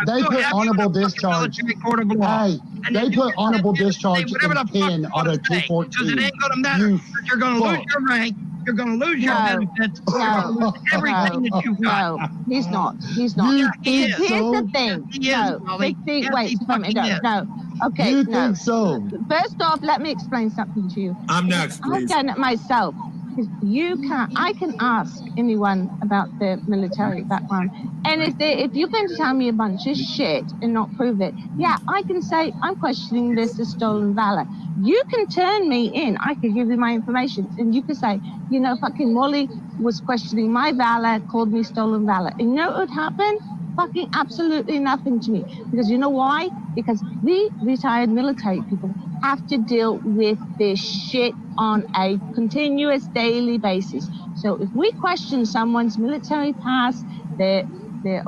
honorable discharge. Hey, they put honorable discharge in pin on a 214. Because it ain't going to matter. You're going to lose your rank. You're going to lose your benefits. No, everything that you've got. No, he's not. He's not. Yeah, he is. Here's the thing. He is, no, Molly. Big Yes, wait, he wait a minute. fucking is. No. Okay, You no. think so? First off, let me explain something to you. I'm next, I've please. done it myself. I can ask anyone about their military background, and if you're going to tell me a bunch of shit and not prove it, yeah, I can say I'm questioning this as stolen valor. You can turn me in. I can give you my information, and you can say, you know, fucking Wally was questioning my valor, called me stolen valor, and you know what would happen? Fucking absolutely nothing to me. Because you know why? Because we retired military people have to deal with this shit on a continuous daily basis. So if we question someone's military past, their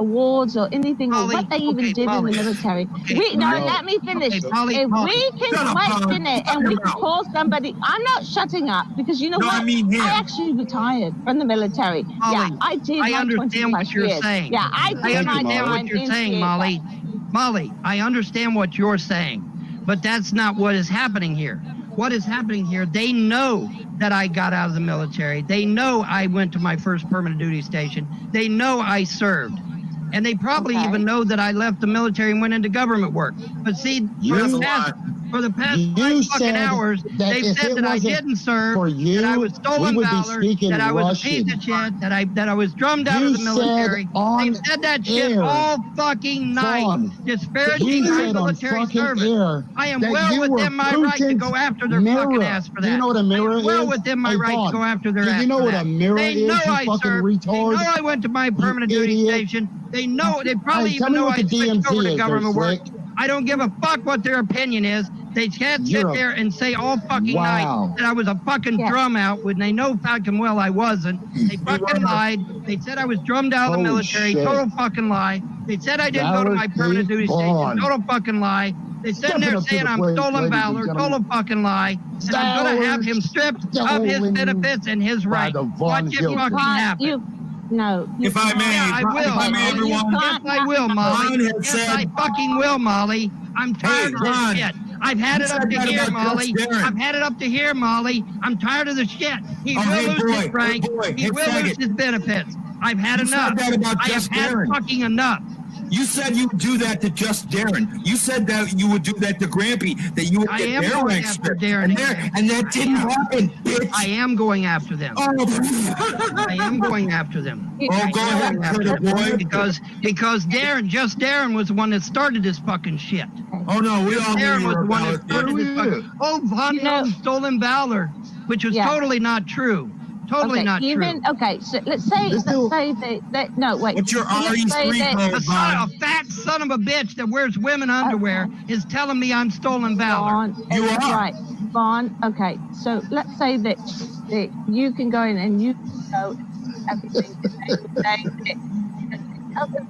awards or anything, or what they even did in the military. Let me finish. If we can question it and we can call somebody, I'm not shutting up because you know what? I actually retired from the military. Yeah, I did. I understand what you're saying. Yeah, I understand what you're saying, Molly. Molly, I understand what you're saying, but that's not what is happening here. What is happening here? They know that I got out of the military. They know I went to my first permanent duty station. They know I served. And they probably even know that I left the military and went into government work. But see, for the past 5 fucking hours, they've said that I didn't serve, that I was stolen valor, that I was a piece of shit, that I was drummed out of the military. They've said that shit all fucking night, disparaging my military service. I am well within my right to go after their fucking ass for that. Do you know what a mirror is? Well within my right to go after their ass. Do you know what a mirror is, you fucking retard? They know I went to my permanent duty station. They know, they probably even know I switched over to government work. I don't give a fuck what their opinion is. They can't sit there and say all fucking night that I was a fucking drum out when they know fucking well I wasn't. They fucking lied. They said I was drummed out of the military. Total fucking lie. They said I didn't go to my permanent duty station. Total fucking lie. They sitting there saying I'm stolen valor. Total fucking lie. And I'm going to have him stripped of his benefits and his right. Watch it fucking happen. No. If I may, I will. If I may, everyone. Yes, I will, Molly. Yes, I fucking will, Molly. I'm tired of this shit. I've had it up to here, Molly. I've had it up to here, Molly. I'm tired of the shit. He will lose his rank. He will lose his benefits. I've had enough. I have had fucking enough. You said you would do that to just Darren. You said that you would do that to Grampy, that you would get their rank stripped. And that didn't happen, bitch. I am going after them. I am going after them. Oh, go ahead, Critter boy. Because Darren was the one that started this fucking shit. Oh, no, we all Darren knew was the one that about started this fucking... Oh, Von knows stolen valor, which was totally not true. Totally not true. Okay, so let's say that no, wait. What's your RE3 code, A fat son of a bitch that wears women underwear is telling me I'm stolen valor. You are. Right. Vaughn, okay, so let's say that you can go in and you know everything.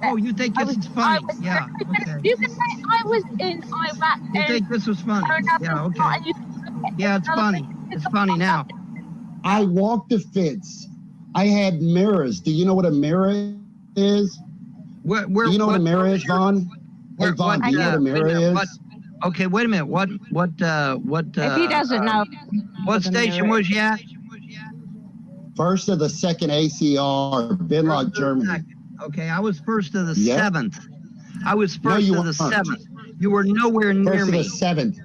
Oh, you think this is funny? Yeah. Okay. You can say I was in Iraq. You think this was funny? Yeah, okay. Yeah, it's funny. It's funny now. I walked the fence. I had mirrors. Do you know what a mirror is? Do you know what a mirror is, Vaughn? Hey, Vaughn, do you know what a mirror is? Okay, wait a minute. What? If he doesn't know. What station was you at? First of the 2nd ACR, Binlock, Germany. Okay, I was first of the 7th. I was first of the 7th. You were nowhere near me. First of the 7th.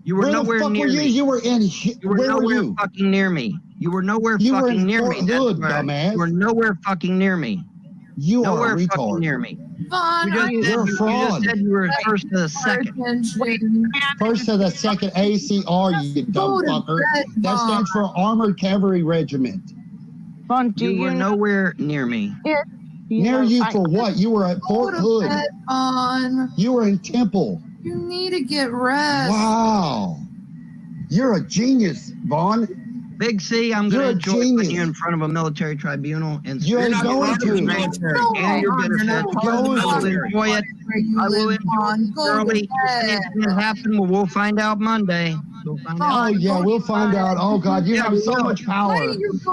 You were nowhere near me. You were in. You were nowhere fucking near me. You were nowhere fucking near me. Dumbass. You were nowhere fucking near me. You Nowhere are a fucking retard. near me. Vaughn, You're a You fraud. just said you were first to the second. First to the second ACR, you dumb fucker. That stands for Armored Cavalry Regiment. Vaughn, do You were nowhere near me. Near you for what? You were at Fort Hood. Vaughn. You were in Temple. You need to get rest. Wow. You're a genius, Vaughn. Big C, I'm You're going a to enjoy genius. putting you in front of a military tribunal and You ain't you're going not to. part of the military. And you're You're not benefit. going I will to. enjoy it. I will enjoy it thoroughly. Anything that happened, we'll find out Monday. We'll find out. Oh, yeah, we'll find out. Oh, God, you have so much power.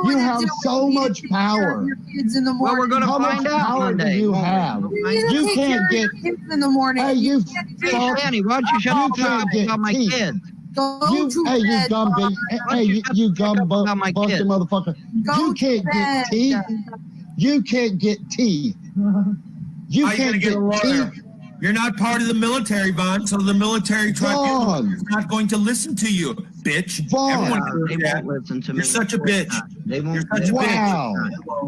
You have so much power. Kids in the Well, morning. we're going to How much find out power do Monday. you won't we? have? We'll find out. You You take can't care of get. your kids in the morning. Hey, you Hey, fuck. Danny, why don't you shut You up can't get about my teeth. kids? Go You, to hey, you bed, dumb Vaughn. bitch. Hey, you dumb about my busted kids? motherfucker. Go You to can't bed. get teeth. You can't get teeth. You How you can't gonna get a lawyer? teeth. You're not part of the military, Vaughn, so the military tribunal Vaughn. is not going to listen to you, bitch. Vaughn. Everyone Yeah, knows they that. won't listen to me. You're such a bitch. They won't. You're such a Wow.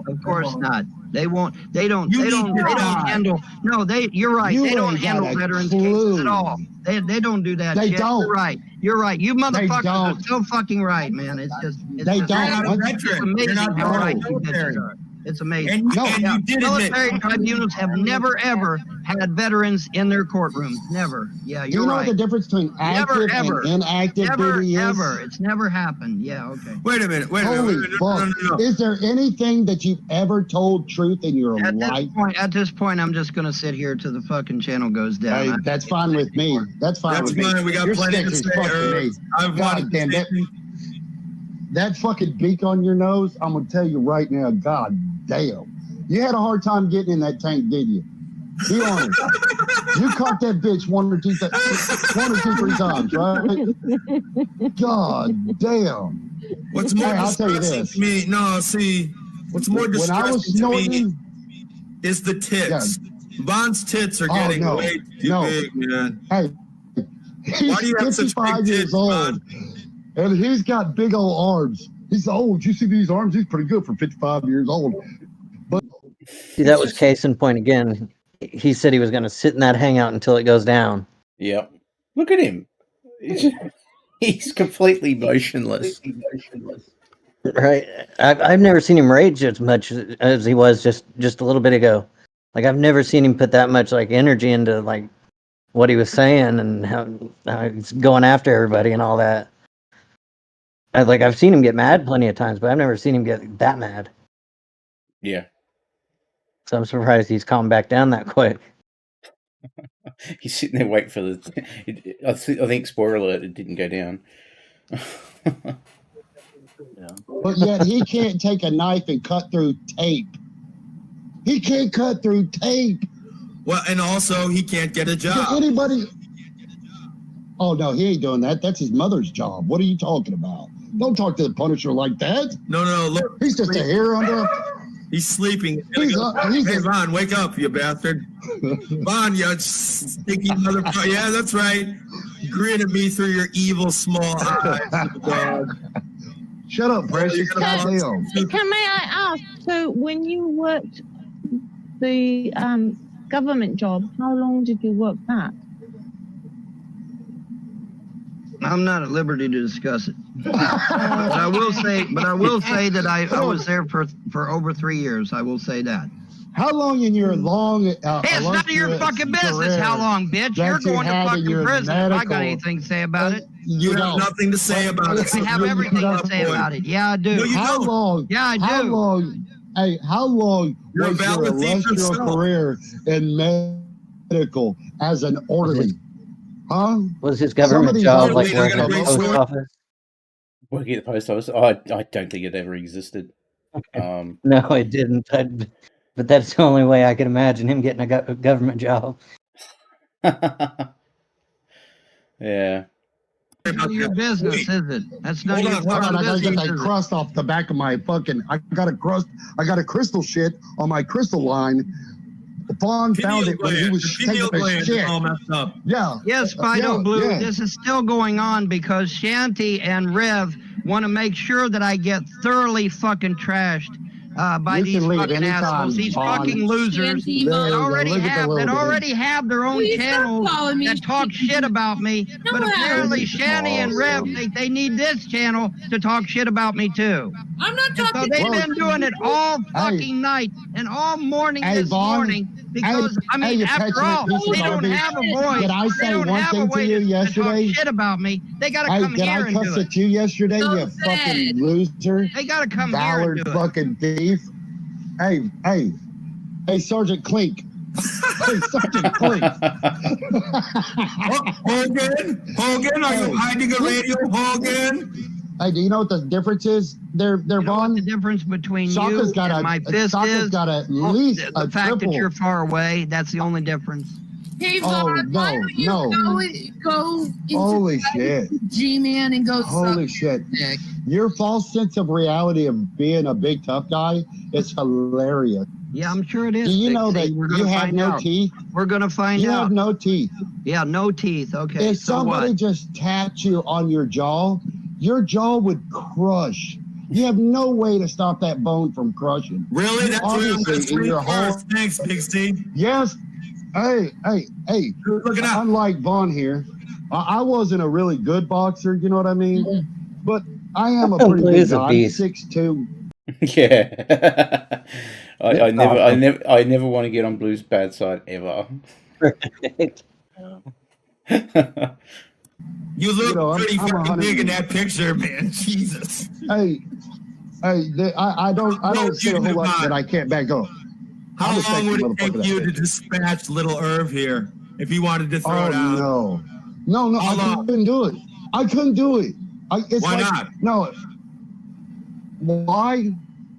Of course not. They won't. They don't. You They don't. need to They don't die. handle. No, they. You're right. You They don't ain't got handle a veterans clue. cases at all. They don't do that. They shit. don't. You're right. You're right. You motherfuckers are don't. so fucking right, man. It's just. It's They just, don't. You're not a Once- It's veteran. amazing You're not how part right of the you military. bitches are. It's amazing. And you did admit. Military tribunals have never ever had veterans in their courtrooms. Never. Yeah, Do you're you know right. what the difference between active Never, ever. and inactive Never, duty is? ever. It's never happened. Yeah. Okay. Wait a minute. Holy fuck. Is there anything that you've ever told truth in your life? At this point, I'm just gonna sit here till the fucking channel goes down. Hey, that's fine with me. That's fine That's with me. fine. We got You're plenty to sexy say. as fuck to me. I've God wanted damn to that. That fucking beak on your nose, I'm gonna tell you right now, god damn. You had a hard time getting in that tank, did you? Be honest. You caught that bitch one or two, three times, right? God damn. What's more Hey, I'll tell you distressing this. to me? No, see, what's more When I was distressing to me snorting, is the tits. Vaughn's tits are getting no, way too no. big, man. hey, he's Why do you have such 55 big years tits, old, Vaughn? and he's got big old arms. He's old. You see these arms? He's pretty good for 55 years old. But See, that was case in point again. He said he was going to sit in that hangout until it goes down. Yep. Look at him. He's completely motionless. Right. I've never seen him rage as much as he was just a little bit ago. Like, I've never seen him put that much like energy into like what he was saying and how he's going after everybody and all that. I've seen him get mad plenty of times, but I've never seen him get that mad. Yeah. So I'm surprised he's calmed back down that quick. He's sitting there waiting for the. I think spoiler alert, it didn't go down. But yet he can't take a knife and cut through tape. He can't cut through tape. Well, and also he can't get a job. Can anybody? Oh no, he ain't doing that. That's his mother's job. What are you talking about? Don't talk to the Punisher like that. No, look. He's just a hair under. He's sleeping. He's Hey, Vaughn, wake up, you bastard. Vaughn, you stinky motherfucker. Yeah, that's right. Grin at me through your evil small eyes, dog. Shut up, Precious. Can I ask, so when you worked the government job, how long did you work that? I'm not at liberty to discuss it. But I will say that I was there for over 3 years. I will say that. How long in your long? Hey, it's none of your fucking business how long, bitch. You're going to fucking prison. If I got anything to say about it. You have nothing to say about it. I have everything to say about it. Yeah, I do. No, you How don't. long? Yeah, I do. How long? Hey, how long You're was a your valid thief illustrious yourself. career in medical as an orderly? Huh? Was his government job like working at the post office? Working at the post office? I don't think it ever existed. No, it didn't. But that's the only way I could imagine him getting a government job. Yeah. None of your business, is it? That's none of your Hold on, fucking I gotta get business. that is it? crust off the back of my fucking. I got a crystal shit on my crystal line. Vaughn found it when he was taking a shit. all messed up. Yeah. Yes, Fido Yeah, Blue, yeah. this is still going on because Shanty and Rev want to make sure that I get thoroughly fucking trashed by You these can leave fucking anytime, assholes, these Vaughn. fucking losers that already Look at the have little their own Please stop channels calling me that talk shit about me. No, But I apparently haven't. Shanny and Rev think they need this channel to talk shit about me too. I'm not And so talking. they've been doing it all fucking night and all morning this morning because I mean, you after petulant all, piece of they don't garbage. have a voice. Did I They say don't one have a thing to way you to talk yesterday? shit about me. They gotta Hey, come did here I and cuss do it. at you yesterday, So you fucking sad. loser? They gotta come here and Ballard do it. fucking thief. Hey, Sergeant Clink. Hey, Sergeant Clink. Hogan, are you hiding a radio, Hogan? Hey, do you know what the difference is? They're You know what the difference between Shaka's you got and a- my fist Shaka's is? got at least the a fact triple. that you're far away. That's the only difference. Hey, Oh, Vaughn, why no, don't you no. go into Holy shit. G-Man and go Holy suck shit. dick? Your false sense of reality of being a big tough guy is hilarious. Yeah, I'm sure it is. Do you know Big that C. We're you gonna have find no out. teeth? We're gonna find You out. have no teeth. Yeah, no teeth. Okay. If so somebody what? just tapped you on your jaw would crush. You have no way to stop that bone from crushing. Really? That's what I'm going to Obviously, in your scream whole first. Thanks, Big C. Yes. Hey. Look it up. Unlike Vaughn here, I wasn't a really good boxer, you know what I mean? But I am a pretty He's big a guy. I'm beast. 6'2". Yeah. I never want to get on Blue's bad side ever. You look I'm pretty fucking 100 big in that picture, man. Jesus. Hey, I don't say a whole lot that I can't back up. How I'm a long sexy would it motherfucker take that you big. to dispatch little Irv here if he wanted to throw it out? No, How I long? couldn't do it. I couldn't do it. Why not? No. Why?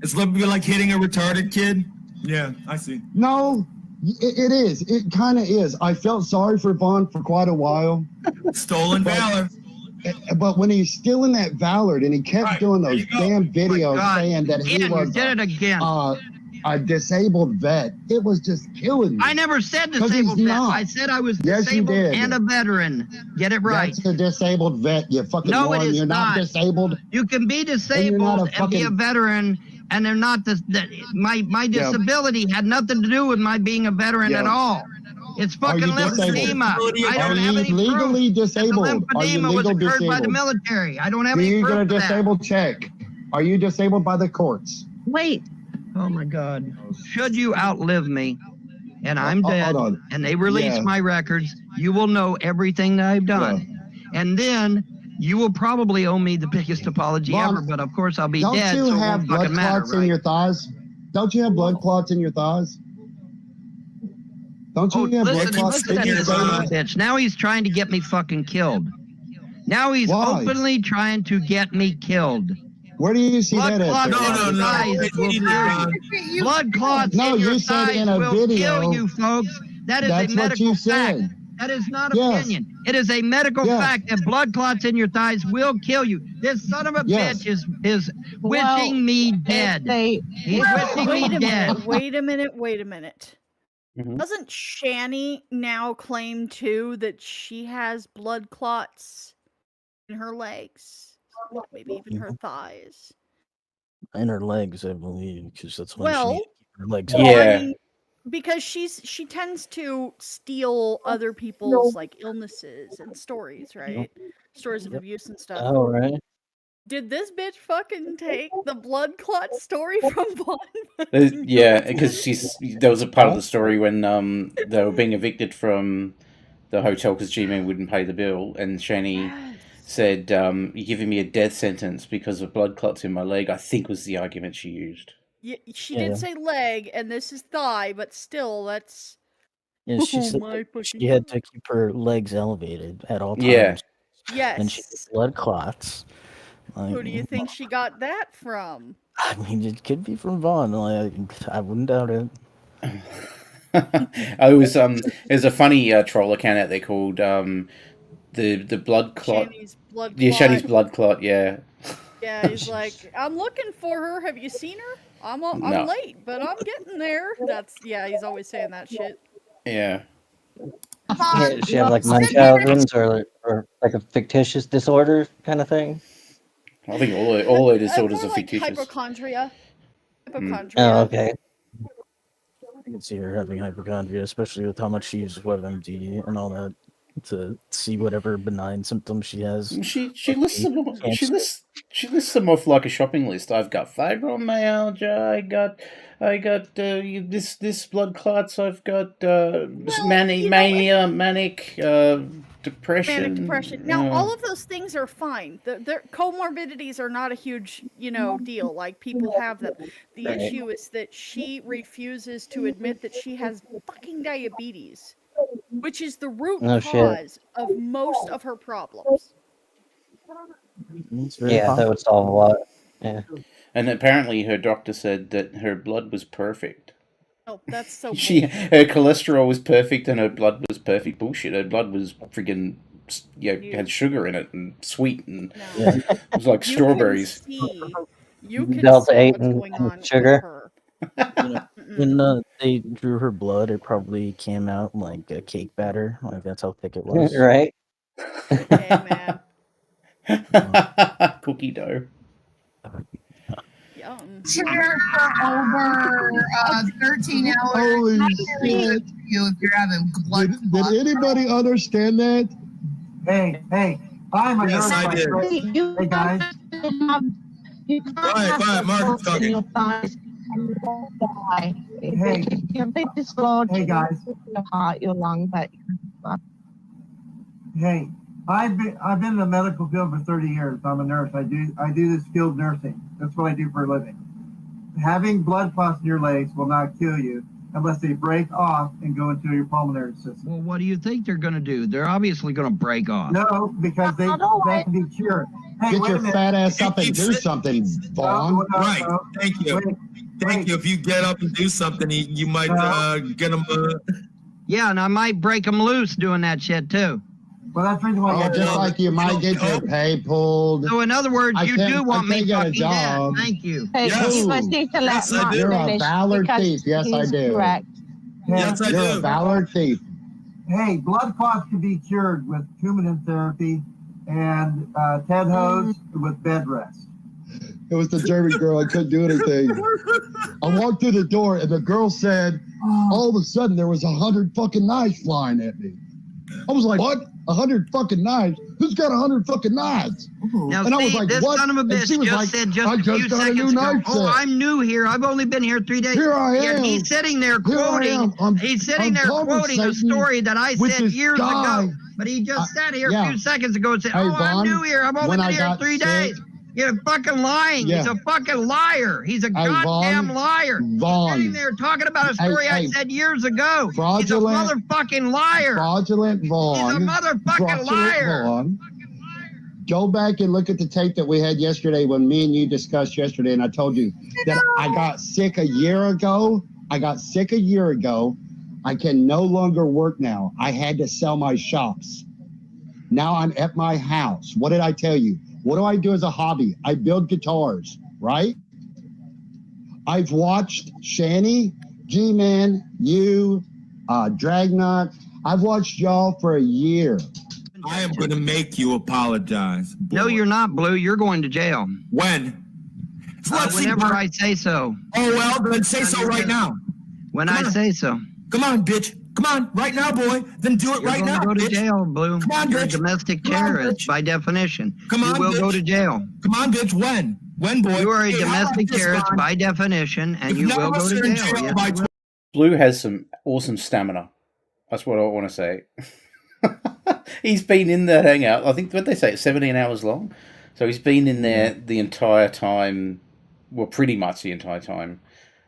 It's like hitting a retarded kid? Yeah, I see. No, it is. It kind of is. I felt sorry for Vaughn for quite a while. Stolen valor. But when he's still in that valor and he kept doing those damn videos saying that he Ian, was you did it again. a disabled vet, it was just killing me. I never said 'Cause he's disabled vet. not. I said I was Yes, you disabled did. and a veteran. Get it right. That's a disabled vet, you fucking No, it moron. is You're not not. disabled. You can be not disabled a and be a fucking- veteran, and they're not my Yeah. disability had nothing to do with my being a veteran Yeah. at all. It's Are fucking you disabled? lymphedema. I Are don't have you any legally proof disabled? that the Are you lymphedema was legal occurred by the disabled? military. I don't have Do any you proof get a of that. disabled check? Are you disabled by the courts? Wait. Oh my God. Should you outlive me and I'm hold dead on. and they release Yeah. my records, you will know everything that I've done. And then you will probably owe me the biggest apology Mom, ever, but of course I'll be Don't dead, you so it have won't blood fucking matter, clots in right? your thighs? Don't you have blood clots in your thighs? Don't you have blood Listen clots to in this your son of a thighs? bitch. Now he's trying to get me fucking killed. Now he's Why? openly trying to get me killed. Where do you see Blood that at? clots there? in your thighs will kill you. Blood clots No, in your you said thighs in a will video. kill you, folks. That is That's a what medical you fact. said. That is not Yes. opinion. It is a medical Yes. fact that blood clots in your thighs will kill you. This son of a Yes. bitch is Well, wishing me dead. He's wishing Wait me a dead. minute. Wait a minute. Wait a minute. Mhm. Doesn't Shani now claim too that she has blood clots in her legs? Maybe even her thighs. In her legs, I believe, because that's when Well, she her legs. well, I Yeah. mean, because she tends to steal other people's like illnesses and stories, right? Stories of abuse and stuff. Oh, right. Did this bitch fucking take the blood clot story from Vaughn? Yeah, because there was a part of the story when they were being evicted from the hotel because G-Man wouldn't pay the bill, and Shani said, "You're giving me a death sentence because of blood clots in my leg." I think was the argument she used. Yeah, she Yeah. did say leg, and this is thigh, but still, that's Yeah, she oh said my that she fucking had to keep her legs elevated at all Yeah. times. And she yes. had blood clots. Like, Who do you think she got that from? I mean, it could be from Vaughn. Like, I wouldn't doubt it. It was a funny troll account out there called the blood clot. Shani's blood Yeah, clot. Shani's blood clot. Yeah. Yeah, he's like, I'm looking for her. Have you seen her? I'm No. late, but I'm getting there. He's always saying that shit. Yeah. Yeah, she have like Munchausen's or like a fictitious disorder kind of thing. I think all her disorders More are like fictitious. hypochondria. Hypochondria. Oh, okay. I can see her having hypochondria, especially with how much she uses WebMD and all that to see whatever benign symptoms she has. She lists them off, she lists them off like a shopping list. I've got fibromyalgia. I got this blood clots. I've got manic depression. Manic depression. Now, all of those things are fine. Their comorbidities are not a huge, deal. Like, people have them. The Right. issue is that she refuses to admit that she has fucking diabetes, which is the root No shit. cause of most of her problems. Yeah, that would solve a lot. Yeah. And apparently her doctor said that her blood was perfect. Oh, that's so Her cholesterol was perfect and her blood was perfect. Bullshit. Her blood was friggin' had sugar in it and sweet and it was like strawberries. You can Delta see 8 what's going on and sugar. When they drew her blood, it probably came out like a cake batter. Like that's how thick it was. Right. Hey, man. Cookie dough. Yum. Sugar for over 13 hours. Holy Not shit. good for you if you're having blood clots. Did anybody understand that? Hey, I'm a Yes, nurse. I by did. trade. Hey guys. Quiet, Mark, talking. Hey. You're a bit dislodged. Hey, guys. Your heart, your lung, but Hey, I've been in the medical field for 30 years. I'm a nurse. I do this skilled nursing. That's what I do for a living. Having blood clots in your legs will not kill you unless they break off and go into your pulmonary system. Well, what do you think they're going to do? They're obviously going to break off. No, because they can be cured. Hey, Get wait your a minute. fat ass up and do something, Vaughn. Right. Thank you. Thank you. If you get up and do something, you might get them. Yeah, and I might break them loose doing that shit too. Well, that's the reason why. Oh, just like you might get your pay pulled. So in other words, you do want me get a fucking dead. job. Thank you. hey, you must need to let Yes, I Mark do. You're a finish valid because thief. Yes, I he's do. correct. Yes, I You're a do. valid thief. Hey, blood clots can be cured with Coumadin therapy and Ted Hose with bed rest. It was the German girl. I couldn't do anything. I walked through the door and the girl said, all of a sudden there was 100 fucking knives flying at me. I was like, what? 100 fucking knives? Who's got 100 fucking knives? Now, And I was see, like, this what? son of a And bitch she was just like, said just I a few just got a new seconds ago, knife oh, set. I'm new here. I've only been here 3 days. Here I Yet am. he's sitting there Here I am. quoting. He's sitting there quoting a conversating story that I with said this years guy. ago. But he just sat here yeah. a few seconds ago and said, Hey, oh, I'm Vaughn, new here. I've only when been I here got 3 sick- days. You're fucking lying. He's Yeah. a fucking liar. He's a goddamn Vaughn, liar. Vaughn. He's sitting there talking about a story I said years ago. Fraudulent. He's a motherfucking liar. Fraudulent Vaughn. He's a motherfucking Fraudulent liar. Vaughn. Go back and look at the tape that we had yesterday when me and you discussed yesterday, and I told you that I got sick a year ago. I can no longer work now. I had to sell my shops. Now I'm at my house. What did I tell you? What do I do as a hobby? I build guitars, right? I've watched Shani, G-Man, you, Dragnut. I've watched y'all for a year. I am going to make you apologize. No, you're not, Blue. You're going to jail. When? Let's see, Whenever Mark. I say so. Oh, well, then say so right now. When Come I on. say so. Come on, bitch. Come on, right now, boy. Then do it You're right going now, to go to bitch. jail, Blue. Come on, You're a bitch. domestic Come on, terrorist bitch. by definition. Come on, you will go bitch. to jail. Come on, bitch. When? When, boy? You are a Hey, how about domestic this, terrorist Vaughn? by definition, and If you none will of go us to are in jail. jail Yes, by you will. Blue has some awesome stamina. That's what I want to say. He's been in the hangout. I think what they say, it's 17 hours long. So he's been in there the entire time. Well, pretty much the entire time,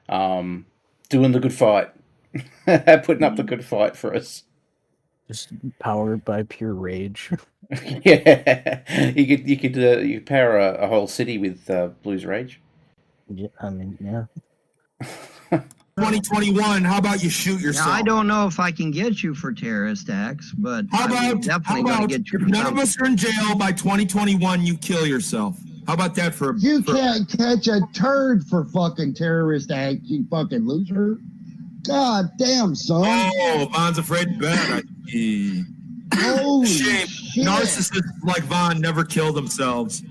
doing the good fight, putting up the good fight for us. Just powered by pure rage. Yeah, you could power a whole city with Blue's rage. Yeah, I mean, yeah. 2021, how about you shoot yourself? Now, I don't know if I can get you for terrorist acts, but How I'm about, definitely going to get you if for none of something. us are in jail by 2021, you kill yourself? How about that for You can't catch a turd for fucking terrorist act, you fucking loser. God damn, son. Oh, Von's afraid to bet. Holy shame. shit. Narcissists like Von never kill themselves.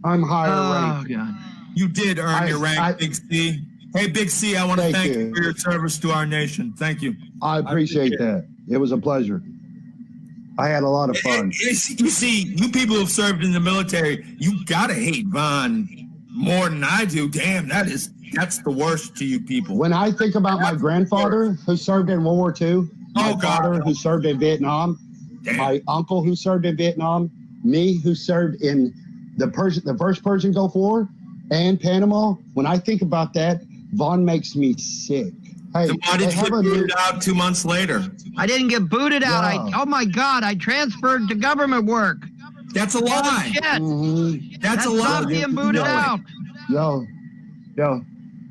I'm higher Oh, rate. God. You did earn your rank, Big C. Hey, Big C, I want to thank you for your service to our nation. Thank you. I appreciate that. It was a pleasure. I had a lot of fun. You see, you people who've served in the military, you gotta hate Von more than I do. Damn, that's the worst to you people. When I think about my grandfather who served in World War II, my father who served in Vietnam, my uncle who served in Vietnam, me who served in the first Persian Gulf War and Panama, when I think about that, Vaughn makes me sick. Hey, then why did you get booted out 2 months later? I didn't get booted out. Wow. Oh my God, I transferred to government work. That's a lie. Shit. That's a lie. Not being booted out. Yo.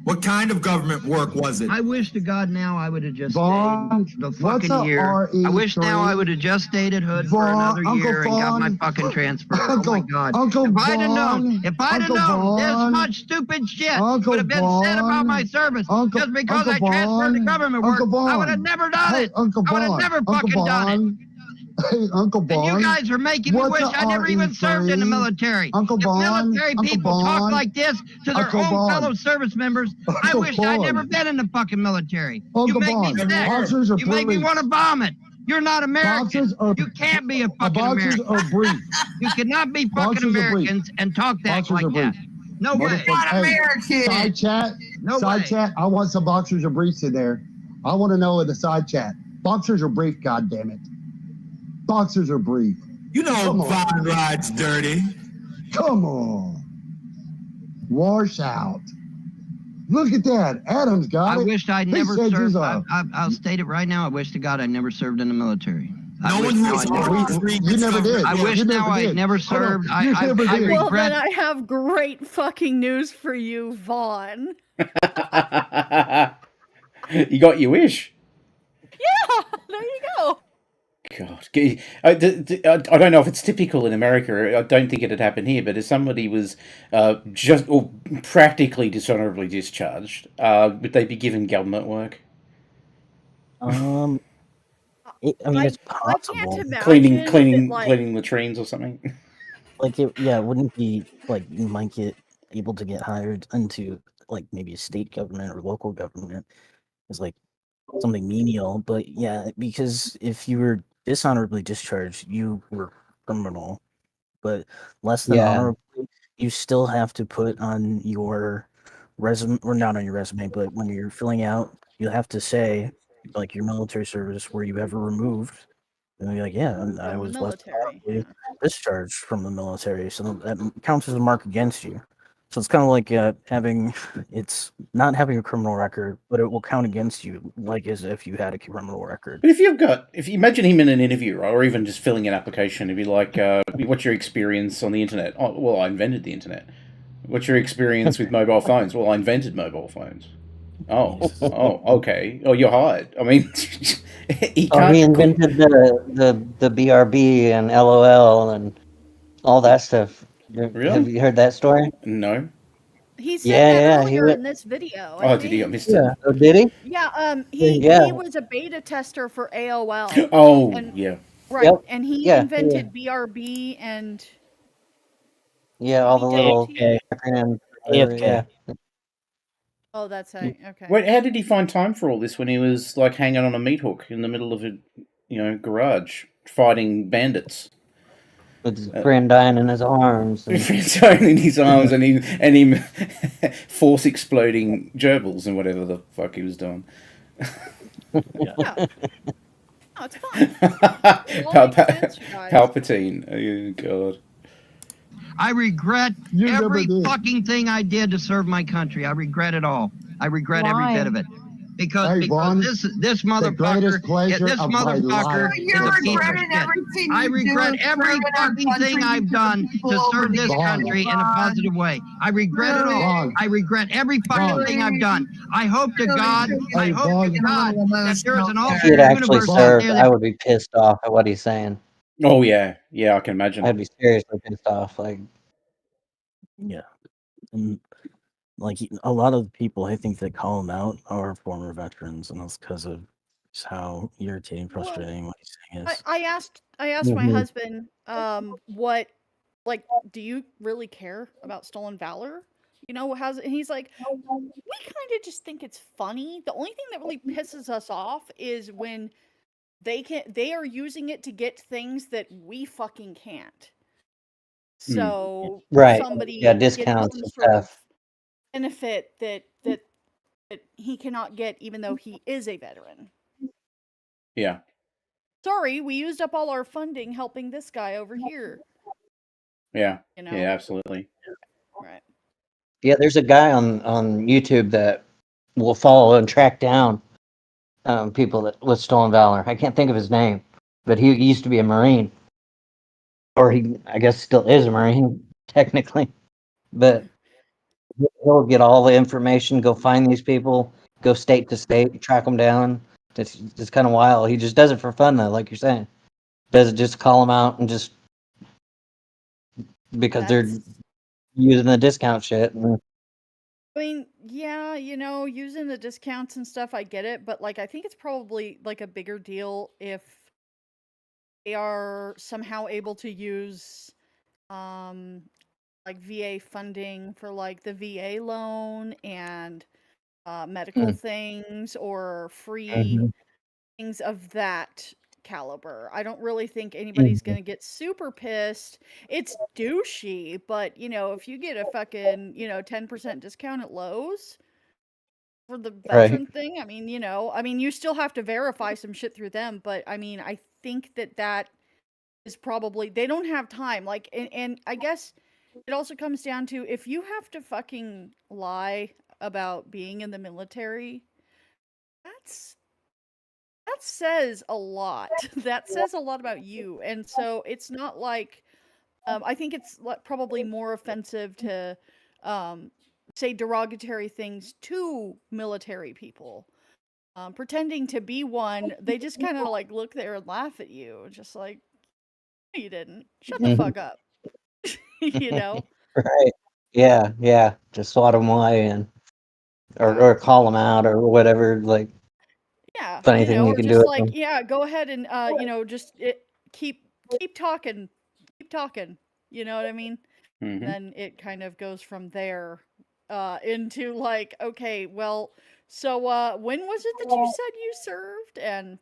What kind of government work was it? I wish to God now I would have just Vaughn, stayed the what's fucking a year. I wish RE3? now I would have just stayed at Hood for Vaughn, another Uncle year and got my Vaughn. fucking transfer. Uncle- Oh my God. Uncle if I'd have known, Uncle this Vaughn. much stupid shit Uncle would have been said about Vaughn. my service just because Uncle I transferred to Vaughn. government work, Uncle I would have Vaughn. never done Hey, it. Uncle I would have Vaughn. never Uncle fucking done it. Vaughn. Hey, Uncle Vaughn. And you guys are making me What's wish a I never even served in the RE3? military. Uncle If Vaughn, military Uncle people talk Vaughn, like this to their Uncle own Vaughn. fellow service members, I Uncle wish I'd Vaughn. never been in the fucking military. You Uncle make me Vaughn, sick. boxers are You make me briefs. want to vomit. You're not American. Boxers are- You can't be a fucking boxers American. are briefs. You cannot be fucking Boxers are briefs. Americans and talk that Boxers like are that. briefs. No way. Motherfucker- Hey, side chat. No side way. chat. I want some boxers or briefs in there. I want to know in the side chat. Boxers are brief, goddammit. Boxers are brief. You know Von rides dirty. Come on. Wash out. Look at that. Adam's got I it. wished I'd He never said served. you are. I'll state it right now. I wish to God I never served in the military. No one who was You never did. I wish You now never I'd did. never Hold on. served. You I never did. Well, regret. then I have great fucking news for you, Vaughn. You got your wish. Yeah, there you go. God, I don't know if it's typical in America. I don't think it'd happen here. But if somebody was just or practically dishonorably discharged, would they be given government work? I mean, it's possible. Cleaning like- cleaning latrines or something. Like, it wouldn't be like you might get able to get hired into like maybe a state government or local government. It's like something menial, but yeah, because if you were dishonorably discharged, you were criminal. But less than Yeah. honorably, you still have to put on your resume, or not on your resume, but when you're filling out, you have to say like your military service, were you ever removed? And you're like, yeah, and I was less than honorably discharged from the military, so that counts as a mark against you. So it's kind of like it's not having a criminal record, but it will count against you, like as if you had a criminal record. But if you imagine him in an interview, right, or even just filling an application, it'd be like, what's your experience on the internet? Oh, well, I invented the internet. What's your experience with mobile phones? Well, I invented mobile phones. Oh, okay. Oh, you're hired. I mean, he invented the BRB and LOL and all that stuff. Really? Have you heard that story? No. He said that he earlier went- in this video. Oh, did he? I missed it. Yeah. Oh, did he? Yeah, Yeah. he was a beta tester for AOL. Oh, and, yeah. Right, Yep. and he Yeah, invented BRB and Yeah, all the little AFK. acronym. AFK. Yeah. oh, that's right. Okay. Wait, how did he find time for all this when he was like hanging on a meat hook in the middle of a, garage fighting bandits? With his friend dying in his arms. and- Throwing in his arms and him force exploding gerbils and whatever the fuck he was doing. Yeah. Oh, it's fine. Palpatine. Oh god. I regret You never every did. fucking thing I did to serve my country. I regret it all. I regret every Why? bit of it. Because Hey, Vaughn, this motherfucker, greatest pleasure this of my motherfucker life. is a piece of shit. I regret every fucking thing I've done to serve this country in a positive way. I regret it all. Vaughn. I regret every fucking Vaughn. thing I've done. I hope to God, I Hey, hope to Vaughn. God that there's an If he alternate had actually universe out served, there I that would be pissed off at what he's saying. Oh yeah, I can imagine. I'd be seriously pissed off. Like, Yeah. And like a lot of the people I think that call him out are former veterans, and that's because of just how irritating, frustrating what he's saying is. I asked my Mhm. husband, what, like, do you really care about stolen valor? You know, how's it? And he's like, we kind of just think it's funny. The only thing that really pisses us off is when they are using it to get things that we fucking can't. So Right. somebody Yeah, gets discounts some and sort of stuff. benefit that he cannot get, even though he is a veteran. Yeah. Sorry, we used up all our funding helping this guy over here. Yeah. You know? Yeah, absolutely. Right. Yeah, there's a guy on YouTube that will follow and track down people that with stolen valor. I can't think of his name, but he used to be a Marine, or he, I guess, still is a Marine technically. But he'll get all the information, go find these people, go state to state, track them down. It's kind of wild. He just does it for fun, though, like you're saying. Does it just call them out and just because they're using the discount shit. I mean, yeah, you know, using the discounts and stuff, I get it, but like I think it's probably like a bigger deal if they are somehow able to use like VA funding for like the VA loan and medical things or free things of that caliber. I don't really think anybody's going to get super pissed. It's douchey, but you know, if you get a fucking, 10% discount at Lowe's for the veteran thing, I mean, you still have to verify some shit through them, but I mean, I think that is probably, they don't have time. Like, and I guess it also comes down to if you have to fucking lie about being in the military, that says a lot. That says a lot about you. And so it's not like, I think it's probably more offensive to say derogatory things to military people. Pretending to be one, they just kind of like look there and laugh at you. Just like, no, you didn't. Shut the fuck up. You know? Right. Yeah, yeah. Just swat them away and or call them out or whatever. Like, Yeah, funny thing you or can just do like, it. yeah, go ahead and just keep talking, you know what I mean? Mm-hmm. Then it kind of goes from there into like, okay, well, so when was it that you said you served? And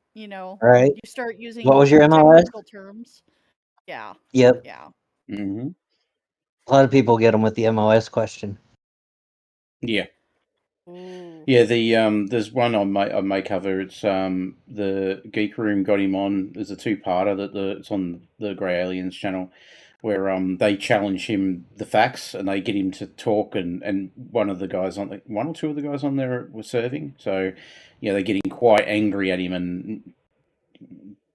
Right. you start using What was your MOS? technical terms. Yeah. Yep. Yeah. Mm-hmm. A lot of people get them with the MOS question. Yeah. Yeah, there's one on my cover. It's the Geek Room got him on. There's a two-parter it's on the Grey Aliens channel, where they challenge him the facts and they get him to talk and one or two of the guys on there were serving. So yeah, they're getting quite angry at him and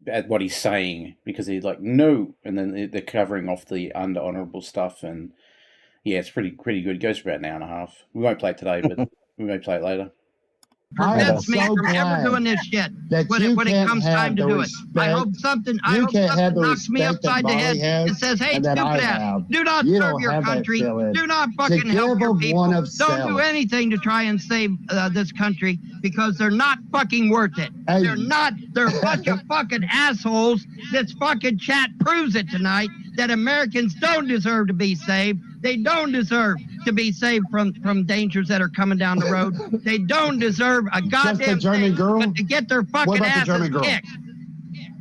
at what he's saying because he's like no, and then they're covering off the under-honourable stuff and yeah, it's pretty good. It goes for about an hour and a half. We won't play it today, but we may play it later. Prevents me from ever doing this shit when it comes time to do it. I hope something knocks me upside the head and says, hey, stupid ass, do not serve your country, do not fucking help your people, don't do anything to try and save this country because they're not fucking worth it. They're a bunch of fucking assholes. This fucking chat proves it tonight that Americans don't deserve to be saved. They don't deserve to be saved from dangers that are coming down the road. They don't deserve a goddamn thing but to get their fucking asses kicked.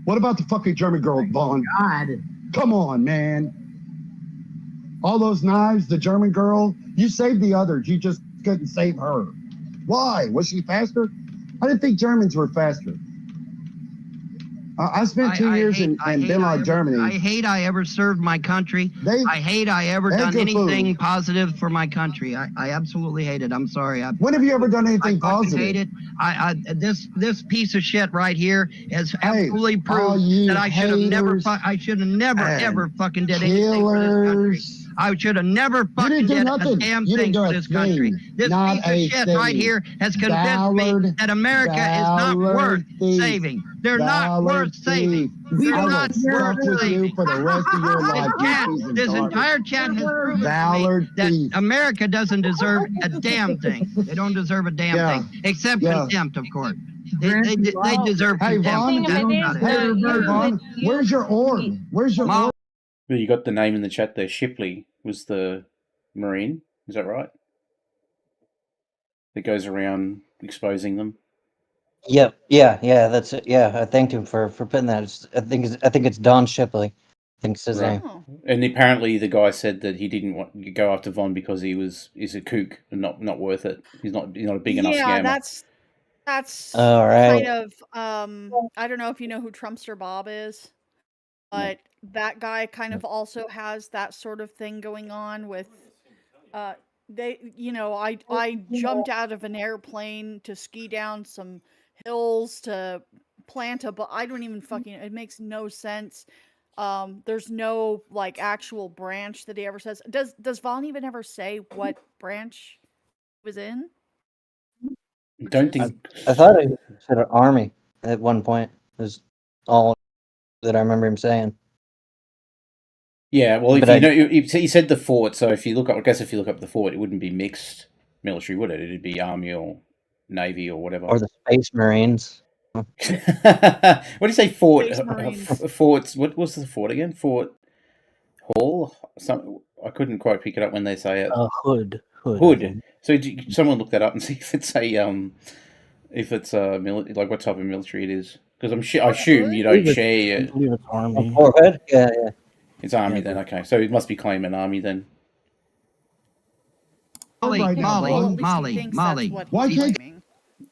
What about the fucking German girl, Vaughn? God. Come on, man. All those knives, the German girl, you saved the others. You just couldn't save her. Why? Was she faster? I didn't think Germans were faster. I spent 2 years in Denmark, Germany. I hate I ever served my country. I hate I ever done anything positive for my country. I absolutely hate it. I'm sorry. When have you ever done anything positive? I hate it. This piece of shit right here has absolutely proved that I should have never ever fucking did anything for this country. I should have never fucking did a damn thing for this country. This piece of shit right here has convinced me that America is not worth saving. They're not worth saving. They're not worth saving. For the rest of your life. This entire chat has proven to me that America doesn't deserve a damn thing. They don't deserve a damn thing, except contempt, of course. They deserve contempt. Hey, Vaughn, where's your orb? Where's your orb? Well, you got the name in the chat there. Shipley was the Marine. Is that right? that goes around exposing them. Yep. Yeah. That's it. Yeah, I thanked him for putting that. I think it's Don Shipley. I think it's his name. And apparently the guy said that he didn't want to go after Von because he's a kook and not worth it. He's not a big enough Yeah, scammer. that's All right. kind of I don't know if you know who Trumpster Bob is, but that guy kind of also has that sort of thing going on with I jumped out of an airplane to ski down some hills to plant but I don't even it makes no sense. There's no like actual branch that he ever says. Does Vaughn even ever say what branch he was in? Don't think. I thought he said an army at one point. Is all that I remember him saying. Yeah, well, But he said the fort. So if you look up, I guess if you look up the fort, it wouldn't be mixed military, would it? It'd be army or navy or whatever. Or the Space Marines. What do you say? Fort? Space Marines. Forts. What was the fort again? Fort Hall. I couldn't quite pick it up when they say it. Hood. So someone look that up and see if it's like what type of military it is. Because I assume you don't share. I believe it's army. Forehead? Yeah. It's army then. Okay, so it must be claiming army then. Molly. Why can't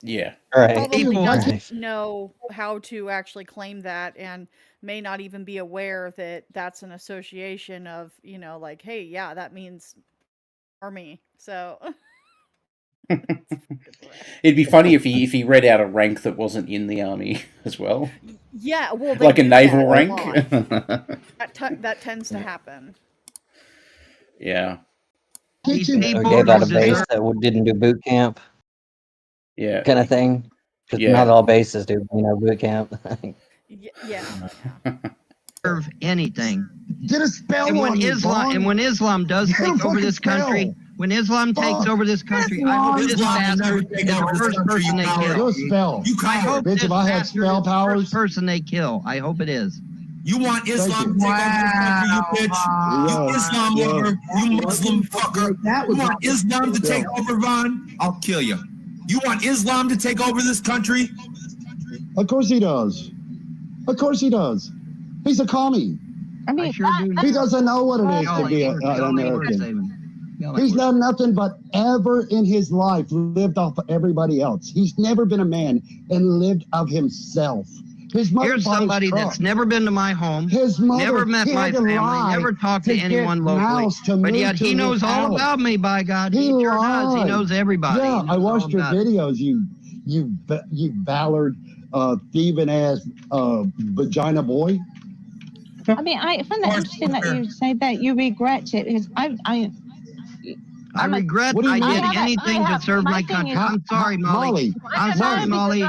Yeah. Right. Probably People- doesn't know how to actually claim that and may not even be aware that that's an association of, like, hey, yeah, that means army. So It'd be funny if he read out a rank that wasn't in the army as well. yeah, well, Like a do naval that rank. lot. That tends to happen. Yeah. These Or people gave out a deserve- base that didn't do boot camp. Yeah. Kind of thing. Because Yeah. not all bases do, boot camp. Yeah. Deserve anything. Get a spell And on you, Vaughn. when Islam does Get a take over fucking this country, spell. when Islam takes over this country, I hope this Islam bastard never is take the over this first country, person you they coward. kill. Go spell. You I hope Bitch, this if I had bastard spell is the powers. first person they kill. I hope it is. You want Islam to you. take over this country, you bitch. Yeah. You Islam Yeah. lover, you Muslim fucker. You want Islam to take over, Von? I'll kill you. You want Islam to take over this country? Of course he does. Of course he does. He's a commie. I mean, I sure do. He doesn't know what it is to be an American. He's done nothing but ever in his life lived off of everybody else. He's never been a man and lived of himself. His mother Here's bought his somebody truck. that's never been to my home, His mother, never met he my had to family, lie never talked to get anyone locally. Mouse to But move yet to he knows his all house. about me, by God. He sure does. He lied. knows everybody. Yeah, He I knows watched all your about it. videos. You Ballard, thieving ass, vagina boy. I mean, I find that interesting that you say that you regret it because I regret What do you I mean? did anything to serve my thing country. is- I'm sorry, Molly. I'm sorry, Molly.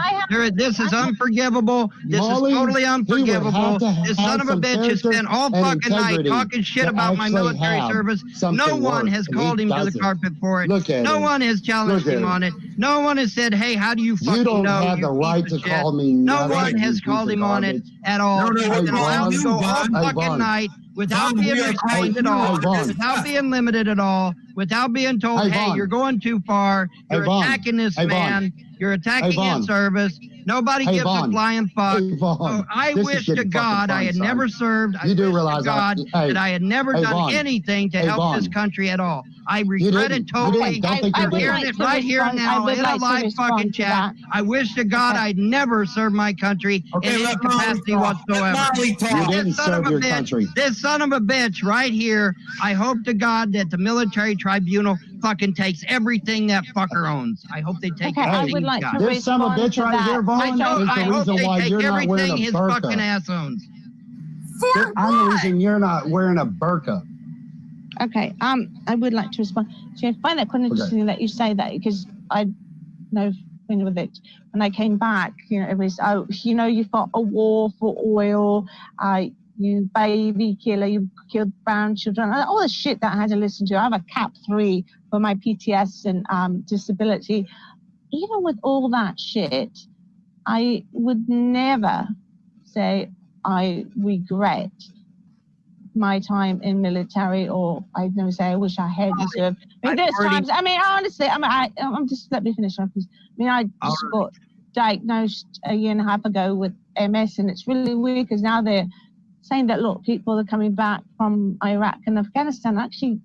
This is unforgivable. This Molly, is totally he would unforgivable. have to This have son of a some bitch has character spent all and fucking night integrity talking shit to about my actually military have service. something No one work, has and called he him to the doesn't. carpet for it. Look at No him. one has challenged Look at him him. on it. No one has said, hey, how do you fucking You don't know? have you the piece right of to shit? call me No nothing, one you has piece called of him on it garbage. at all. No, He's no, been allowed to you, go all Vaughn. fucking Vaughn. night without Vaughn, being we are restrained at calling all, you out. Vaughn. without being limited at all, without being told, Hey, hey, Vaughn. you're going too far, Hey, you're Vaughn. attacking this Hey, Vaughn. man, you're attacking Hey, Vaughn. his service. Nobody Hey, gives Vaughn. a flying fuck. Hey, Vaughn. So I This is wish to getting God fucking I fun, had son. never served. I You do wish to realize God that I had never hey, done Vaughn. anything to Hey, help Vaughn. this country at all. I You regret didn't. it totally. Don't think you You're did. hearing it right here now in a live fucking chat. I wish to God I'd never served my country in any let Molly capacity talk. whatsoever. Let Molly talk. You didn't This son serve of a your bitch, country. this son of a bitch right here, I hope to God that the military tribunal fucking takes everything that fucker owns. I hope they take Okay, I everything would he's like got. to This son of a respond bitch to right that. here, Vaughn, I is the hope reason they why take you're not wearing everything a his fucking burqa. ass owns. I'm the reason you're not wearing a burqa. Okay, I would like to respond. So I find that quite interesting that you say that because I know with it. When I came back, it was, oh, you fought a war for oil, you baby killer, you killed brown children, all the shit that I had to listen to. I have a CAP 3 for my PTS and disability. Even with all that shit, I would never say I regret my time in military, or I'd never say I wish I hadn't served. I mean, there's times. I mean, honestly, I'm just let me finish. I mean, I just got diagnosed a year and a half ago with MS, and it's really weird because now they're saying that a lot of people are coming back from Iraq and Afghanistan actually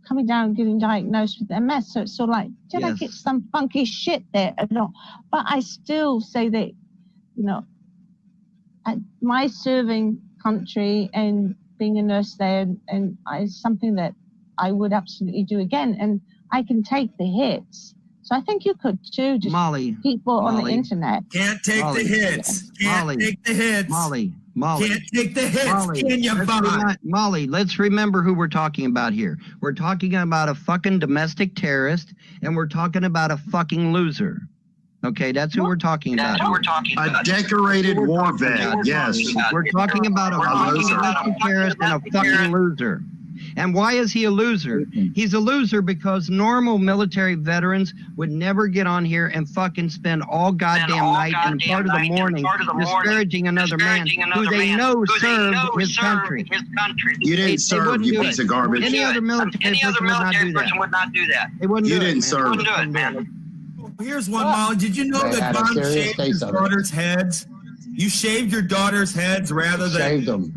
coming down and getting diagnosed with MS. So it's sort of like, did I get some funky shit there or not? But I still say that, you know, my serving country and being a nurse there and is something that I would absolutely do again. And I can take the hits. So I think you could too, just people on the internet. Can't take the hits. Can't take the hits. Molly. Can't take the hits. Can you, Vaughn? Molly, let's remember who we're talking about here. We're talking about a fucking domestic terrorist, and we're talking about a fucking loser. Okay, that's who we're talking about. A decorated war vet, yes. We're talking about a fucking domestic terrorist and a fucking loser. And why is he a loser? He's a loser because normal military veterans would never get on here and fucking spend all goddamn night and part of the morning disparaging another man who they know served his country. You didn't serve, you piece of garbage. Any other military person would not do that. They wouldn't You do it, didn't man. serve. They wouldn't do it, man. Here's one, Molly. Did you know They that had a Vaughn serious shaved case his of it. daughter's heads? You shaved your daughter's heads rather than Shaved them.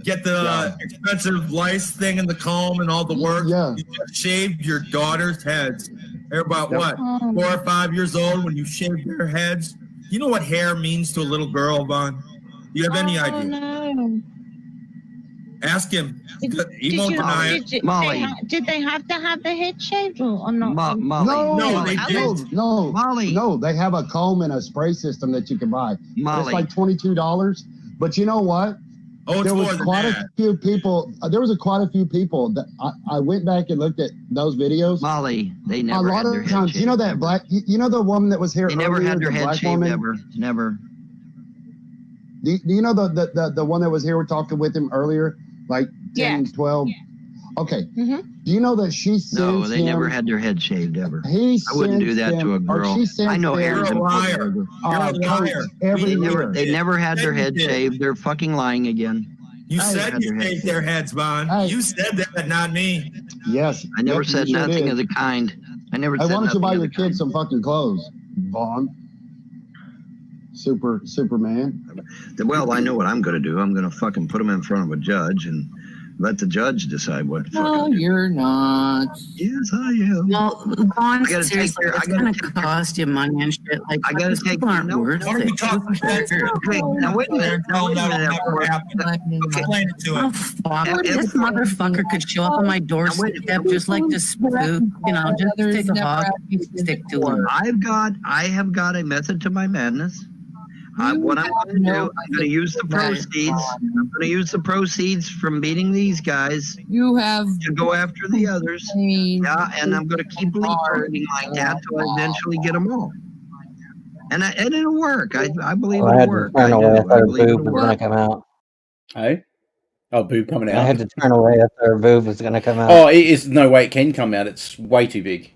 Get the expensive lice thing in the comb and all the work. Yeah. You just shaved your daughter's heads. They're about what, 4 or 5 years old when you shaved their heads? You know what hair means to a little girl, Vaughn? Do you have any idea? No. Ask him. He won't deny it. Molly. Did they have to have the head shaved or not? No, they have a comb and a spray system that you can buy. It's like $22. But you know what? Oh, there was quite a few people. There was quite a few people that I went back and looked at those videos. Molly, they never had their head times, shaved. you know that black. You know the woman that was here. They never earlier, had their the head black shaved woman? ever. Never. Do you know the one that was here? We're talking with him earlier, like 10, 12. Okay. Mm-hmm. Do you know that she sends No, they him, never had their head shaved ever. He I wouldn't do sends that to a him- or girl. she sends I know him- hair is You're a important. You're a liar. Every They never had their head shaved. They're fucking lying again. You said you shaved their heads, Vaughn. You said that, not me. Yes. I never Yep, said you sure nothing did. of the kind. I never Hey, said why don't you nothing buy of your the kind. kids some fucking clothes, Vaughn? Superman. Well, I know what I'm going to do. I'm going to fucking put them in front of a judge and let the judge decide what. No, you're not. Yes, I am. Well, Vaughn, I gotta take seriously, care- I it's gotta going to cost you money and shit. Like, I gotta these take- people aren't no, worth what are it. we talking about? Okay, now wait a minute. Now wait a minute. Explain it to Oh, him. fuck. This motherfucker could show up on my doorstep just like to spook, you know, just take a hog, stick to him. I have got a method to my madness. What I'm going to do, I'm going to use the proceeds. I'm going to use the proceeds from beating these guys. You have to go after the others. Yeah, and I'm going to keep leapfrogging like that till I eventually get them all. And it'll work. I believe I it'll had work. to turn away. I thought her believe boob it'll was going work. to come out. Hey? Oh, boob coming out. I had to turn away after her boob was going to come out. Oh, it is no way it can come out. It's way too big.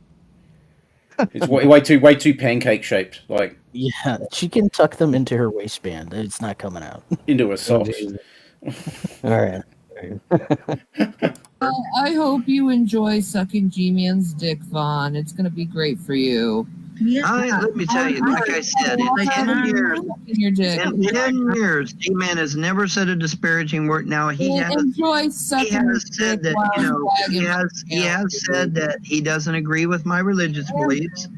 It's way too pancake shaped. Like Yeah, she can tuck them into her waistband. It's not coming out. into her socks. All right. Well, I hope you enjoy sucking G-Man's dick, Vaughn. It's going to be great for you. Let me tell you, like I said, in 10 years, in 10 years, G-Man has never said a disparaging word. Now he has said that, you know, he has said that he doesn't agree with my religious beliefs.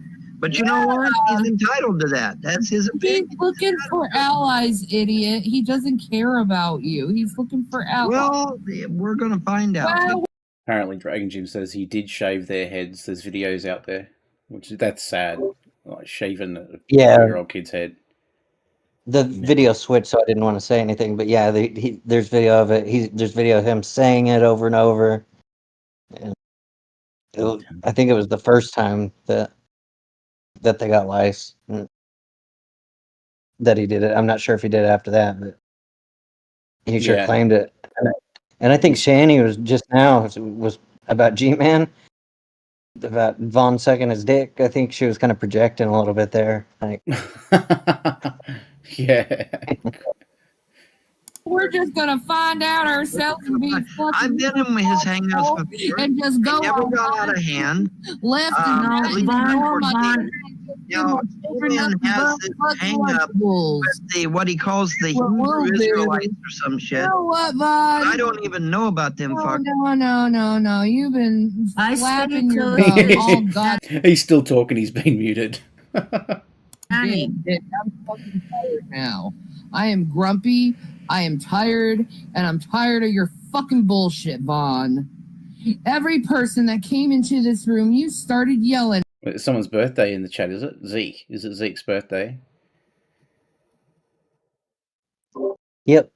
But you know what? He's entitled to that. That's his opinion. He's looking for allies, idiot. He doesn't care about you. He's looking for allies. Well, we're going to find out. Well, Apparently, Dragon Jim says he did shave their heads. There's videos out there, that's sad. Like shaving a 4-year-old kid's head. The video switched, so I didn't want to say anything. But yeah, there's video of it. There's video of him saying it over and over. And I think it was the first time that they got lice that he did it. I'm not sure if he did it after that, but he sure claimed it. And I think Shani was just now was about G-Man, about Vaughn sucking his dick. I think she was kind of projecting a little bit there. Like, yeah. we're we're just gonna find out ourselves and be fucking. I've been in his hangouts before, and just go. They never got out of hand. Left and right. At least Julian has this hang up with the what he calls the Hebrew Israelites or some shit. You know what, Vaughn? I don't even know about them fuckers. No. You've been slapping your all God. He's still talking. He's been muted. I'm fucking tired now. I am grumpy. I am tired, and I'm tired of your fucking bullshit, Vaughn. Every person that came into this room, you started yelling. It's someone's birthday in the chat, is it? Zeke. Is it Zeke's birthday? Yep.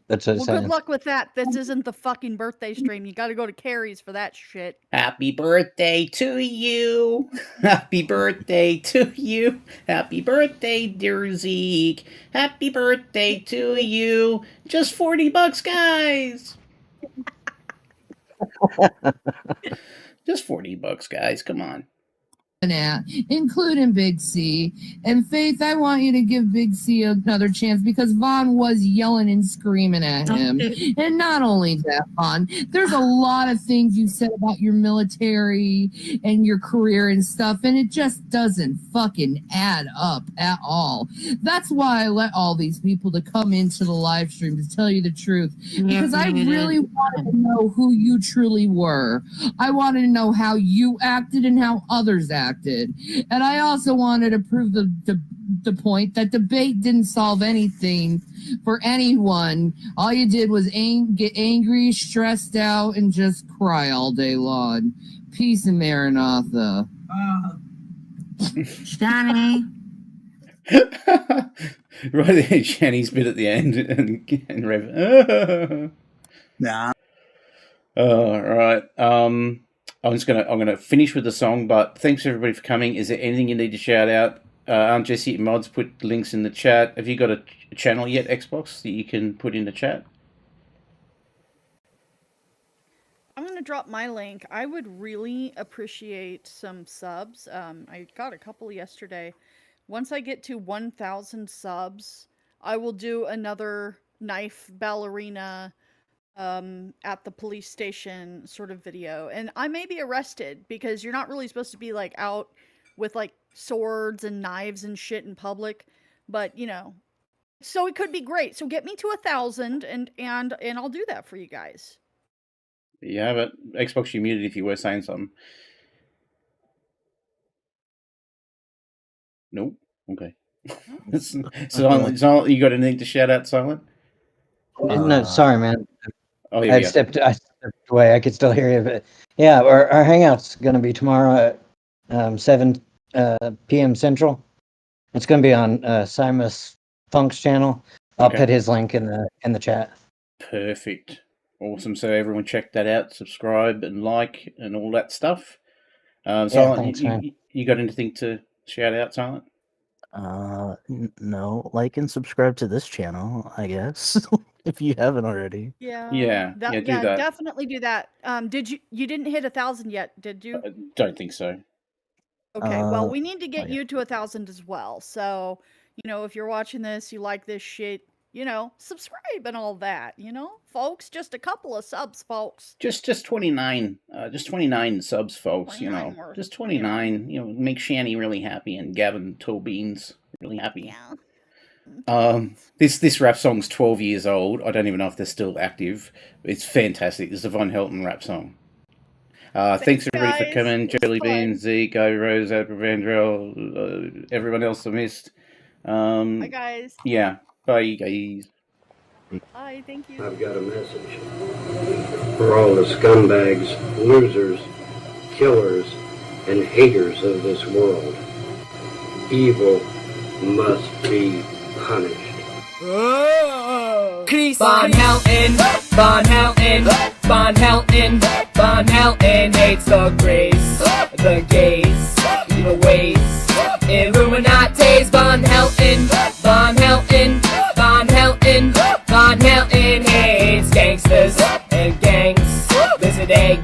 That's what it Well, says. good luck with that. This isn't the fucking birthday stream. You got to go to Carrie's for that shit. Happy birthday to you. Happy birthday to you. Happy birthday, dear Zeke. Happy birthday to you. Just $40, guys. Just $40, guys. Come on. At, including Big C. And Faith, I want you to give Big C another chance because Vaughn was yelling and screaming at him. And not only that, Vaughn, there's a lot of things you said about your military and your career and stuff, and it just doesn't fucking add up at all. That's why I let all these people to come into the live stream to tell you the truth. Because I really wanted to know who you truly were. I wanted to know how you acted and how others acted. And I also wanted to prove the point that debate didn't solve anything for anyone. All you did was get angry, stressed out, and just cry all day long. Peace and Maranatha. Johnny. Right there, Jenny's bit at the end, and Rev. Nah. Oh, right. I'm gonna finish with the song, but thanks everybody for coming. Is there anything you need to shout out? Aunt Jessie and Mods put links in the chat. Have you got a channel yet, Xbox, that you can put in the chat? I'm going to drop my link. I would really appreciate some subs. I got a couple yesterday. Once I get to 1,000 subs, I will do another knife ballerina at the police station sort of video. And I may be arrested because you're not really supposed to be like out with like swords and knives and shit in public. But, you know, so it could be great. So get me to 1,000 and I'll do that for you guys. Yeah, but Xbox, you muted if you were saying something. Nope. Okay. Silent, you got anything to shout out, Silent? No, sorry, man. Oh, I stepped away. I could still hear you, but yeah, our hangout's going to be tomorrow at 7 p.m. Central. It's going to be on Simus Funk's channel. I'll put his link in the chat. Perfect. Awesome. So everyone check that out, subscribe and like and all that stuff. Silent, thanks, you got anything to shout out, Silent? No, like and subscribe to this channel, I guess, if you haven't already. Yeah, do that. Definitely do that. You didn't hit 1,000 yet, did you? Don't think so. Okay, well, we need to get you to 1,000 as well. So, you know, if you're watching this, you like this shit, you know, subscribe and all that, you know, folks. Just a couple of subs, folks. Just 29, just 29 subs, folks. You know, just 29. You know, make Shani really happy and Gavin Tolbeans really happy. Yeah. This rap song's 12 years old. I don't even know if they're still active. It's fantastic. It's a Von Helton rap song. Thanks everybody for coming. Jelly Bean, Zeke, Rose, Vandrell, everyone else I missed. Bye, guys. Yeah. Bye, guys. Bye, thank you. I've got a message for all the scumbags, losers, killers, and haters of this world. Evil must be punished. Von Helton, Von Helton, Von Helton, Von Helton hates the grace, the gays, the ways, Illuminates. Von Helton, Von Helton, Von Helton, Von Helton hates gangsters and gangs, lizard eggs,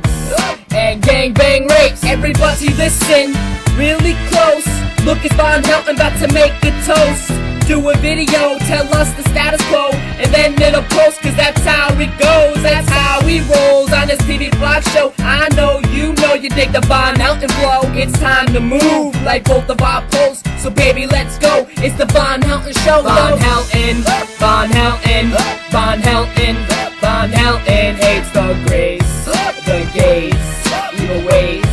and gangbang rapes. Everybody listen really close. Look, it's Von Helton about to make a toast. Do a video, tell us the status quo, and then it'll post, cause that's how it goes. That's how he rolls on his TV blog show. I know you dig the Von Helton flow. It's time to move, like both of our posts. So baby, let's go, it's the Von Helton show. Von Helton, Von Helton, Von Helton, Von Helton hates the grace, the gays, evil ways,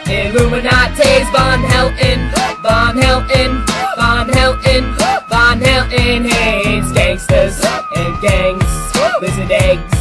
Illuminates. Von Helton, Von Helton, Von Helton, Von Helton hates gangsters and gangs, lizard eggs,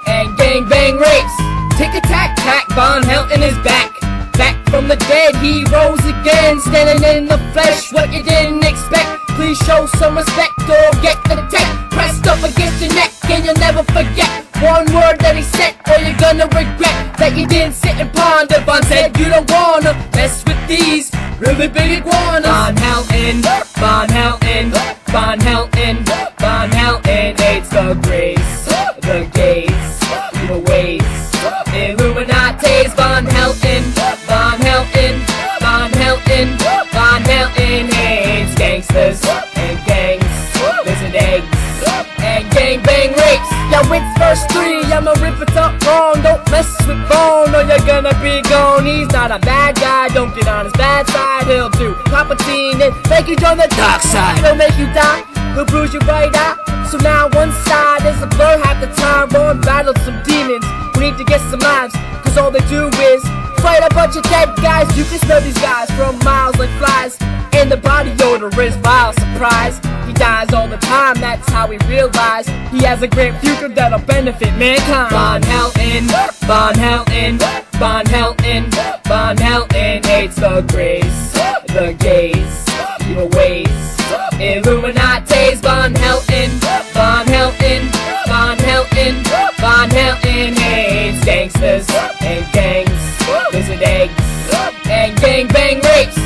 and gang bang rapes. Tick a tack tack, Von Helton is back. Back from the dead, he rose again, standing in the flesh, what you didn't expect. Please show some respect or get attacked. Pressed up against your neck and you'll never forget one word that he said, or you're gonna regret that you didn't sit and ponder. Von said you don't wanna mess with these really big iguanas. Von Helton, Von Helton, Von Helton, Von Helton hates the grace, the gays, evil ways, Illuminates. Von Helton, Von Helton, Von Helton, Von Helton hates gangsters and gangs, lizard eggs, and gang bang rapes. Yo, it's verse 3, I'ma rip it up wrong. Don't mess with Von or you're gonna be gone. He's not a bad guy, don't get on his bad side. He'll do Palpatine and make you join the dark side. He'll make you die, he'll bruise your right eye. So now one side is a blur half the time. Von battled some demons who need to get some lives, cause all they do is fight a bunch of dead guys. You can smell these guys from miles like flies, and the body odor is vile. Surprise, he dies all the time, that's how we realize he has a great future that'll benefit mankind. Von Helton, Von Helton, Von Helton, Von Helton hates the grace, the gays, evil ways, Illuminates. Von Helton, Von Helton, Von Helton, Von Helton hates gangsters and gangs, lizard eggs, and gang bang rapes.